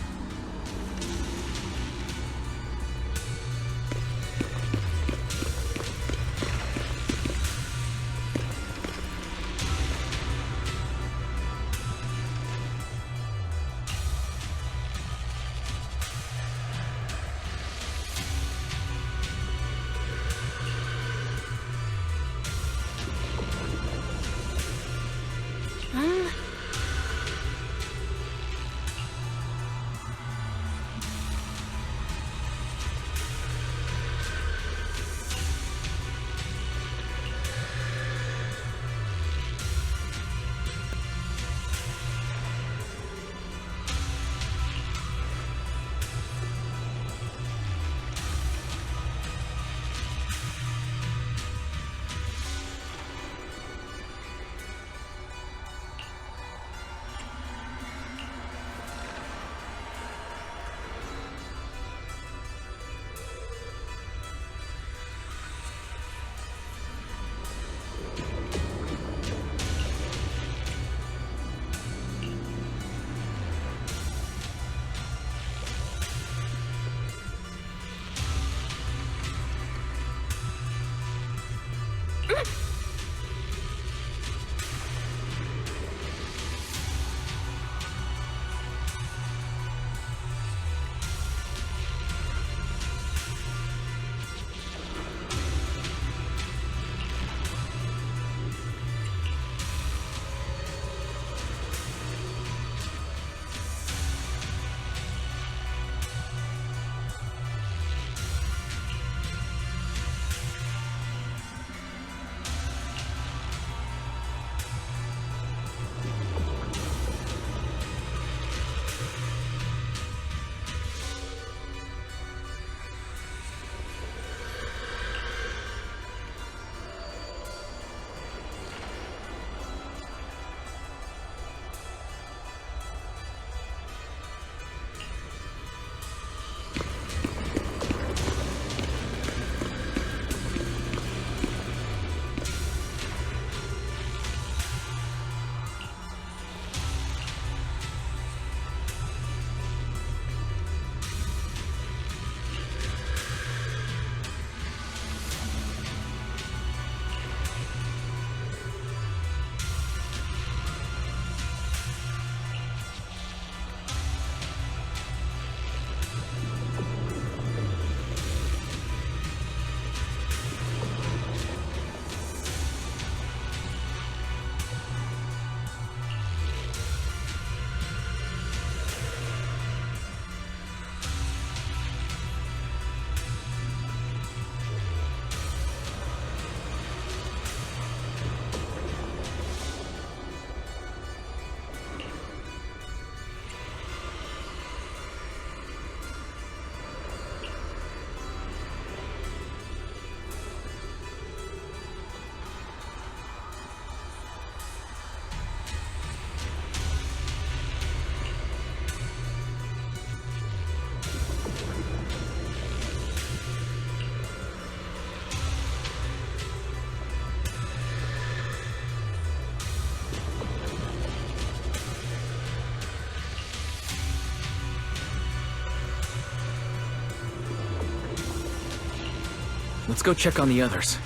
Let's go check on the others.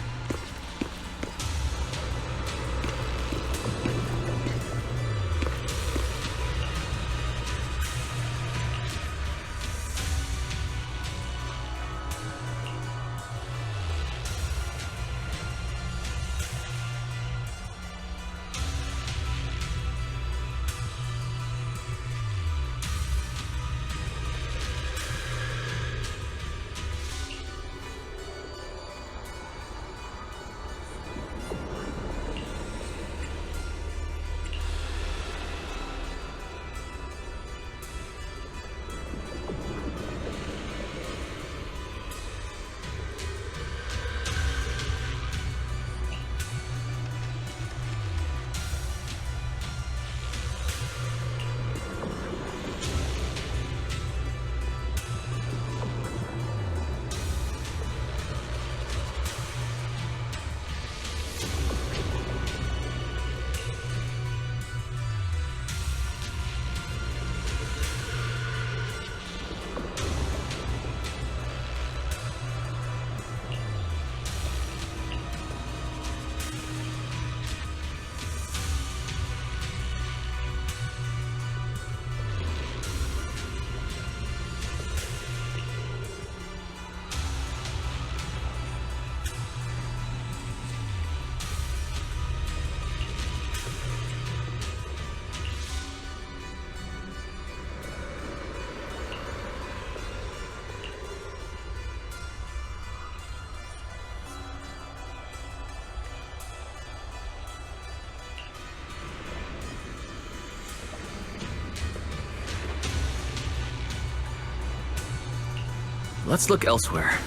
Let's look elsewhere.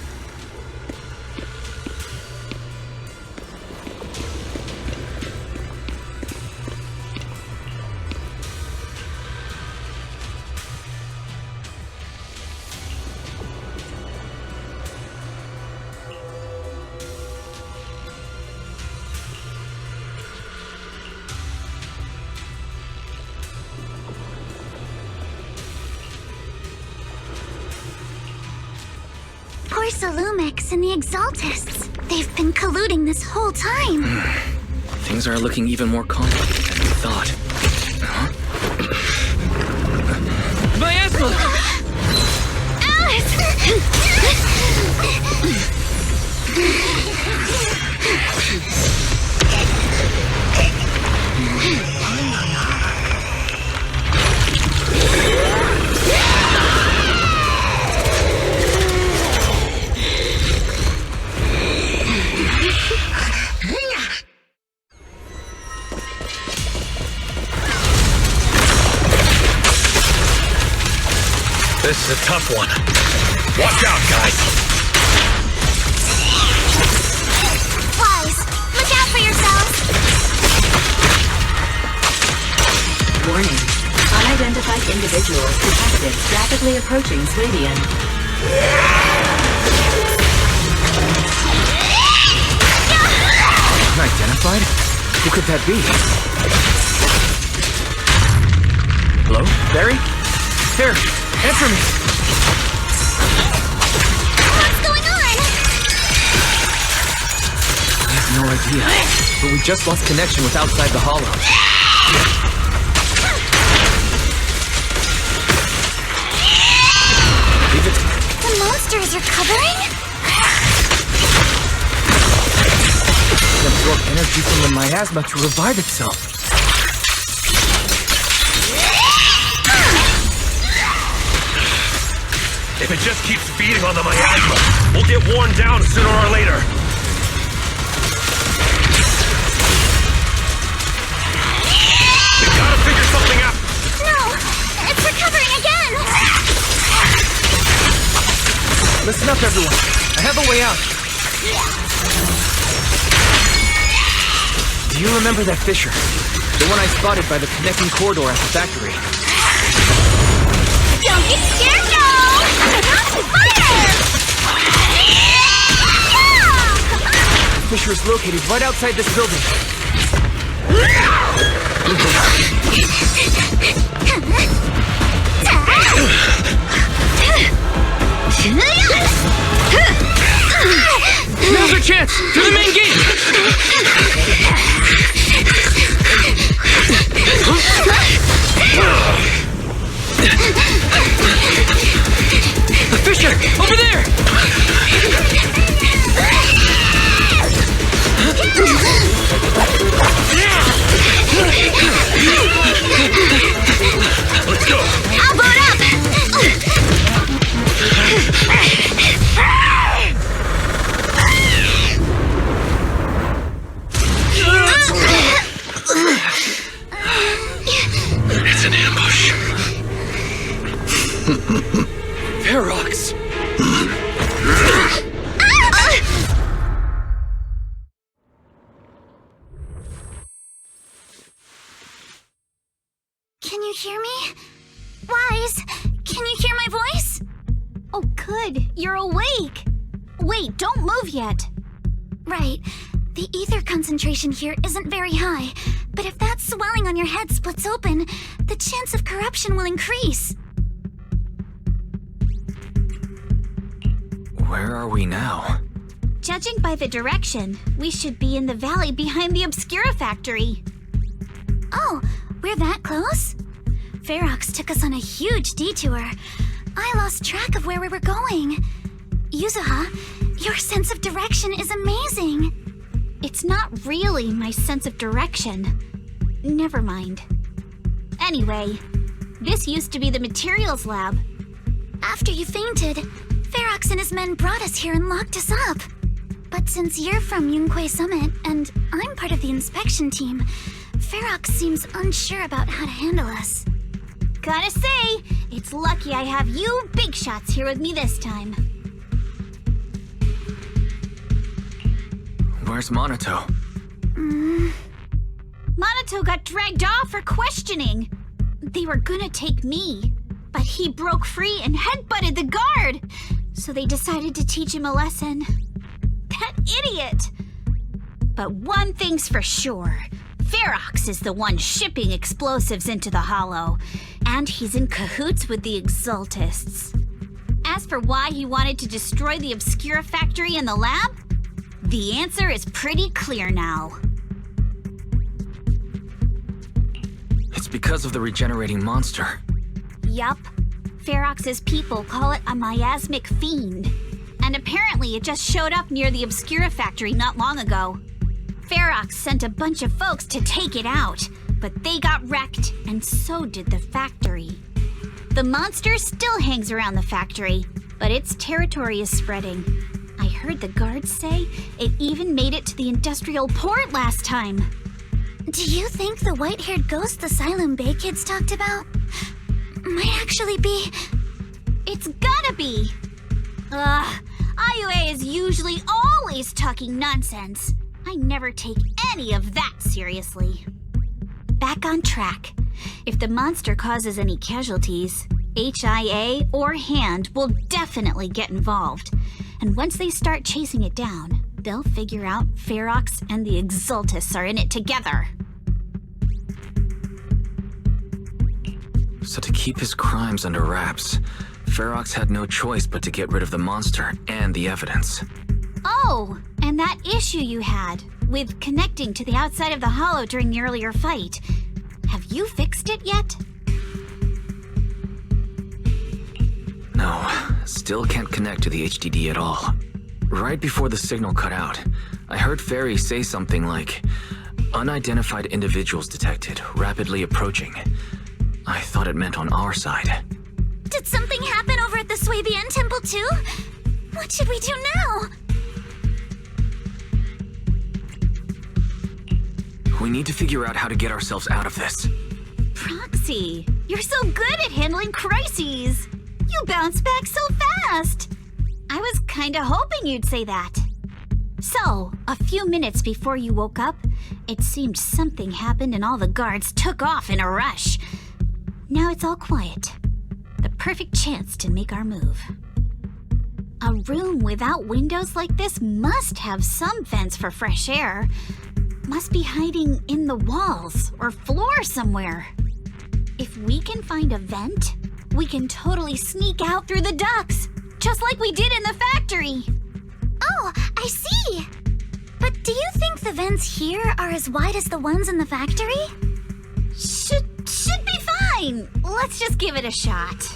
Poor Salumix and the Exaltists. They've been colluding this whole time. Things are looking even more complicated than we thought. Huh? Miasma! This is a tough one. Watch out, guys! Wise, look out for yourselves! Warning. Unidentified individuals detected rapidly approaching Swadian. Unidentified? Who could that be? Hello? Barry? Here, answer me! What's going on? I have no idea, but we just lost connection with outside the hollow. Leave it. The monster is recovering? It absorbed energy from the miasma to revive itself. If it just keeps feeding on the miasma, we'll get worn down sooner or later. We gotta figure something out. No, it's recovering again! Listen up, everyone. I have a way out. Do you remember that fissure? The one I spotted by the connecting corridor at the factory. Don't be scared, no! Fire! The fissure is located right outside this building. Now's our chance! To the main gate! A fissure! Over there! Let's go! I'll boot up! It's an ambush. Ferox! Can you hear me? Wise, can you hear my voice? Oh, good. You're awake. Wait, don't move yet. Right. The ether concentration here isn't very high, but if that swelling on your head splits open, the chance of corruption will increase. Where are we now? Judging by the direction, we should be in the valley behind the Obscura factory. Oh, we're that close? Ferox took us on a huge detour. I lost track of where we were going. Yuzuha, your sense of direction is amazing. It's not really my sense of direction. Never mind. Anyway, this used to be the materials lab. After you fainted, Ferox and his men brought us here and locked us up. But since you're from Yunquay Summit and I'm part of the inspection team, Ferox seems unsure about how to handle us. Gotta say, it's lucky I have you big shots here with me this time. Where's Monato? Monato got dragged off for questioning. They were gonna take me, but he broke free and headbutted the guard. So they decided to teach him a lesson. That idiot! But one thing's for sure. Ferox is the one shipping explosives into the Hollow, and he's in cahoots with the Exaltists. As for why he wanted to destroy the Obscura factory and the lab, The answer is pretty clear now. It's because of the regenerating monster. Yup. Ferox's people call it a miasmic fiend. And apparently it just showed up near the Obscura factory not long ago. Ferox sent a bunch of folks to take it out, but they got wrecked, and so did the factory. The monster still hangs around the factory, but its territory is spreading. I heard the guards say it even made it to the industrial port last time. Do you think the white-haired ghost the Silum Bay kids talked about might actually be... It's gotta be! IUA is usually always talking nonsense. I never take any of that seriously. Back on track. If the monster causes any casualties, HIA or HAND will definitely get involved. And once they start chasing it down, they'll figure out Ferox and the Exultus are in it together. So to keep his crimes under wraps, Ferox had no choice but to get rid of the monster and the evidence. Oh, and that issue you had with connecting to the outside of the hollow during the earlier fight. Have you fixed it yet? No, still can't connect to the HDD at all. Right before the signal cut out, I heard Fairy say something like, "Unidentified individuals detected, rapidly approaching." I thought it meant on our side. Did something happen over at the Swabian Temple too? What should we do now? We need to figure out how to get ourselves out of this. Proxy, you're so good at handling crises. You bounce back so fast. I was kinda hoping you'd say that. So, a few minutes before you woke up, it seemed something happened and all the guards took off in a rush. Now it's all quiet. The perfect chance to make our move. A room without windows like this must have some vents for fresh air. Must be hiding in the walls or floor somewhere. If we can find a vent, we can totally sneak out through the ducts, just like we did in the factory. Oh, I see! But do you think the vents here are as wide as the ones in the factory? Should be fine. Let's just give it a shot.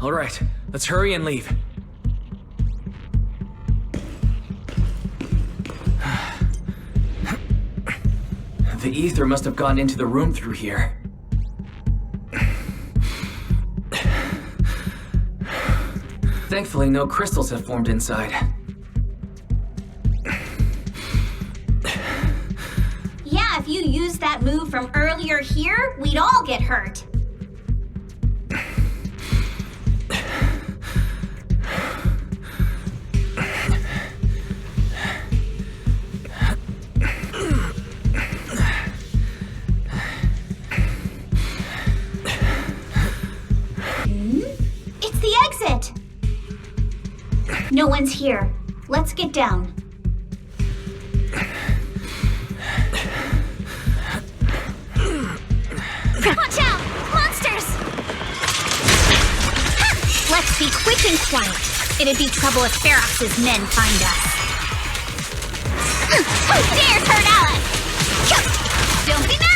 All right, let's hurry and leave. The ether must have gone into the room through here. Thankfully, no crystals have formed inside. Yeah, if you used that move from earlier here, we'd all get hurt. It's the exit! No one's here. Let's get down. Watch out! Monsters! Ha! Let's be quick and quiet. It'd be trouble if Ferox's men find us. Who dares hurt Alex? Don't be mad!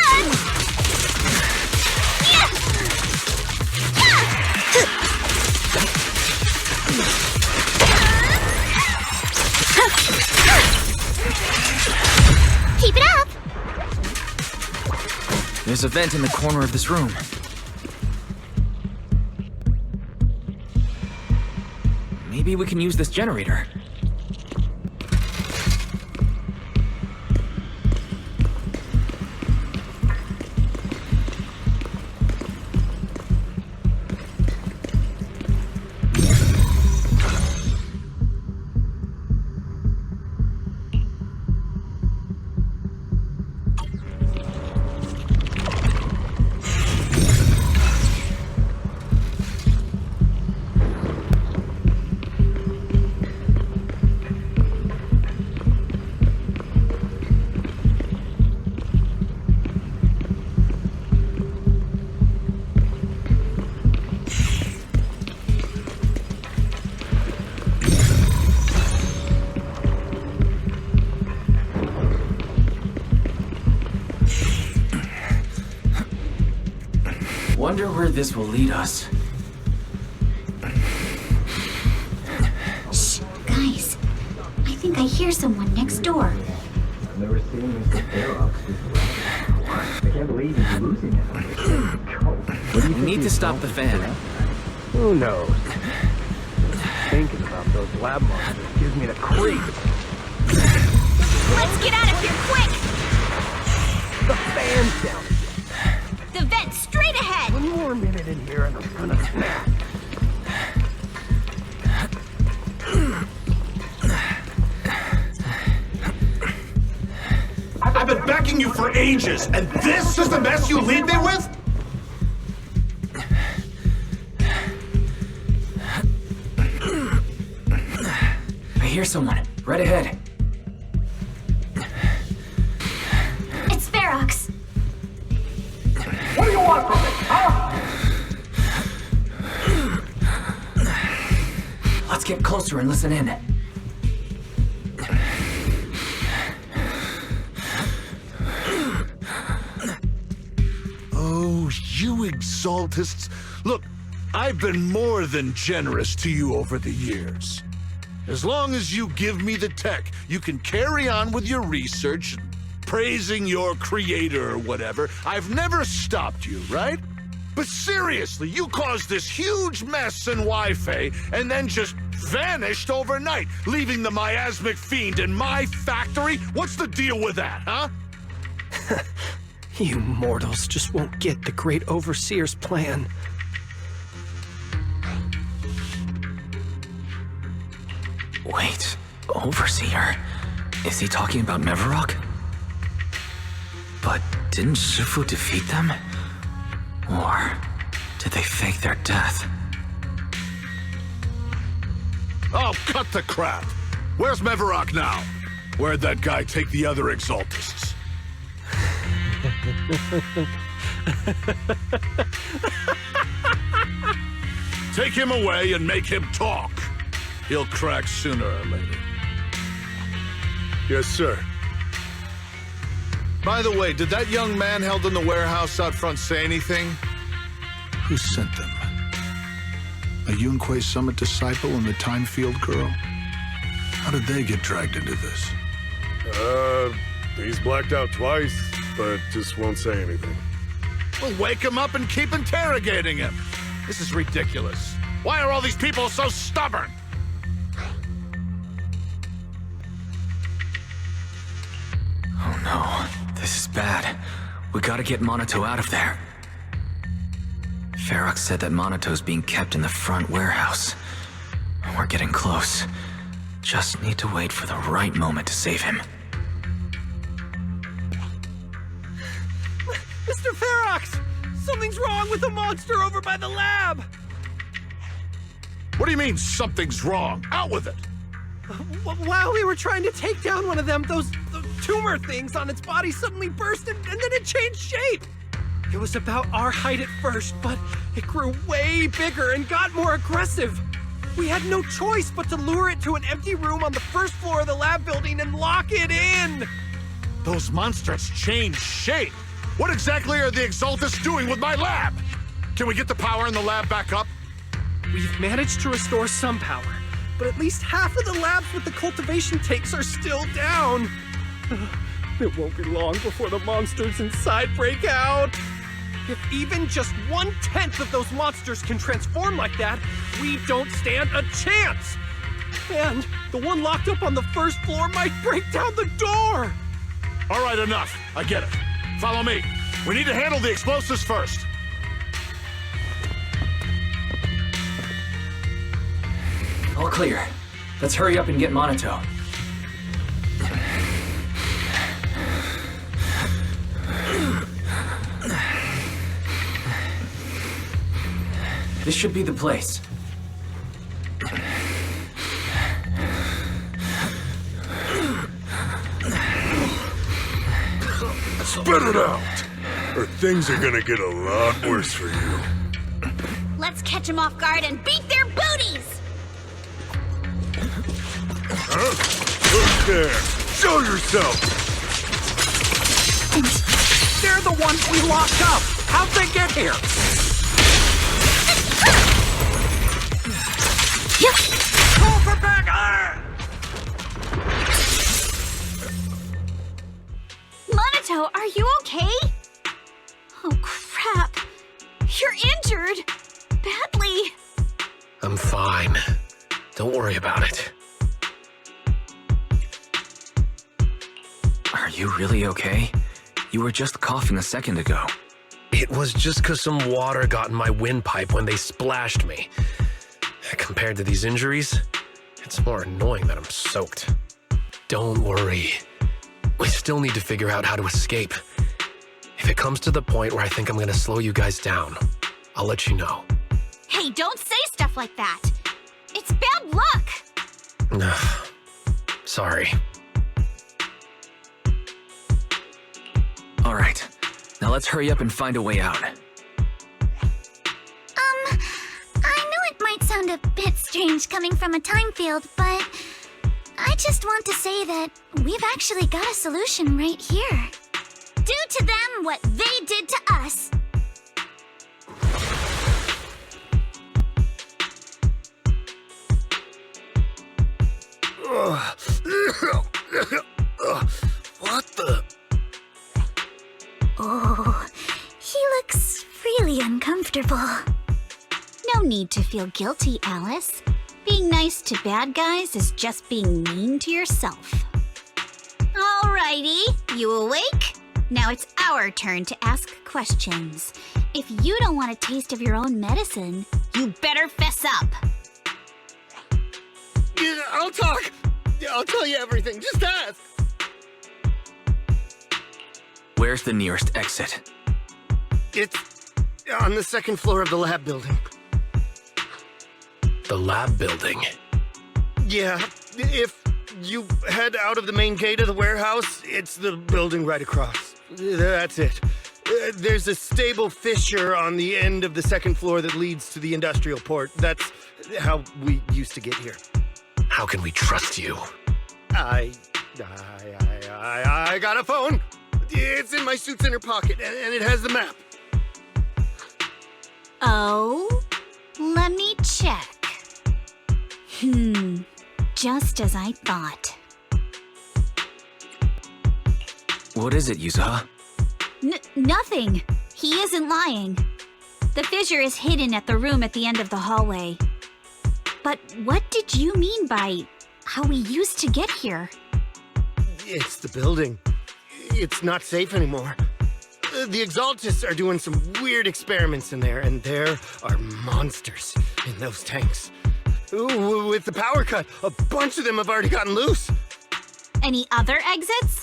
Keep it up! There's a vent in the corner of this room. Maybe we can use this generator. Wonder where this will lead us. Shh, guys. I think I hear someone next door. I've never seen Mr. Ferox I can't believe he's losing it. We need to stop the fan. Who knows? Thinking about those lab monsters gives me the creeps. Let's get out of here quick! The fan's down. The vent straight ahead! One more minute in here and I'm gonna snap. I've been backing you for ages, and this is the mess you leave me with? I hear someone. Right ahead. It's Ferox. What do you want from me, huh? Let's get closer and listen in. Oh, you exaltists. Look, I've been more than generous to you over the years. As long as you give me the tech, you can carry on with your research and praising your creator or whatever. I've never stopped you, right? But seriously, you caused this huge mess in Wi-Fi and then just vanished overnight, leaving the miasmic fiend in my factory? What's the deal with that, huh? You mortals just won't get the Great Overseer's plan. Wait, Overseer? Is he talking about Mevarok? But didn't Shifu defeat them? Or did they fake their death? Oh, cut the crap! Where's Mevarok now? Where'd that guy take the other exaltists? Take him away and make him talk. He'll crack sooner or later. Yes, sir. By the way, did that young man held in the warehouse out front say anything? Who sent them? A Yunque Summit disciple and the Time Field girl? How did they get dragged into this? He's blacked out twice, but just won't say anything. Well, wake him up and keep interrogating him. This is ridiculous. Why are all these people so stubborn? Oh no, this is bad. We gotta get Monato out of there. Ferox said that Monato's being kept in the front warehouse. We're getting close. Just need to wait for the right moment to save him. Mr. Ferox! Something's wrong with the monster over by the lab! What do you mean, something's wrong? Out with it! While we were trying to take down one of them, those tumor things on its body suddenly burst and then it changed shape. It was about our height at first, but it grew way bigger and got more aggressive. We had no choice but to lure it to an empty room on the first floor of the lab building and lock it in. Those monsters changed shape. What exactly are the Exaltists doing with my lab? Can we get the power in the lab back up? We've managed to restore some power, but at least half of the labs with the cultivation tanks are still down. It won't be long before the monsters inside break out. If even just 1/10 of those monsters can transform like that, we don't stand a chance. And the one locked up on the first floor might break down the door. All right, enough. I get it. Follow me. We need to handle the explosives first. All clear. Let's hurry up and get Monato. This should be the place. Spit it out! Or things are gonna get a lot worse for you. Let's catch them off guard and beat their booties! Huh? Who's there? Show yourself! They're the ones we locked up! How'd they get here? Call for backup! Monato, are you okay? Oh, crap. You're injured. Badly. I'm fine. Don't worry about it. Are you really okay? You were just coughing a second ago. It was just 'cause some water got in my windpipe when they splashed me. Compared to these injuries, it's more annoying that I'm soaked. Don't worry. We still need to figure out how to escape. If it comes to the point where I think I'm gonna slow you guys down, I'll let you know. Hey, don't say stuff like that. It's bad luck. Sorry. All right. Now let's hurry up and find a way out. I know it might sound a bit strange coming from a time field, but I just want to say that we've actually got a solution right here. Do to them what they did to us. What the? Oh, he looks really uncomfortable. No need to feel guilty, Alice. Being nice to bad guys is just being mean to yourself. Alrighty, you awake? Now it's our turn to ask questions. If you don't want a taste of your own medicine, you better fess up. Yeah, I'll talk. Yeah, I'll tell you everything. Just ask. Where's the nearest exit? It's on the second floor of the lab building. The lab building? Yeah, if you head out of the main gate of the warehouse, it's the building right across. That's it. There's a stable fissure on the end of the second floor that leads to the industrial port. That's how we used to get here. How can we trust you? I got a phone. It's in my suit's inner pocket, and it has the map. Oh? Let me check. Just as I thought. What is it, Yuzuha? Nothing. He isn't lying. The fissure is hidden at the room at the end of the hallway. But what did you mean by how we used to get here? It's the building. It's not safe anymore. The Exaltists are doing some weird experiments in there, and there are monsters in those tanks. Ooh, with the power cut, a bunch of them have already gotten loose. Any other exits?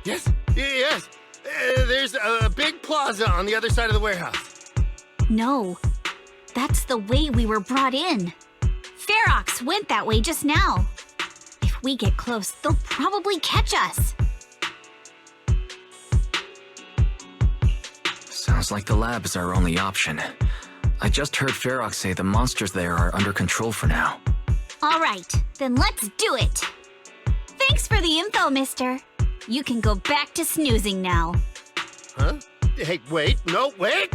Yes. There's a big plaza on the other side of the warehouse. No. That's the way we were brought in. Ferox went that way just now. If we get close, they'll probably catch us. Sounds like the lab is our only option. I just heard Ferox say the monsters there are under control for now. All right, then let's do it. Thanks for the info, mister. You can go back to snoozing now. Huh? Hey, wait. No, wait!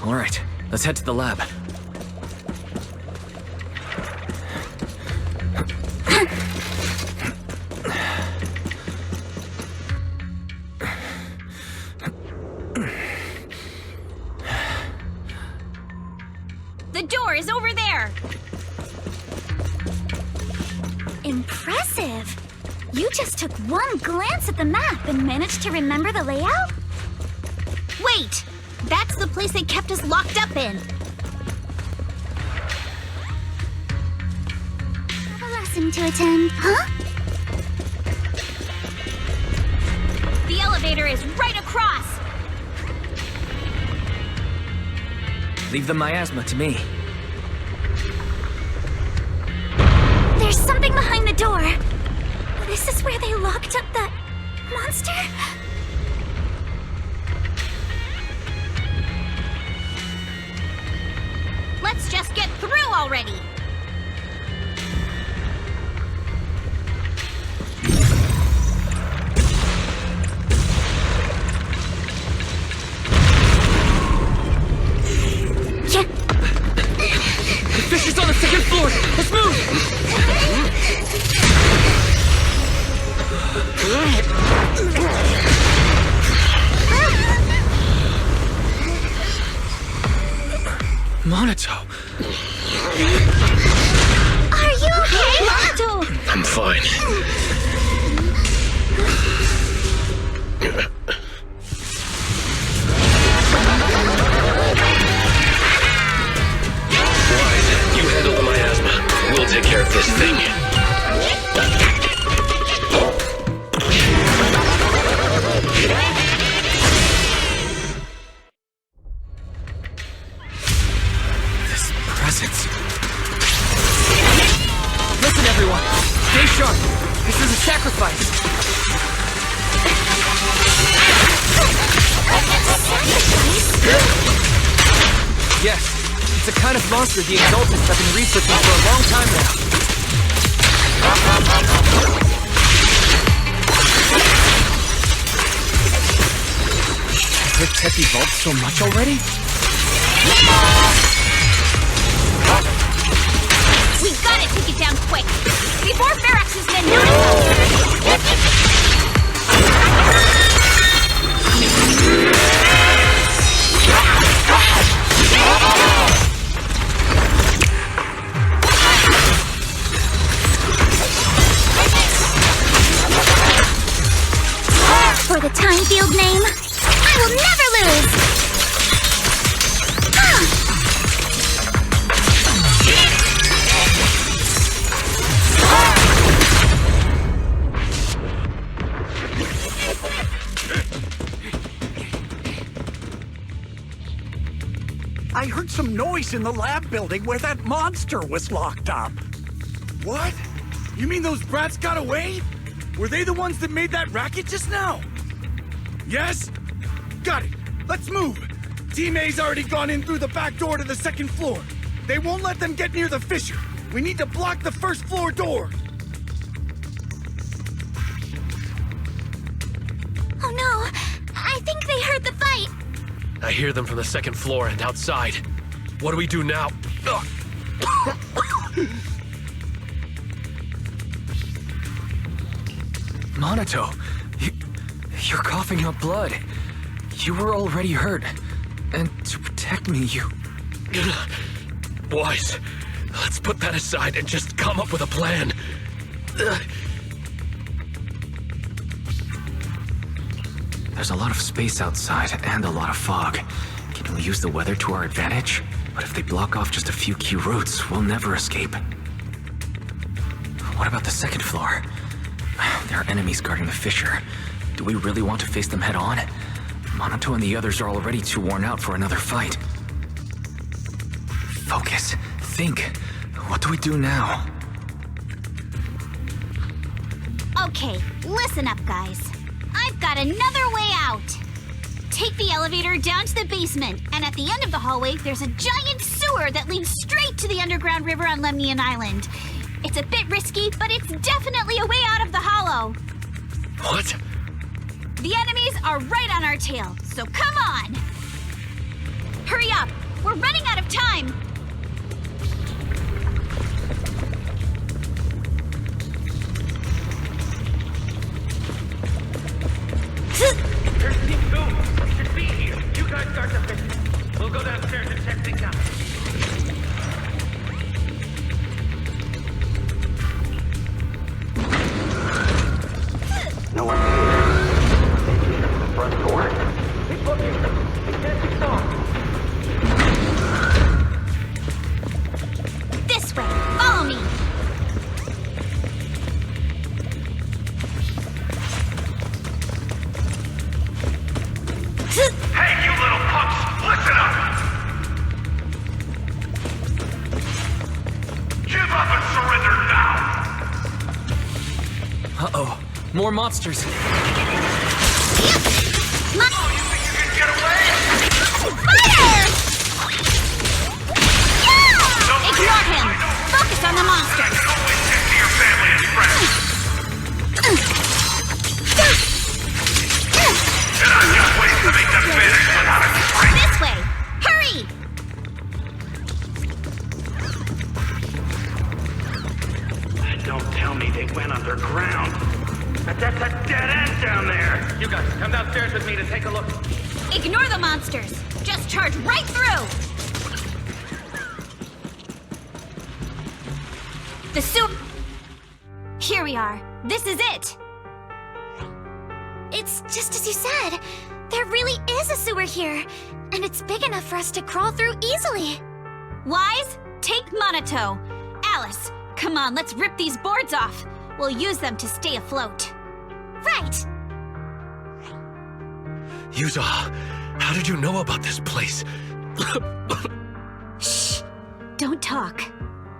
All right, let's head to the lab. The door is over there. Impressive. You just took one glance at the map and managed to remember the layout? Wait! That's the place they kept us locked up in. Have a lesson to attend, huh? The elevator is right across. Leave the miasma to me. There's something behind the door. This is where they locked up the monster? Let's just get through already. The fish is on the second floor! Let's move! Monato! Are you okay, Monato? I'm fine. Wise, you handle the miasma. We'll take care of this thing. Listen, everyone! Stay sharp! This is a sacrifice! Yes, it's a kind of monster the Exaltists have been researching for a long time now. Has it tech evolved so much already? We gotta take it down quick, before Ferox's men notice us! For the time field name, I will never lose! I heard some noise in the lab building where that monster was locked up. What? You mean those brats got away? Were they the ones that made that racket just now? Yes? Got it. Let's move! Team A's already gone in through the back door to the second floor. They won't let them get near the fissure. We need to block the first floor door. Oh no! I think they heard the fight! I hear them from the second floor and outside. What do we do now? Ugh. Minato, you're coughing up blood. You were already hurt. And to protect me, you... Wise, let's put that aside and just come up with a plan. There's a lot of space outside and a lot of fog. Can we use the weather to our advantage? But if they block off just a few key routes, we'll never escape. What about the second floor? There are enemies guarding the fissure. Do we really want to face them head on? Minato and the others are already too worn out for another fight. Focus. Think. What do we do now? Okay, listen up, guys. I've got another way out. Take the elevator down to the basement, and at the end of the hallway, there's a giant sewer that leads straight to the underground river on Lemnian Island. It's a bit risky, but it's definitely a way out of the hollow. What? The enemies are right on our tail, so come on! Hurry up! We're running out of time! There's Team Boom! We should be here! You guys start the fishing. We'll go downstairs and check things out. No one here. The front door. Keep looking! We can't be stopped! This way! Follow me! Hey, you little punks! Listen up! Give up and surrender now! Uh-oh. More monsters. Fire! Ignore him! Focus on the monster! This way! Hurry! Don't tell me they went underground. That's a dead end down there! You guys, come downstairs with me to take a look. Ignore the monsters! Just charge right through! The sewer... Here we are. This is it! It's just as you said. There really is a sewer here, and it's big enough for us to crawl through easily. Wise, take Minato. Alice, come on, let's rip these boards off. We'll use them to stay afloat. Right! Yuza, how did you know about this place? Shh! Don't talk.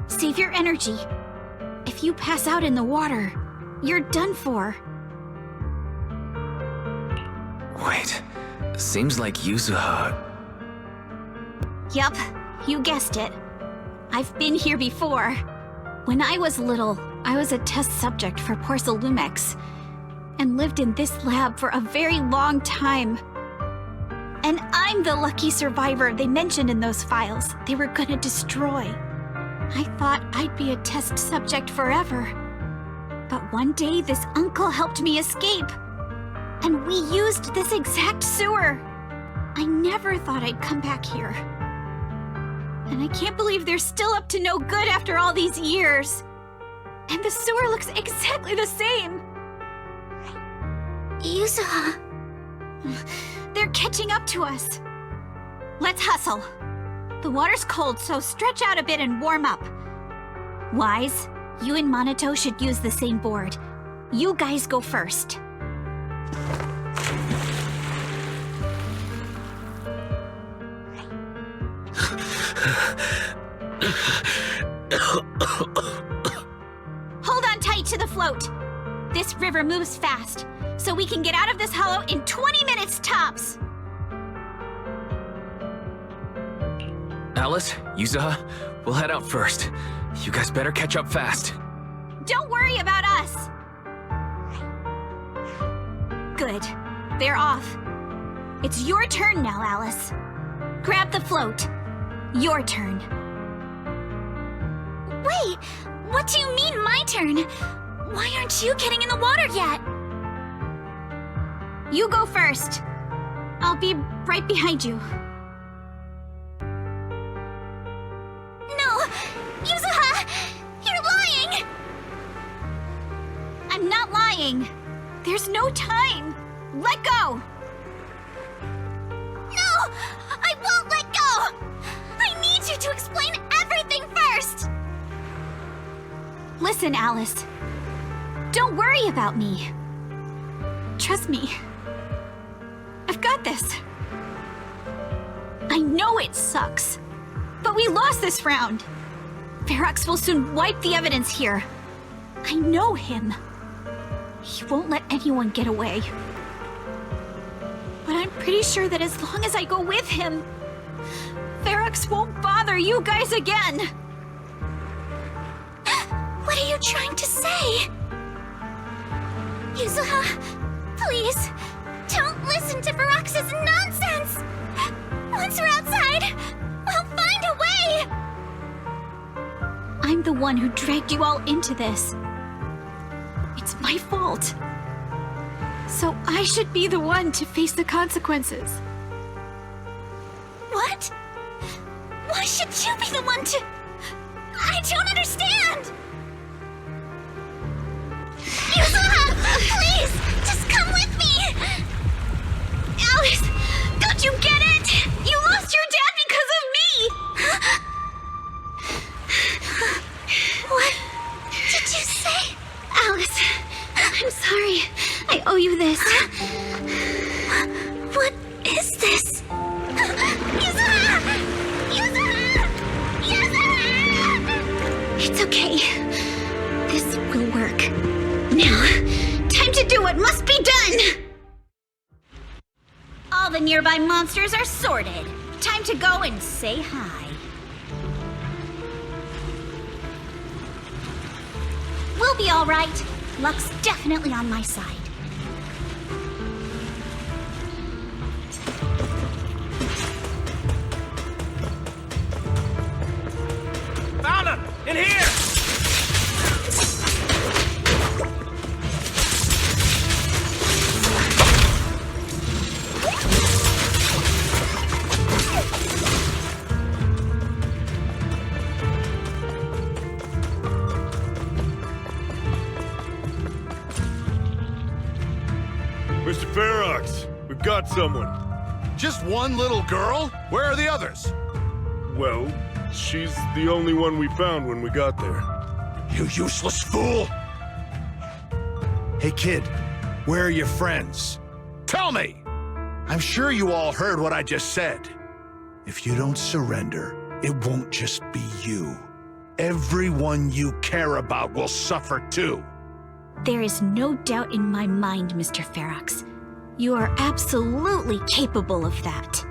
Save your energy. If you pass out in the water, you're done for. Wait. Seems like Yuzuha... Yup, you guessed it. I've been here before. When I was little, I was a test subject for Porcelumex, and lived in this lab for a very long time. And I'm the lucky survivor they mentioned in those files they were gonna destroy. I thought I'd be a test subject forever. But one day this uncle helped me escape. And we used this exact sewer. I never thought I'd come back here. And I can't believe they're still up to no good after all these years. And the sewer looks exactly the same. Yuzuha. They're catching up to us. Let's hustle. The water's cold, so stretch out a bit and warm up. Wise, you and Minato should use the same board. You guys go first. Hold on tight to the float. This river moves fast, so we can get out of this hollow in 20 minutes tops. Alice, Yuzuha, we'll head out first. You guys better catch up fast. Don't worry about us! Good. They're off. It's your turn now, Alice. Grab the float. Your turn. Wait, what do you mean my turn? Why aren't you getting in the water yet? You go first. I'll be right behind you. No! Yuzuha! You're lying! I'm not lying. There's no time. Let go! No! I won't let go! I need you to explain everything first! Listen, Alice. Don't worry about me. Trust me. I've got this. I know it sucks, but we lost this round. Ferox will soon wipe the evidence here. I know him. He won't let anyone get away. But I'm pretty sure that as long as I go with him, Ferox won't bother you guys again. What are you trying to say? Yuzuha, please, don't listen to Ferox's nonsense! Once we're outside, we'll find a way! I'm the one who dragged you all into this. It's my fault. So I should be the one to face the consequences. What? Why should you be the one to... I don't understand! Yuzuha, please, just come with me! Alice, don't you get it? You lost your dad because of me! What did you say? Alice, I'm sorry. I owe you this. What is this? Yuzuha! Yuzuha! Yuzuha! It's okay. This will work. Now, time to do what must be done! All the nearby monsters are sorted. Time to go and say hi. We'll be all right. Luck's definitely on my side. Found him! In here! Mr. Ferox, we've got someone. Just one little girl? Where are the others? Well, she's the only one we found when we got there. You useless fool! Hey kid, where are your friends? Tell me! I'm sure you all heard what I just said. If you don't surrender, it won't just be you. Everyone you care about will suffer too. There is no doubt in my mind, Mr. Ferox. You are absolutely capable of that.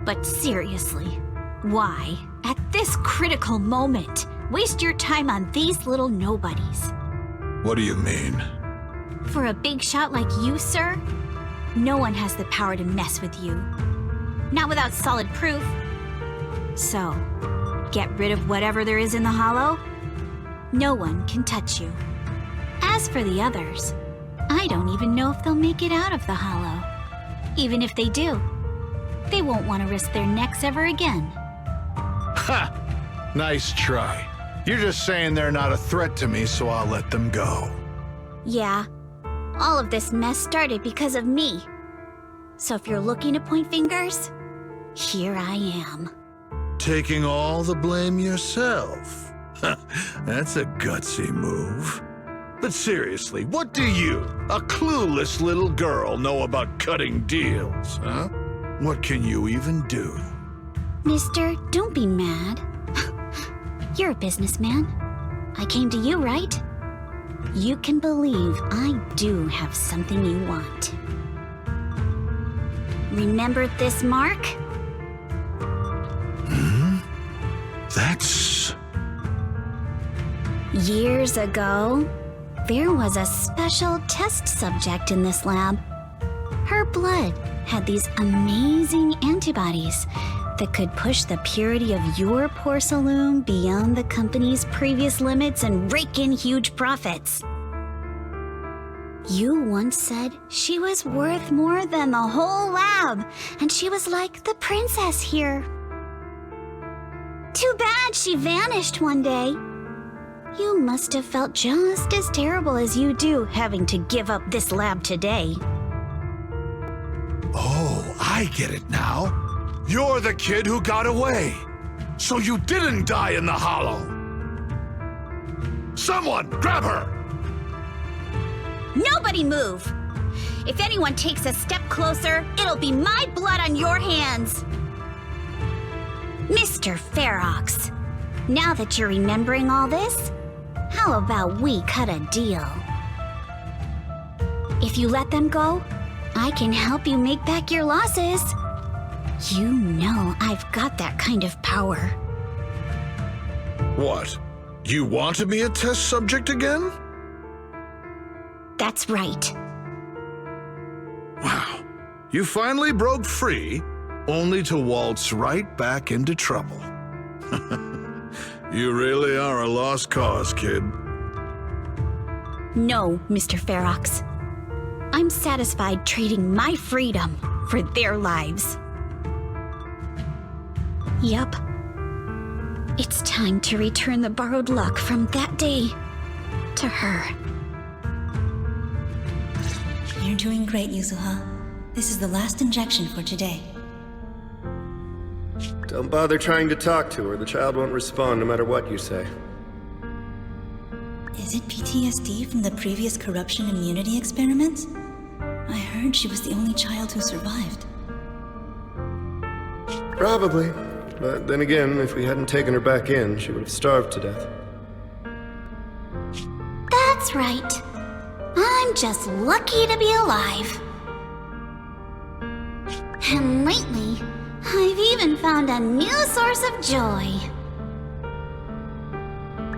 But seriously, why, at this critical moment, waste your time on these little nobodies? What do you mean? For a big shot like you, sir, no one has the power to mess with you. Not without solid proof. So, get rid of whatever there is in the hollow. No one can touch you. As for the others, I don't even know if they'll make it out of the hollow. Even if they do, they won't want to risk their necks ever again. Ha! Nice try. You're just saying they're not a threat to me, so I'll let them go. Yeah, all of this mess started because of me. So if you're looking to point fingers, here I am. Taking all the blame yourself. That's a gutsy move. But seriously, what do you, a clueless little girl, know about cutting deals, huh? What can you even do? Mister, don't be mad. You're a businessman. I came to you, right? You can believe I do have something you want. Remember this mark? That's... Years ago, there was a special test subject in this lab. Her blood had these amazing antibodies that could push the purity of your porcelain beyond the company's previous limits and rake in huge profits. You once said she was worth more than the whole lab, and she was like the princess here. Too bad she vanished one day. You must have felt just as terrible as you do having to give up this lab today. Oh, I get it now. You're the kid who got away. So you didn't die in the hollow. Someone, grab her! Nobody move! If anyone takes a step closer, it'll be my blood on your hands. Mr. Ferox, now that you're remembering all this, how about we cut a deal? If you let them go, I can help you make back your losses. You know I've got that kind of power. What? You want to be a test subject again? That's right. Wow. You finally broke free, only to waltz right back into trouble. You really are a lost cause, kid. No, Mr. Ferox. I'm satisfied trading my freedom for their lives. Yup. It's time to return the borrowed luck from that day to her. You're doing great, Yuzuha. This is the last injection for today. Don't bother trying to talk to her. The child won't respond no matter what you say. Is it PTSD from the previous corruption immunity experiments? I heard she was the only child who survived. Probably. But then again, if we hadn't taken her back in, she would have starved to death. That's right. I'm just lucky to be alive. And lately, I've even found a new source of joy.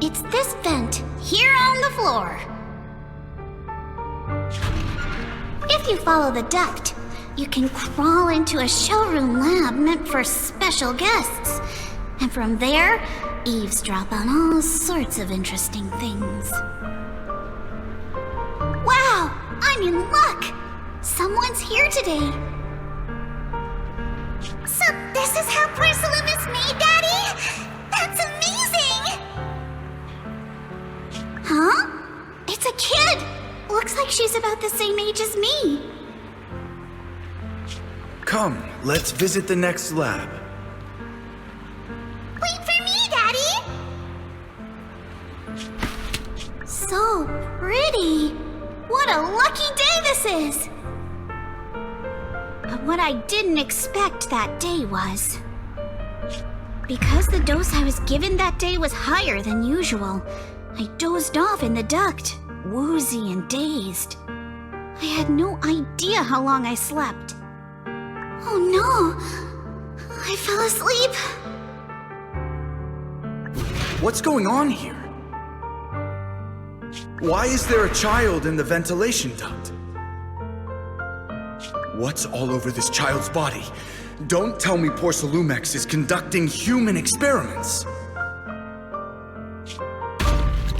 It's this vent here on the floor. If you follow the duct, you can crawl into a showroom lab meant for special guests. And from there, eavesdrop on all sorts of interesting things. Wow! I'm in luck! Someone's here today. So this is how porcelain is made, Daddy? That's amazing! Huh? It's a kid! Looks like she's about the same age as me. Come, let's visit the next lab. Wait for me, Daddy! So pretty! What a lucky day this is! But what I didn't expect that day was... because the dose I was given that day was higher than usual, I dozed off in the duct, woozy and dazed. I had no idea how long I slept. Oh no! I fell asleep. What's going on here? Why is there a child in the ventilation duct? What's all over this child's body? Don't tell me Porcelumex is conducting human experiments.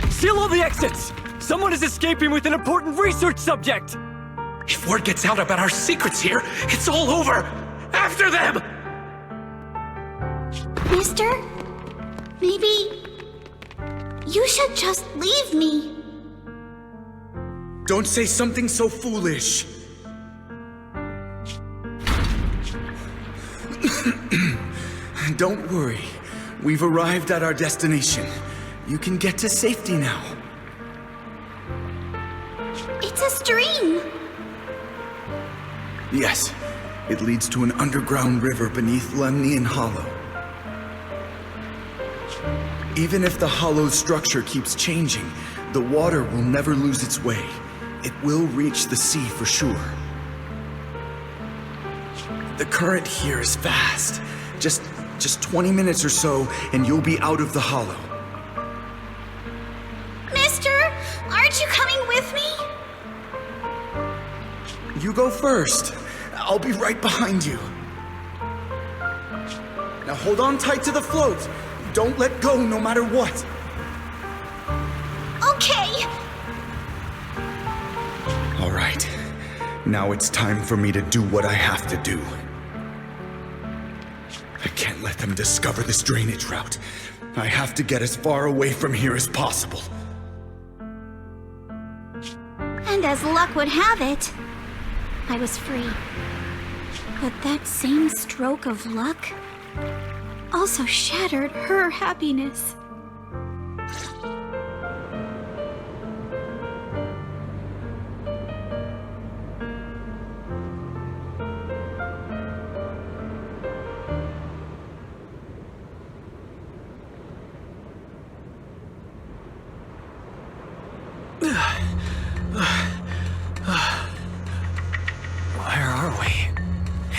Seal all the exits! Someone is escaping with an important research subject! If word gets out about our secrets here, it's all over! After them! Mister? Maybe... you should just leave me. Don't say something so foolish. Don't worry. We've arrived at our destination. You can get to safety now. It's a stream. Yes, it leads to an underground river beneath Lemnian Hollow. Even if the hollow's structure keeps changing, the water will never lose its way. It will reach the sea for sure. The current here is fast. Just Just 20 minutes or so, and you'll be out of the hollow. Mister, aren't you coming with me? You go first. I'll be right behind you. Now hold on tight to the float. Don't let go no matter what. Okay. All right. Now it's time for me to do what I have to do. I can't let them discover this drainage route. I have to get as far away from here as possible. And as luck would have it, I was free. But that same stroke of luck also shattered her happiness. Where are we?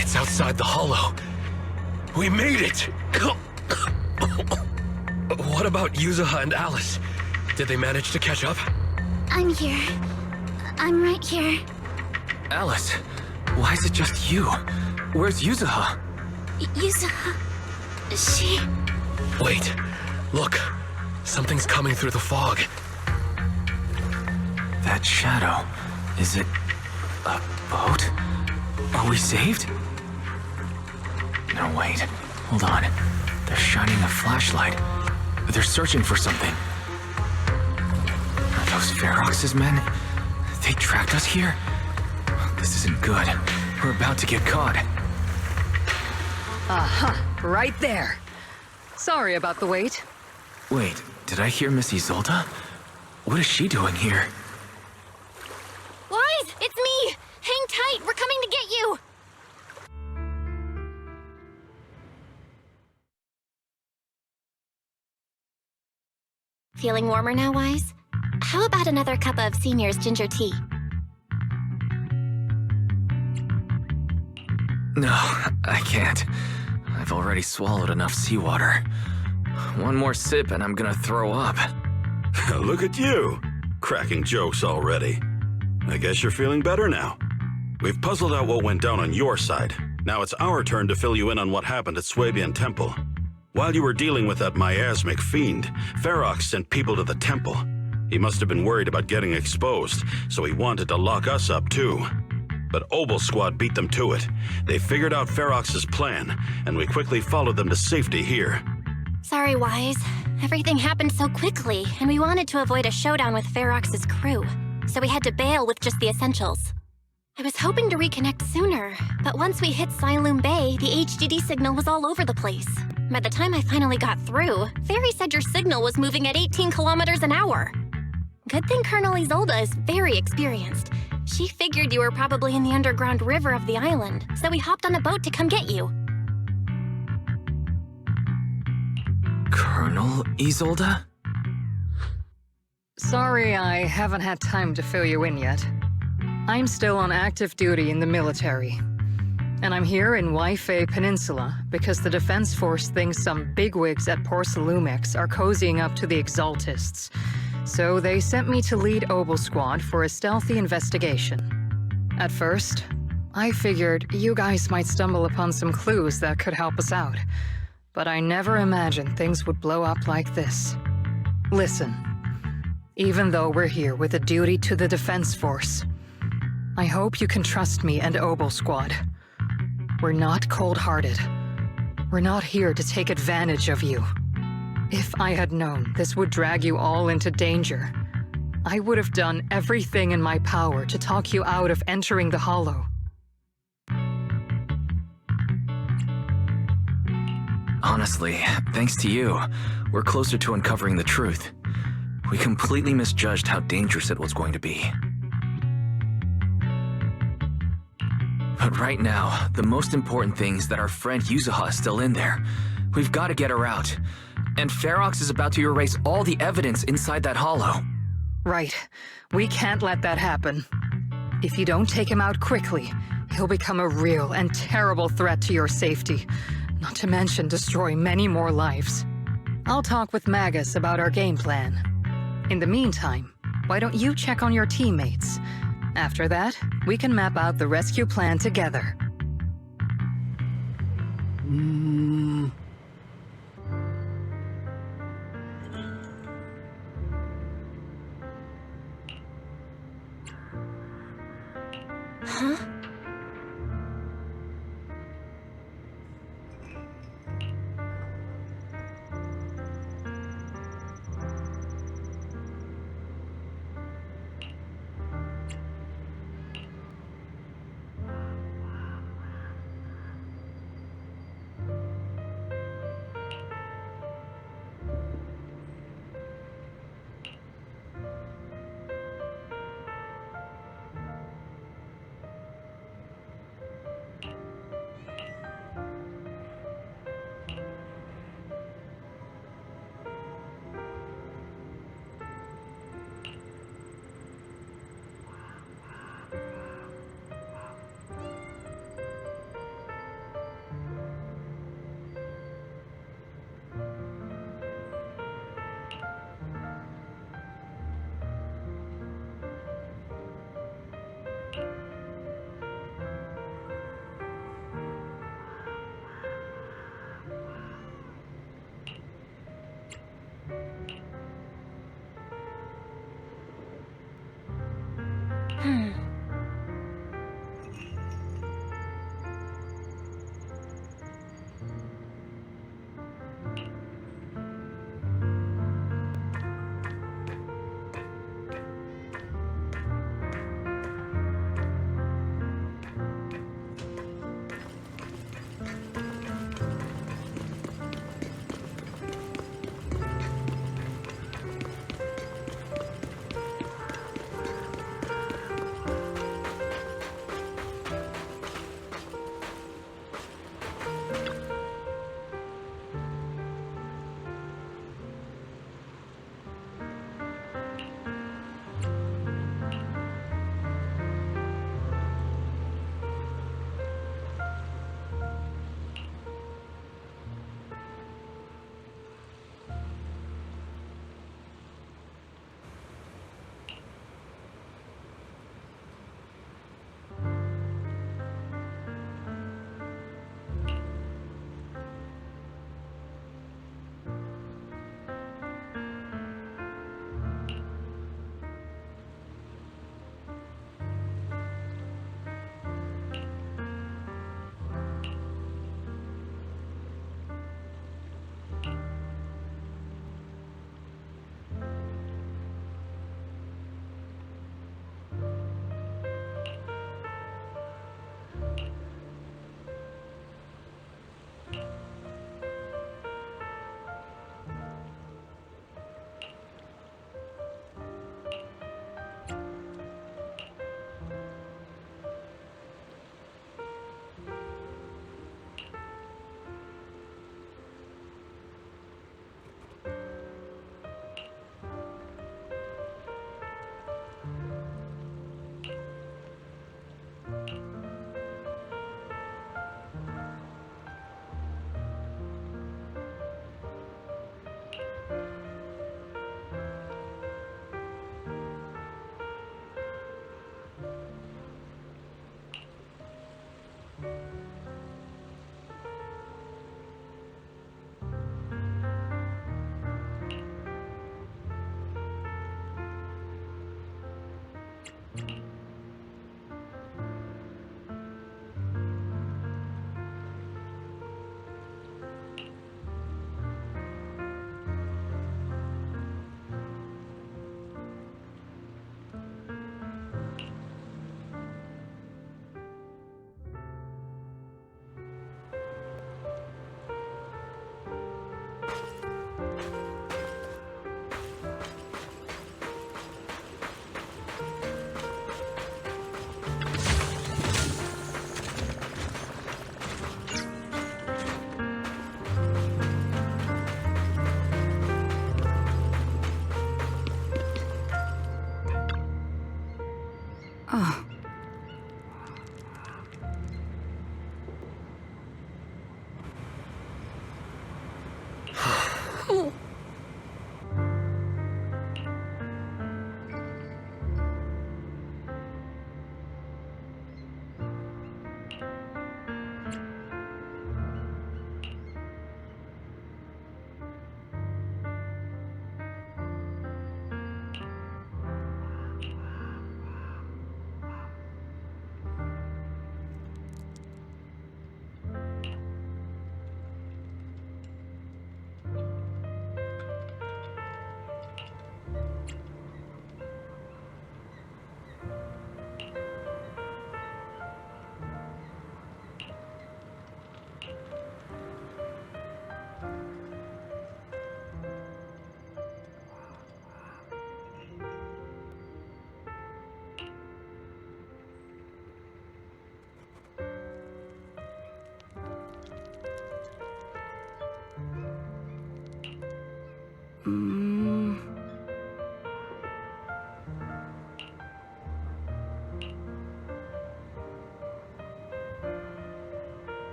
It's outside the hollow. We made it! What about Yuzuha and Alice? Did they manage to catch up? I'm here. I'm right here. Alice, why is it just you? Where's Yuzuha? Yuzuha... she... Wait, look. Something's coming through the fog. That shadow, is it a boat? Are we saved? No, wait. Hold on. They're shining a flashlight. They're searching for something. Are those Ferox's men? They tracked us here? This isn't good. We're about to get caught. Aha, right there. Sorry about the wait. Wait, did I hear Miss Isolde? What is she doing here? Wise, it's me! Hang tight, we're coming to get you! Feeling warmer now, Wise? How about another cup of Senior's ginger tea? No, I can't. I've already swallowed enough seawater. One more sip and I'm gonna throw up. Look at you, cracking jokes already. I guess you're feeling better now. We've puzzled out what went down on your side. Now it's our turn to fill you in on what happened at Swabian Temple. While you were dealing with that miasmic fiend, Ferox sent people to the temple. He must have been worried about getting exposed, so he wanted to lock us up too. But Obel Squad beat them to it. They figured out Ferox's plan, and we quickly followed them to safety here. Sorry, Wise. Everything happened so quickly, and we wanted to avoid a showdown with Ferox's crew, so we had to bail with just the essentials. I was hoping to reconnect sooner, but once we hit Siloam Bay, the HDD signal was all over the place. By the time I finally got through, Fairy said your signal was moving at 18 kilometers an hour. Good thing Colonel Isolde is very experienced. She figured you were probably in the underground river of the island, so we hopped on a boat to come get you. Colonel Isolde? Sorry I haven't had time to fill you in yet. I'm still on active duty in the military. And I'm here in Waifei Peninsula because the Defense Force thinks some bigwigs at Porsalumex are cozying up to the Exaltists. So they sent me to lead Obel Squad for a stealthy investigation. At first, I figured you guys might stumble upon some clues that could help us out. But I never imagined things would blow up like this. Listen, even though we're here with a duty to the Defense Force, I hope you can trust me and Obel Squad. We're not cold-hearted. We're not here to take advantage of you. If I had known this would drag you all into danger, I would have done everything in my power to talk you out of entering the Hollow. Honestly, thanks to you, we're closer to uncovering the truth. We completely misjudged how dangerous it was going to be. But right now, the most important thing is that our friend Yuzuha is still in there. We've got to get her out. And Ferox is about to erase all the evidence inside that hollow. Right. We can't let that happen. If you don't take him out quickly, he'll become a real and terrible threat to your safety. not to mention destroy many more lives. I'll talk with Magus about our game plan. In the meantime, why don't you check on your teammates? After that, we can map out the rescue plan together. Huh?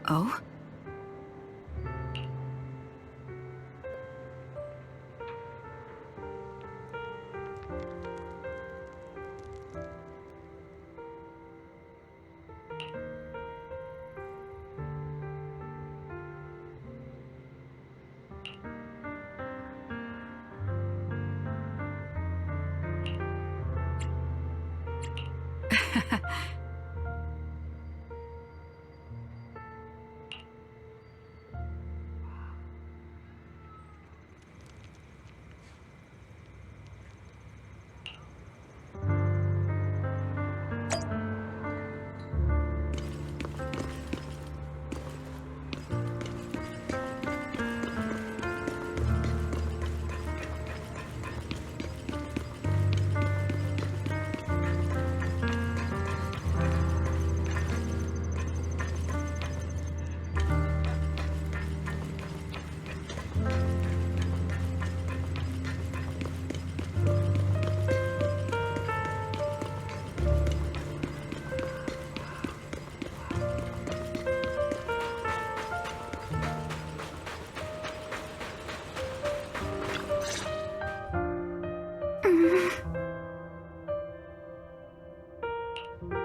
Oh?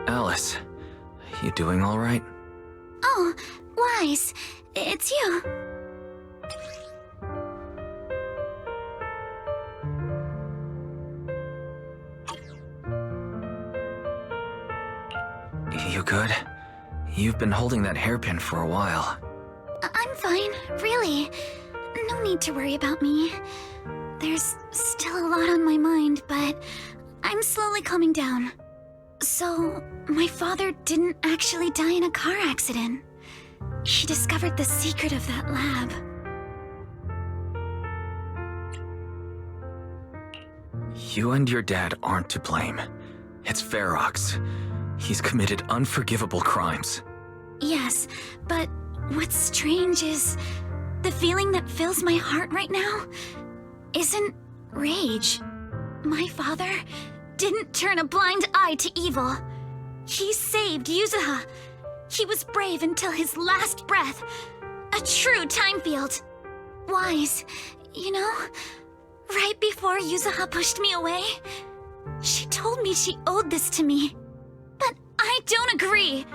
Alice, you doing all right? Oh, Wise, it's you. You good? You've been holding that hairpin for a while. I'm fine, really. No need to worry about me. There's still a lot on my mind, but I'm slowly calming down. So, my father didn't actually die in a car accident. He discovered the secret of that lab. You and your dad aren't to blame. It's Ferox. He's committed unforgivable crimes. Yes, but what's strange is the feeling that fills my heart right now isn't rage. My father didn't turn a blind eye to evil. He saved Yuzuha. He was brave until his last breath. A true time field. Wise, you know, right before Yuzuha pushed me away, she told me she owed this to me. But I don't agree.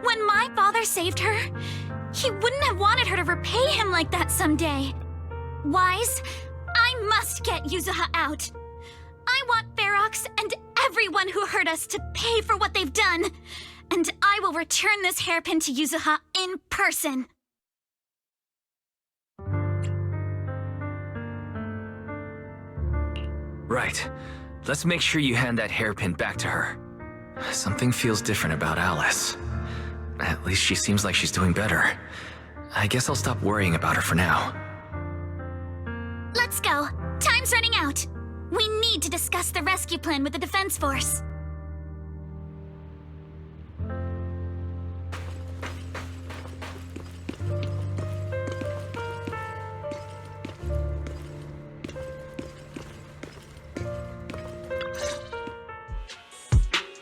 When my father saved her, he wouldn't have wanted her to repay him like that someday. Wise, I must get Yuzuha out. I want Ferox and everyone who hurt us to pay for what they've done. And I will return this hairpin to Yuzuha in person. Right. Let's make sure you hand that hairpin back to her. Something feels different about Alice. At least she seems like she's doing better. I guess I'll stop worrying about her for now. Let's go. Time's running out. We need to discuss the rescue plan with the Defense Force.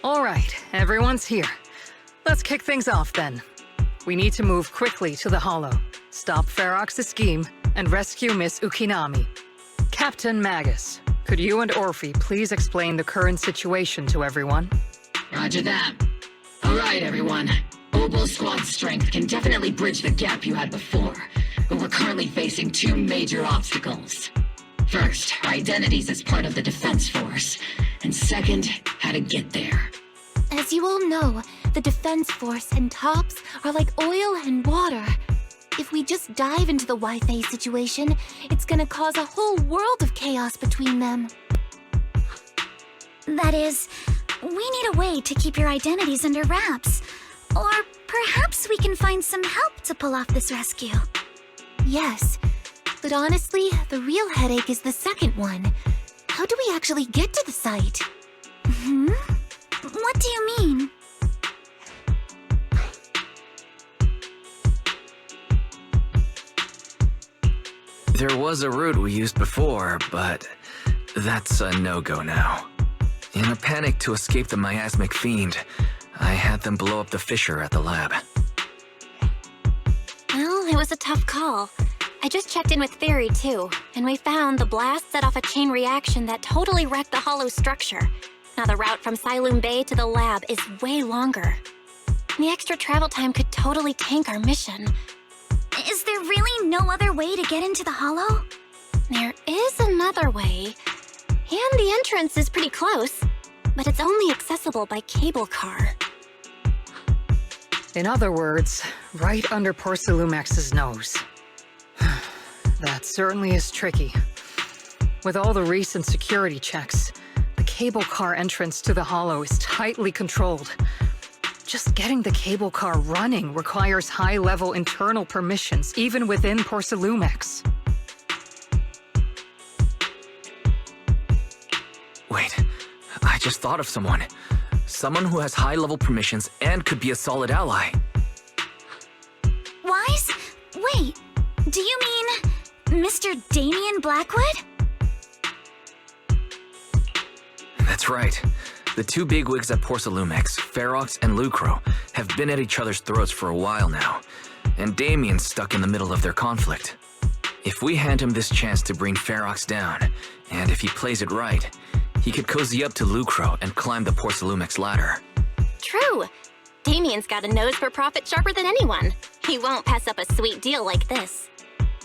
All right, everyone's here. Let's kick things off then. We need to move quickly to the Hollow, stop Ferox's scheme, and rescue Miss Ukinami. Captain Magus, could you and Orphe please explain the current situation to everyone? Roger that. All right, everyone. Obel Squad's strength can definitely bridge the gap you had before, but we're currently facing two major obstacles. First, our identities as part of the Defense Force, and second, how to get there. As you all know, the Defense Force and TOPS are like oil and water. If we just dive into the Wi-Fi situation, it's gonna cause a whole world of chaos between them. That is, we need a way to keep your identities under wraps. Or perhaps we can find some help to pull off this rescue. Yes, but honestly, the real headache is the second one. How do we actually get to the site? What do you mean? There was a route we used before, but that's a no-go now. In a panic to escape the miasmic fiend, I had them blow up the fissure at the lab. Well, it was a tough call. I just checked in with Theory too, and we found the blast set off a chain reaction that totally wrecked the hollow structure. Now the route from Siloom Bay to the lab is way longer. The extra travel time could totally tank our mission. Is there really no other way to get into the Hollow? There is another way, and the entrance is pretty close, but it's only accessible by cable car. In other words, right under Porcelumex's nose. That certainly is tricky. With all the recent security checks, the cable car entrance to the Hollow is tightly controlled. Just getting the cable car running requires high-level internal permissions, even within Porcelumex. Wait, I just thought of someone. Someone who has high-level permissions and could be a solid ally. Wise? Wait, do you mean Mr. Damien Blackwood? That's right. The two bigwigs at Porcelumex, Ferox and Lucro, have been at each other's throats for a while now, and Damien's stuck in the middle of their conflict. If we hand him this chance to bring Ferox down, and if he plays it right, he could cozy up to Lucro and climb the Porcelumex ladder. True! Damien's got a nose for profit sharper than anyone. He won't pass up a sweet deal like this.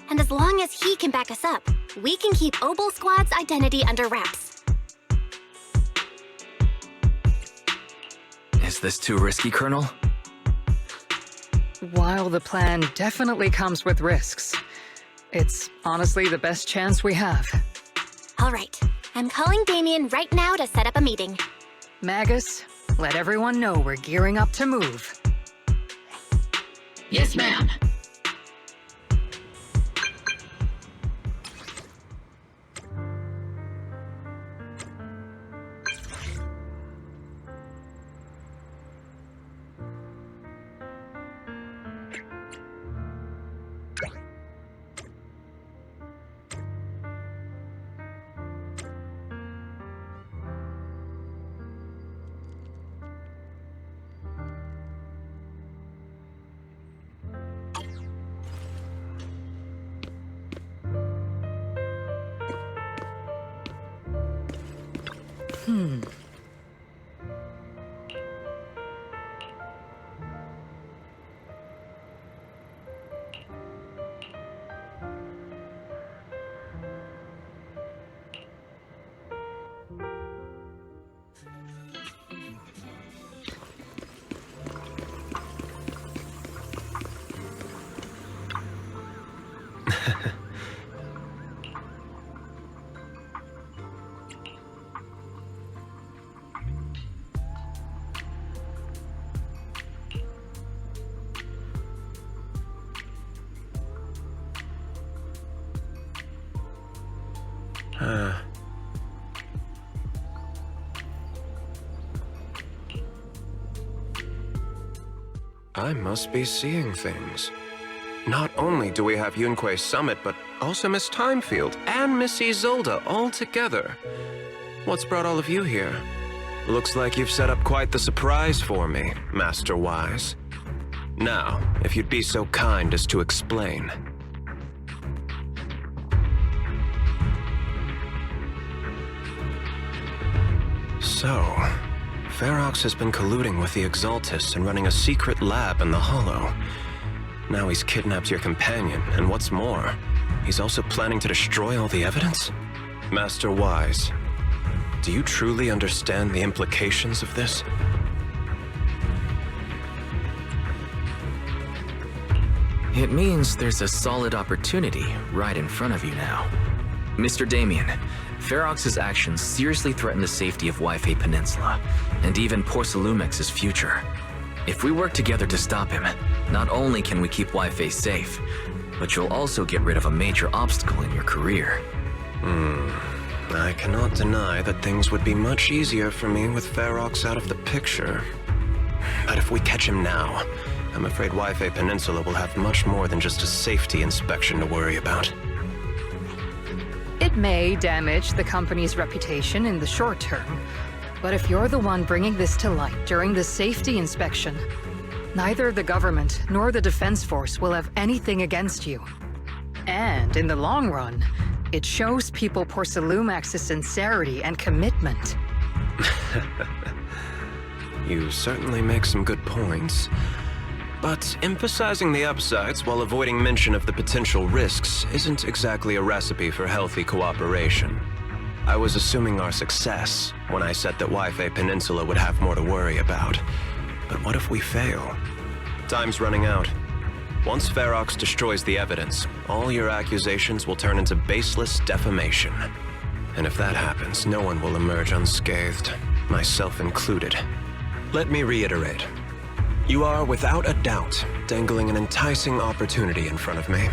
And as long as he can back us up, we can keep Obel Squad's identity under wraps. Is this too risky, Colonel? While the plan definitely comes with risks, it's honestly the best chance we have. All right, I'm calling Damien right now to set up a meeting. Magus, let everyone know we're gearing up to move. Yes, ma'am. I must be seeing things. Not only do we have Yunquei Summit, but also Miss Timefield and Miss Isolde all together. What's brought all of you here? Looks like you've set up quite the surprise for me, Master Wise. Now, if you'd be so kind as to explain. So, Ferox has been colluding with the Exaltists and running a secret lab in the Hollow. Now he's kidnapped your companion, and what's more, he's also planning to destroy all the evidence? Master Wise, do you truly understand the implications of this? It means there's a solid opportunity right in front of you now. Mr. Damien, Ferox's actions seriously threaten the safety of Wi-Fi Peninsula, and even Porcelumex's future. If we work together to stop him, not only can we keep Wi-Fi safe, but you'll also get rid of a major obstacle in your career. I cannot deny that things would be much easier for me with Ferox out of the picture. But if we catch him now, I'm afraid Wi-Fi Peninsula will have much more than just a safety inspection to worry about. It may damage the company's reputation in the short term, but if you're the one bringing this to light during the safety inspection, neither the government nor the Defense Force will have anything against you. And in the long run, it shows people Porcelumex's sincerity and commitment. You certainly make some good points. But emphasizing the upsides while avoiding mention of the potential risks isn't exactly a recipe for healthy cooperation. I was assuming our success when I said that Wi-Fi Peninsula would have more to worry about. But what if we fail? Time's running out. Once Ferox destroys the evidence, all your accusations will turn into baseless defamation. And if that happens, no one will emerge unscathed, myself included. Let me reiterate. You are, without a doubt, dangling an enticing opportunity in front of me.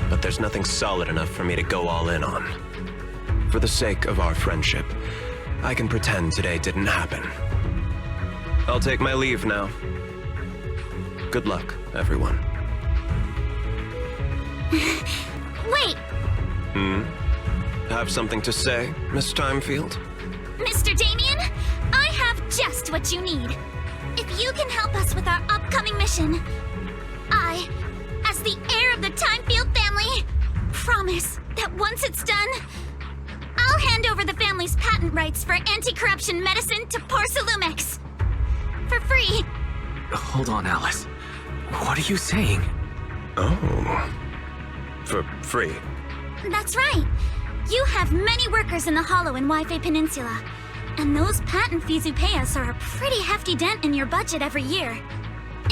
But there's nothing solid enough for me to go all in on. For the sake of our friendship, I can pretend today didn't happen. I'll take my leave now. Good luck, everyone. Wait! Have something to say, Miss Timefield? Mr. Damien, I have just what you need. If you can help us with our upcoming mission, I, as the heir of the Timefield family, promise that once it's done, I'll hand over the family's patent rights for anti-corruption medicine to Porcelumex. For free. Hold on, Alice. What are you saying? Oh. For free? That's right. You have many workers in the Hollow and Wi-Fi Peninsula. And those patent fees you pay us are a pretty hefty dent in your budget every year.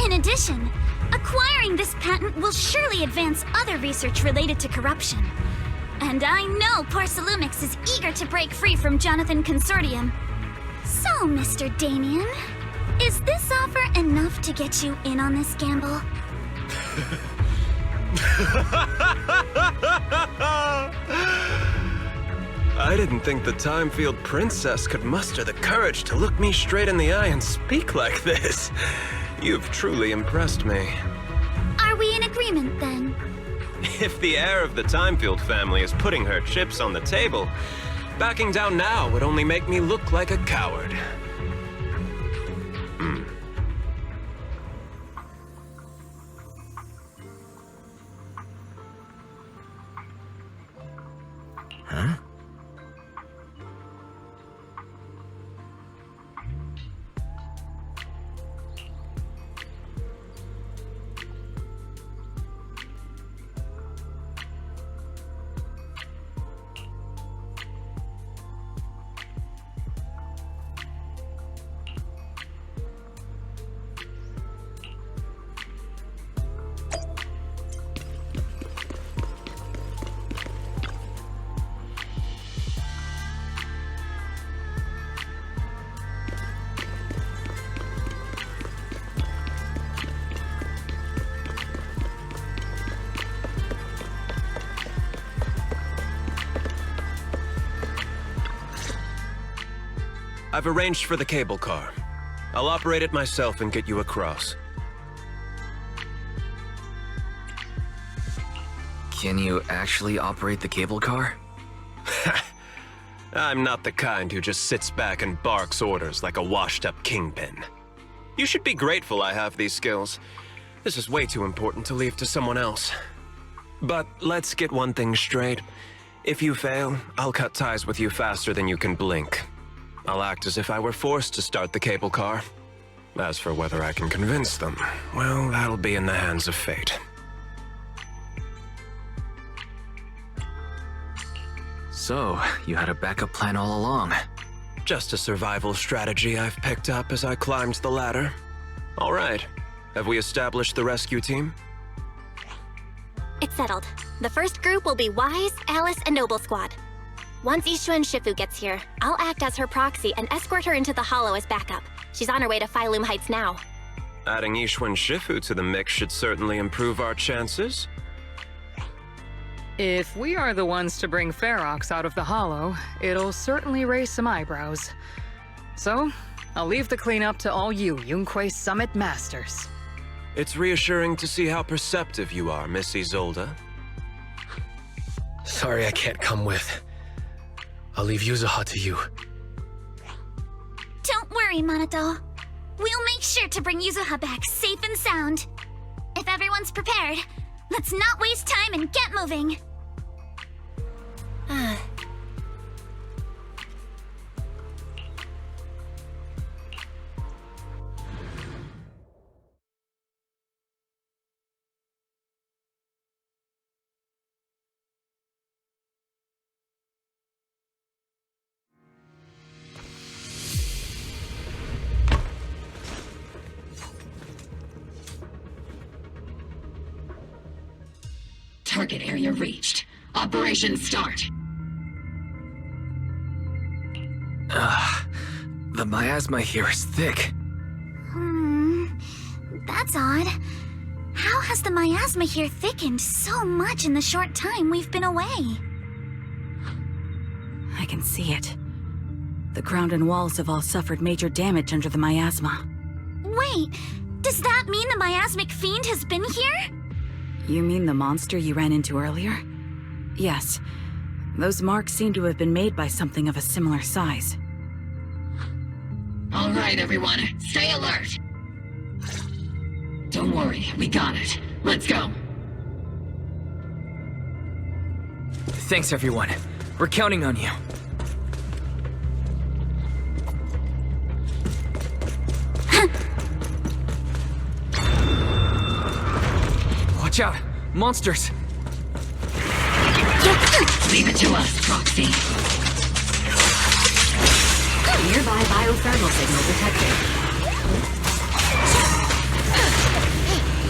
In addition, acquiring this patent will surely advance other research related to corruption. And I know Porcelumex is eager to break free from Jonathan Consortium. So, Mr. Damien, is this offer enough to get you in on this gamble? I didn't think the Timefield princess could muster the courage to look me straight in the eye and speak like this. You've truly impressed me. Are we in agreement, then? If the heir of the Timefield family is putting her chips on the table, backing down now would only make me look like a coward. Huh? I've arranged for the cable car. I'll operate it myself and get you across. Can you actually operate the cable car? I'm not the kind who just sits back and barks orders like a washed-up kingpin. You should be grateful I have these skills. This is way too important to leave to someone else. But let's get one thing straight. If you fail, I'll cut ties with you faster than you can blink. I'll act as if I were forced to start the cable car. As for whether I can convince them, well, that'll be in the hands of fate. So, you had a backup plan all along. Just a survival strategy I've picked up as I climbed the ladder. All right. Have we established the rescue team? It's settled. The first group will be Wise, Alice, and Noble Squad. Once Ishuen Shifu gets here, I'll act as her proxy and escort her into the Hollow as backup. She's on her way to Phaethon Heights now. Adding Ishuen Shifu to the mix should certainly improve our chances. If we are the ones to bring Ferox out of the Hollow, it'll certainly raise some eyebrows. So, I'll leave the cleanup to all you Yunque Summit Masters. It's reassuring to see how perceptive you are, Miss Isolde. Sorry I can't come with. I'll leave Yuzuha to you. Don't worry, Minato. We'll make sure to bring Yuzuha back safe and sound. If everyone's prepared, let's not waste time and get moving. Target area reached. Operation start. The miasma here is thick. That's odd. How has the miasma here thickened so much in the short time we've been away? I can see it. The ground and walls have all suffered major damage under the miasma. Wait, does that mean the miasmic fiend has been here? You mean the monster you ran into earlier? Yes. Those marks seem to have been made by something of a similar size. All right, everyone, stay alert. Don't worry, we got it. Let's go. Thanks, everyone. We're counting on you. Watch out! Monsters! Leave it to us, Proxy. Nearby biothermal signal detected.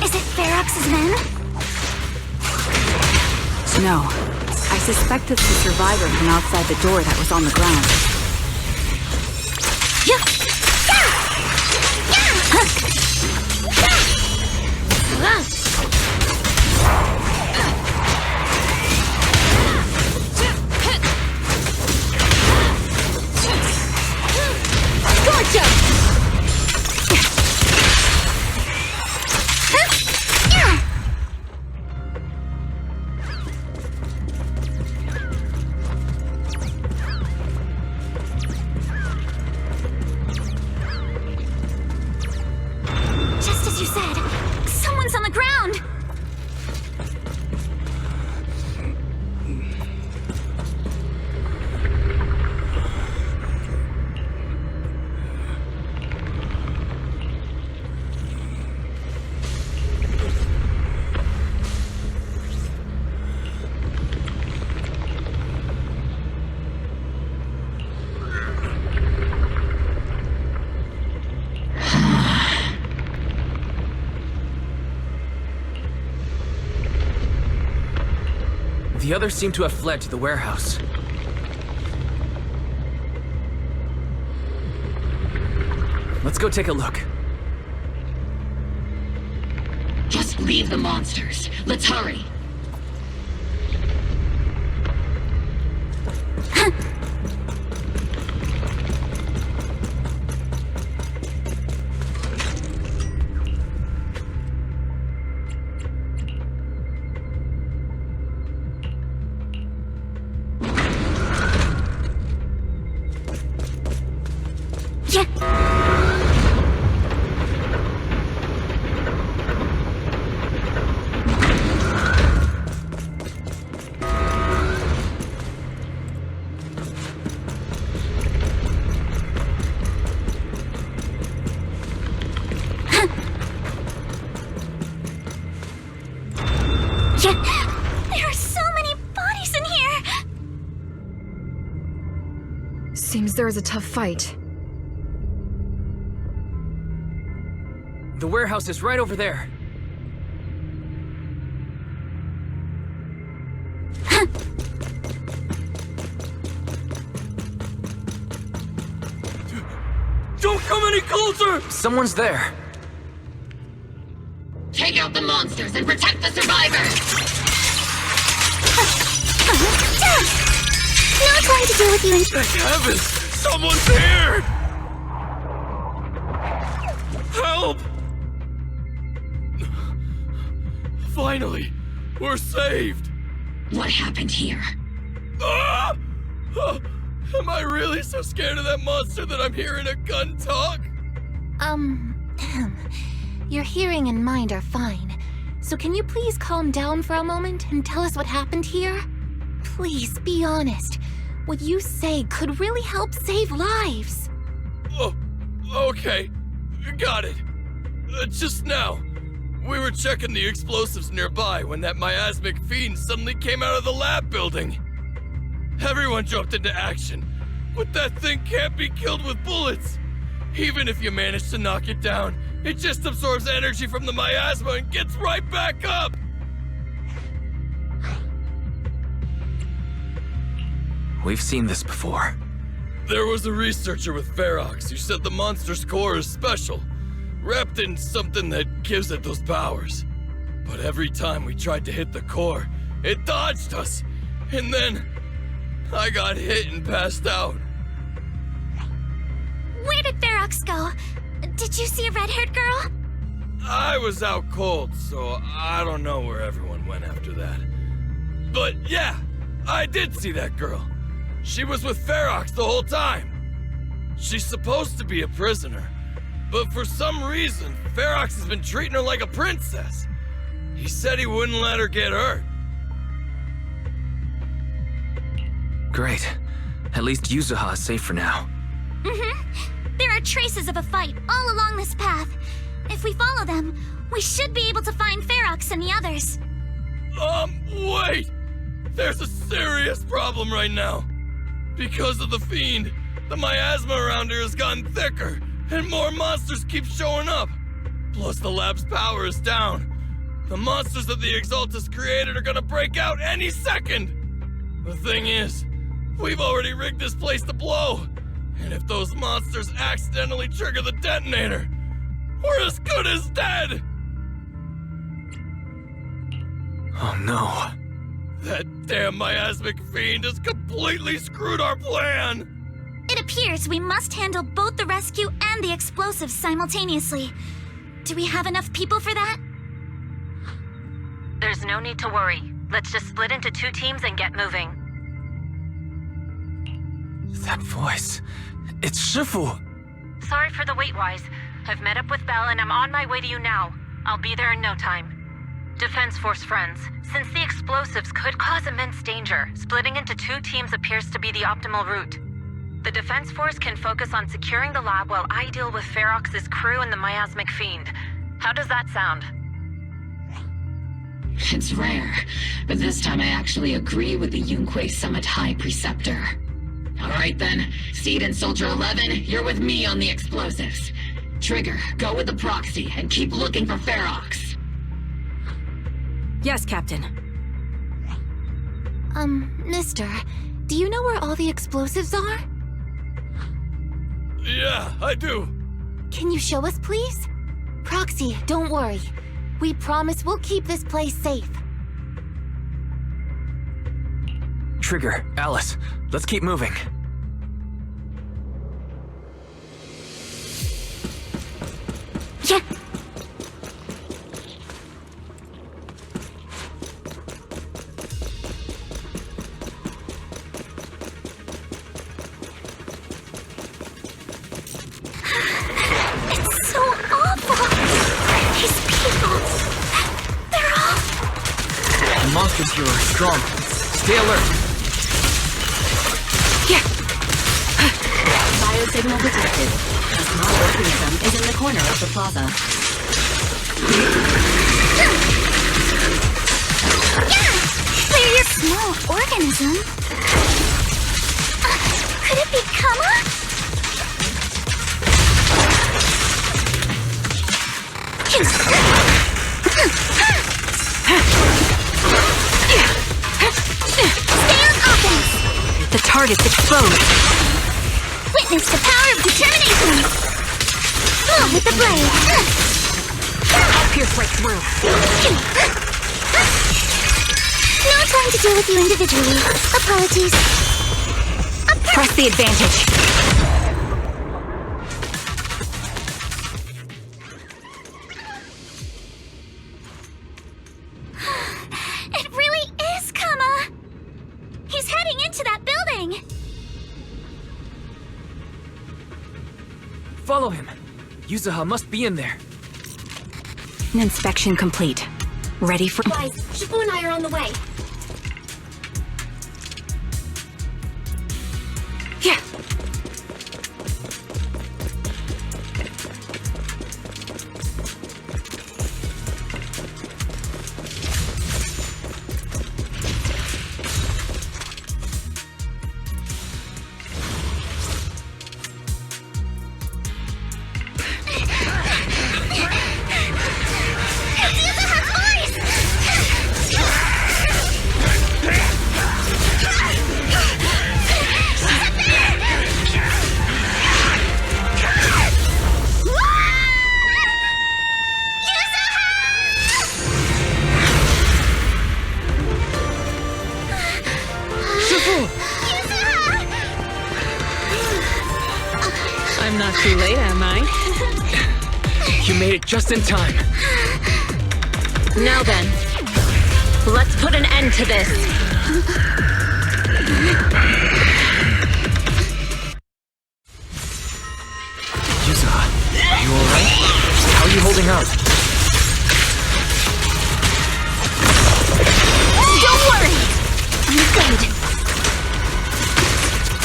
Is it Ferox's men? No. I suspect it's the survivor from outside the door that was on the ground. Just as you said, someone's on the ground! The others seem to have fled to the warehouse. Let's go take a look. Just leave the monsters. Let's hurry. There are so many bodies in here! Seems there is a tough fight. The warehouse is right over there. Don't come any closer! Someone's there. Take out the monsters and protect the survivors! Not going to deal with you in— Thank heavens! Someone's here! Help! Finally, we're saved! What happened here? Ah! Oh, am I really so scared of that monster that I'm hearing a gun talk? Your hearing and mind are fine. So can you please calm down for a moment and tell us what happened here? Please, be honest. What you say could really help save lives. Oh, okay. Got it. Just now, we were checking the explosives nearby when that miasmic fiend suddenly came out of the lab building. Everyone jumped into action, but that thing can't be killed with bullets. Even if you manage to knock it down, it just absorbs energy from the miasma and gets right back up! We've seen this before. There was a researcher with Ferox who said the monster's core is special, wrapped in something that gives it those powers. But every time we tried to hit the core, it dodged us, and then I got hit and passed out. Where did Ferox go? Did you see a red-haired girl? I was out cold, so I don't know where everyone went after that. But yeah, I did see that girl. She was with Ferox the whole time. She's supposed to be a prisoner, but for some reason, Ferox has been treating her like a princess. He said he wouldn't let her get hurt. Great. At least Yuzuha is safe for now. There are traces of a fight all along this path. If we follow them, we should be able to find Ferox and the others. Wait! There's a serious problem right now. Because of the fiend, the miasma around here has gotten thicker, and more monsters keep showing up. Plus the lab's power is down. The monsters that the Exaltus created are gonna break out any second. The thing is, we've already rigged this place to blow. And if those monsters accidentally trigger the detonator, we're as good as dead! Oh no. That damn miasmic fiend has completely screwed our plan! It appears we must handle both the rescue and the explosives simultaneously. Do we have enough people for that? There's no need to worry. Let's just split into 2 teams and get moving. That voice. It's Shifu! Sorry for the wait, Wise. I've met up with Belle and I'm on my way to you now. I'll be there in no time. Defense Force friends, since the explosives could cause immense danger, splitting into 2 teams appears to be the optimal route. The Defense Force can focus on securing the lab while I deal with Ferox's crew and the miasmic fiend. How does that sound? It's rare, but this time I actually agree with the Yunque Summit High Preceptor. Alright then, Seed and Soldier 11, you're with me on the explosives. Trigger, go with the proxy and keep looking for Ferox. Yes, Captain. Mister, do you know where all the explosives are? Yeah, I do. Can you show us, please? Proxy, don't worry. We promise we'll keep this place safe. Trigger, Alice, let's keep moving. Yeah. These people. They're all. The monsters here are strong. Stay alert. Here. Biosignal detected. A small organism is in the corner of the plaza. They're your small organism. Could it be Kama? Stay on offense! The target's exposed. Witness the power of determination! Blow with the blade! I'll pierce right through. No time to deal with you individually. Apologies. Press the advantage. It really is Kama! He's heading into that building! Follow him. Yuzuha must be in there. An inspection complete. Ready for... Guys, Shifu and I are on the way. Yeah. I'm not too late, am I? You made it just in time. Now then, let's put an end to this. Yuzuha, are you alright? How are you holding up? Don't worry! I'm good.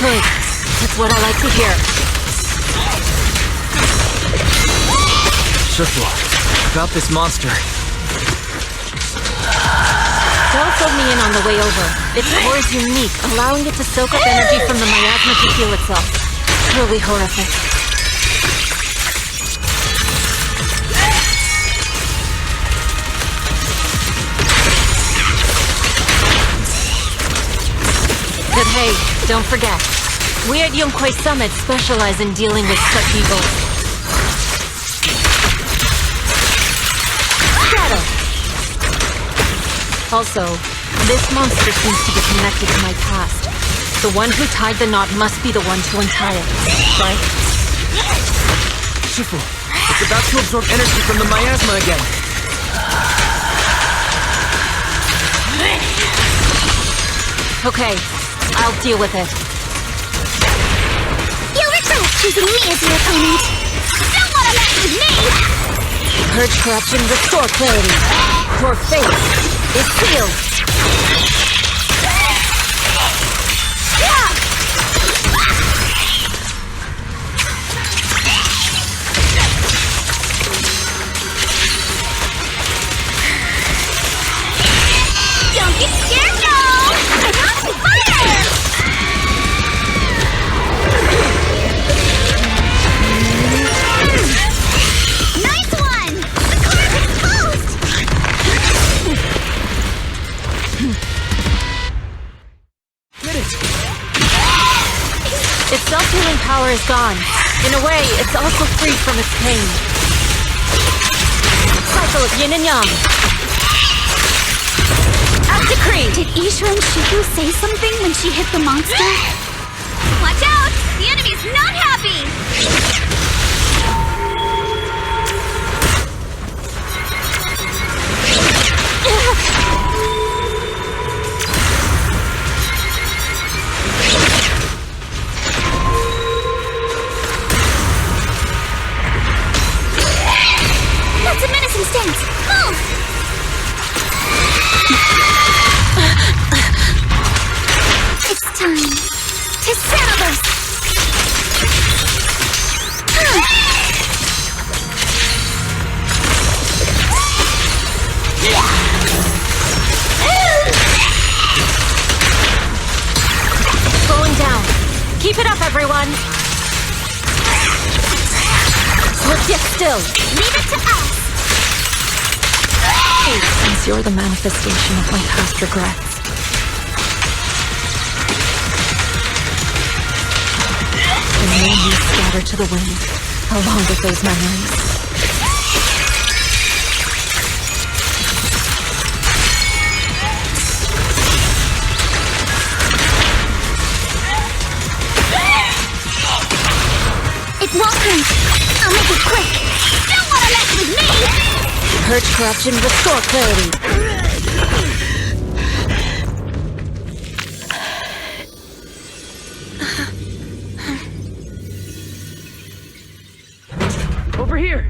Good. That's what I like to hear. Shifu, about this monster. Don't fill me in on the way over. Its core is unique, allowing it to soak up energy from the miasma to heal itself. Truly horrific. But hey, don't forget, we at Yonkwei Summit specialize in dealing with such evil. Shadow! Also, this monster seems to be connected to my past. The one who tied the knot must be the one to untie it, right? Shifu, it's about to absorb energy from the miasma again. Okay, I'll deal with it. You'll regret choosing me as your opponent. Don't want to mess with me! Purge corruption, restore clarity. Your fate is sealed. Don't get scared, no! I'm on fire! Nice one! The car is exposed! Get it! Its self-healing power is gone. In a way, it's also free from its pain. Cycle of yin and yang. As decreed! Did Isha and Shifu say something when she hit the monster? Watch out! The enemy's not happy! Get still! Leave it to us! Since you're the manifestation of my past regrets. And may you scatter to the wind, along with those memories. It won't hurt. I'll make it quick. Don't want to mess with me! Purge corruption, restore clarity. Over here!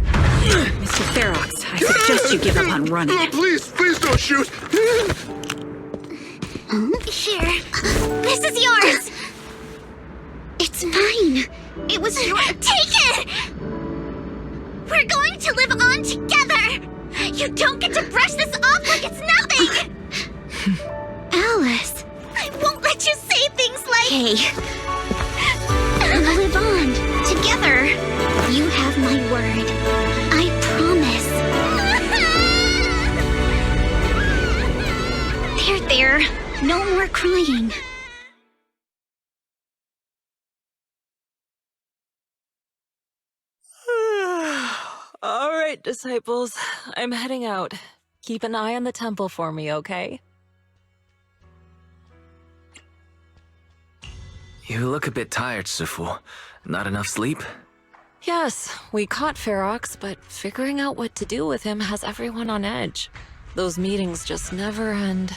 Mr. Ferox, I suggest you give up on running. Oh, please don't shoot! Here. This is yours! It's mine. It was yours. Take it! We're going to live on together! You don't get to brush this off like it's nothing! Alice, I won't let you say things like... Hey. We'll live on, together. You have my word. I promise. There. No more crying. All right, disciples. I'm heading out. Keep an eye on the temple for me, okay? You look a bit tired, Sufu. Not enough sleep? Yes, we caught Ferox, but figuring out what to do with him has everyone on edge. Those meetings just never end.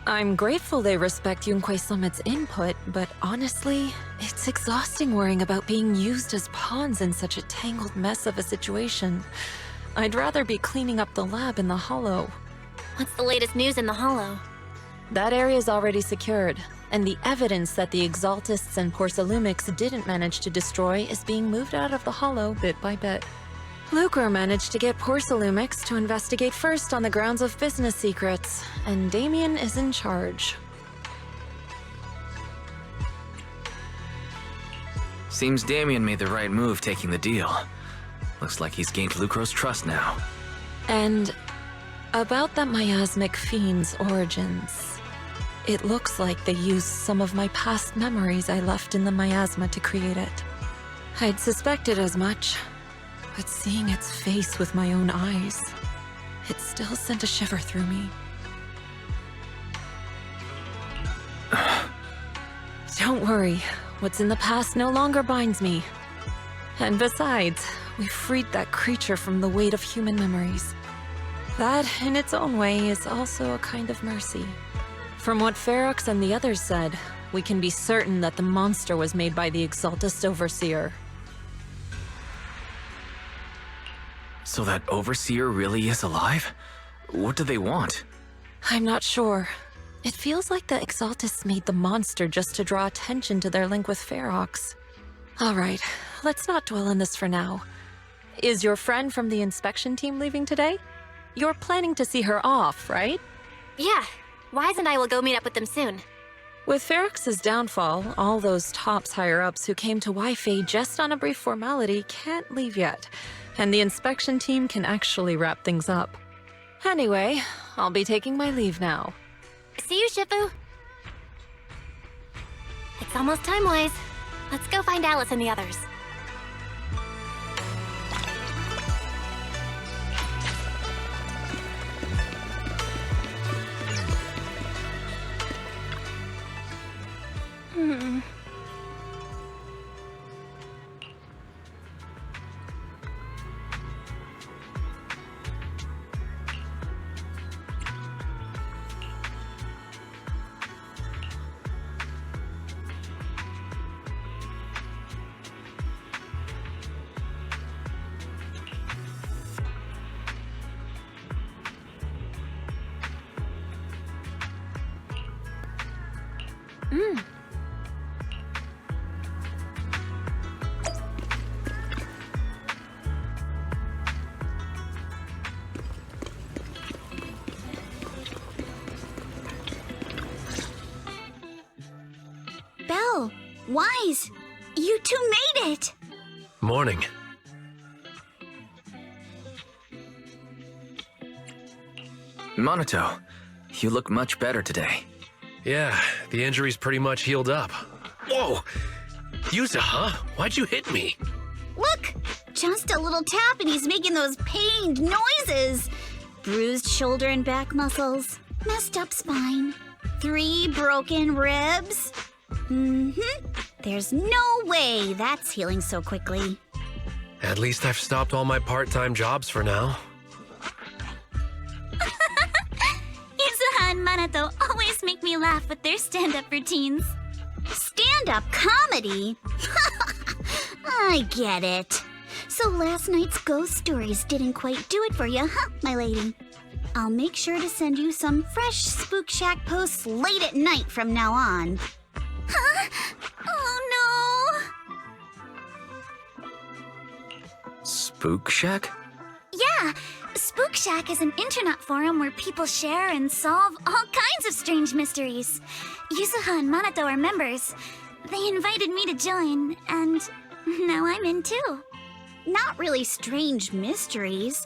I'm grateful they respect Yunque Summit's input, but honestly, it's exhausting worrying about being used as pawns in such a tangled mess of a situation. I'd rather be cleaning up the lab in the Hollow. What's the latest news in the Hollow? That area's already secured, and the evidence that the Exaltists and Porcelumix didn't manage to destroy is being moved out of the Hollow bit by bit. Lucre managed to get Porcelumix to investigate first on the grounds of business secrets, and Damien is in charge. Seems Damien made the right move taking the deal. Looks like he's gained Lucro's trust now. And about that miasmic fiend's origins. It looks like they used some of my past memories I left in the miasma to create it. I'd suspected as much. But seeing its face with my own eyes, it still sent a shiver through me. Don't worry, what's in the past no longer binds me. And besides, we freed that creature from the weight of human memories. That, in its own way, is also a kind of mercy. From what Ferox and the others said, we can be certain that the monster was made by the Exaltist Overseer. So that Overseer really is alive? What do they want? I'm not sure. It feels like the Exaltists made the monster just to draw attention to their link with Ferox. Alright, let's not dwell on this for now. Is your friend from the inspection team leaving today? You're planning to see her off, right? Yeah. Wise and I will go meet up with them soon. With Ferox's downfall, all those tops higher-ups who came to Wi-Fi just on a brief formality can't leave yet. And the inspection team can actually wrap things up. Anyway, I'll be taking my leave now. See you, Shifu. It's almost time, Wise. Let's go find Alice and the others. Belle, Wise, you two made it! Morning. Minato, you look much better today. Yeah, the injury's pretty much healed up. Whoa! Yusa, huh? Why'd you hit me? Look! Just a little tap and he's making those pained noises. Bruised shoulder and back muscles. Messed up spine. 3 broken ribs. There's no way that's healing so quickly. At least I've stopped all my part-time jobs for now. Yusuha and Minato always make me laugh with their stand-up routines. Stand-up comedy? I get it. So last night's ghost stories didn't quite do it for you, huh, my lady? I'll make sure to send you some fresh Spook Shack posts late at night from now on. Huh? Oh no! Spook Shack? Yeah, Spook Shack is an internet forum where people share and solve all kinds of strange mysteries. Yusuha and Minato are members. They invited me to join, and now I'm in too. Not really strange mysteries.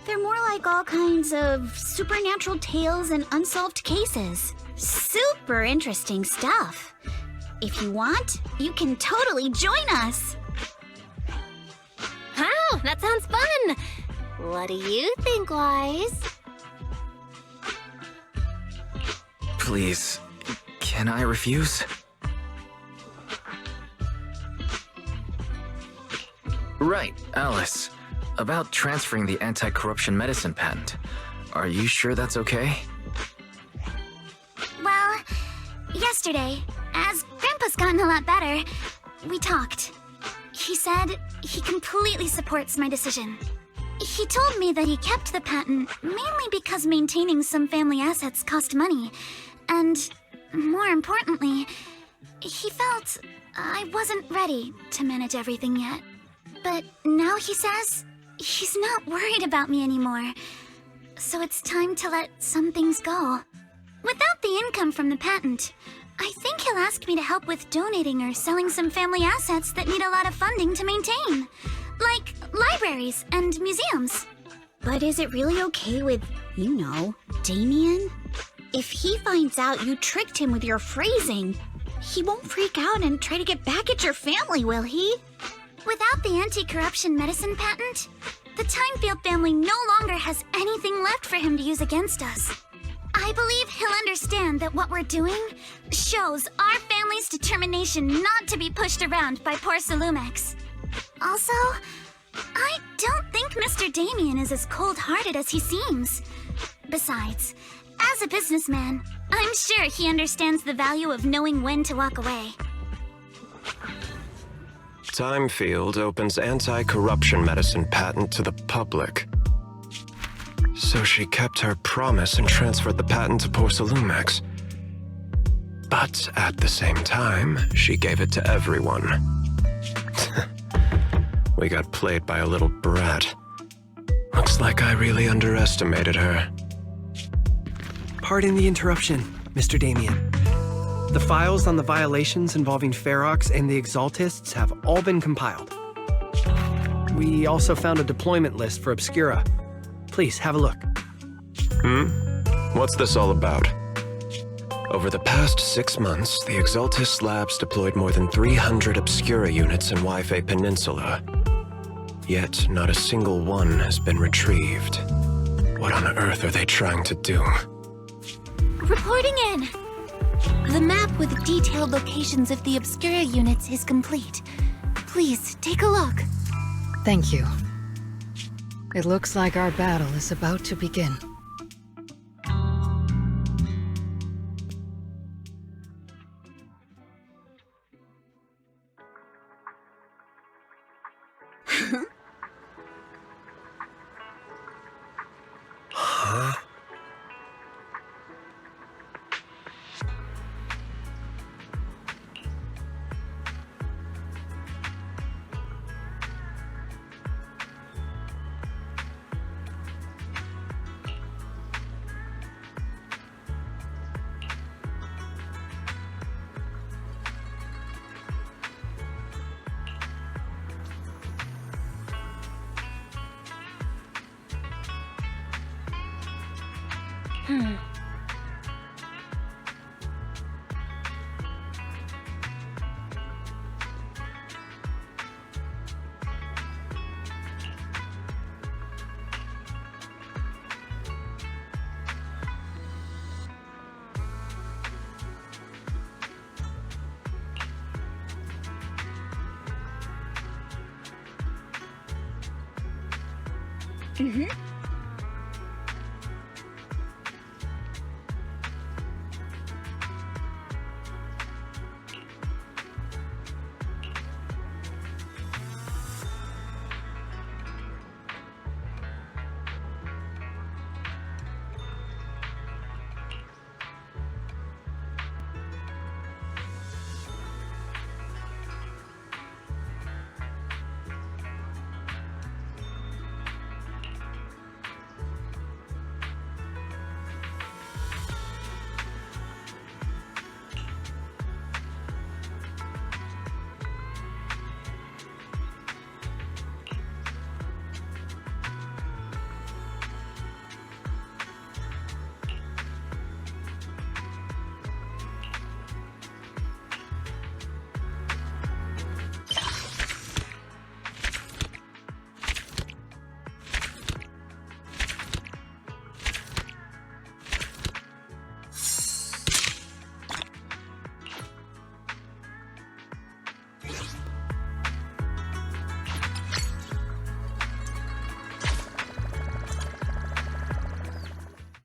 They're more like all kinds of supernatural tales and unsolved cases. Super interesting stuff. If you want, you can totally join us. Wow, that sounds fun! What do you think, Wise? Please, can I refuse? Right, Alice. About transferring the anti-corruption medicine patent. Are you sure that's okay? Well, yesterday, as Grandpa's gotten a lot better, we talked. He said he completely supports my decision. He told me that he kept the patent mainly because maintaining some family assets cost money. And, more importantly, he felt I wasn't ready to manage everything yet. But now he says he's not worried about me anymore. So it's time to let some things go. Without the income from the patent, I think he'll ask me to help with donating or selling some family assets that need a lot of funding to maintain. Like libraries and museums. But is it really okay with, you know, Damien? If he finds out you tricked him with your phrasing, he won't freak out and try to get back at your family, will he? Without the anti-corruption medicine patent, the Timefield family no longer has anything left for him to use against us. I believe he'll understand that what we're doing shows our family's determination not to be pushed around by poor Salumex. Also, I don't think Mr. Damien is as cold-hearted as he seems. Besides, as a businessman, I'm sure he understands the value of knowing when to walk away. Timefield opens anti-corruption medicine patent to the public. So she kept her promise and transferred the patent to poor Salumex. But at the same time, she gave it to everyone. We got played by a little brat. Looks like I really underestimated her. Pardon the interruption, Mr. Damien. The files on the violations involving Ferox and the Exaltists have all been compiled. We also found a deployment list for Obscura. Please, have a look. What's this all about? Over the past 6 months, the Exaltist Labs deployed more than 300 Obscura units in Wi-Fi Peninsula. Yet, not a single one has been retrieved. What on earth are they trying to do? Reporting in! The map with detailed locations of the Obscura units is complete. Please, take a look. Thank you. It looks like our battle is about to begin. Huh? Mm-hmm.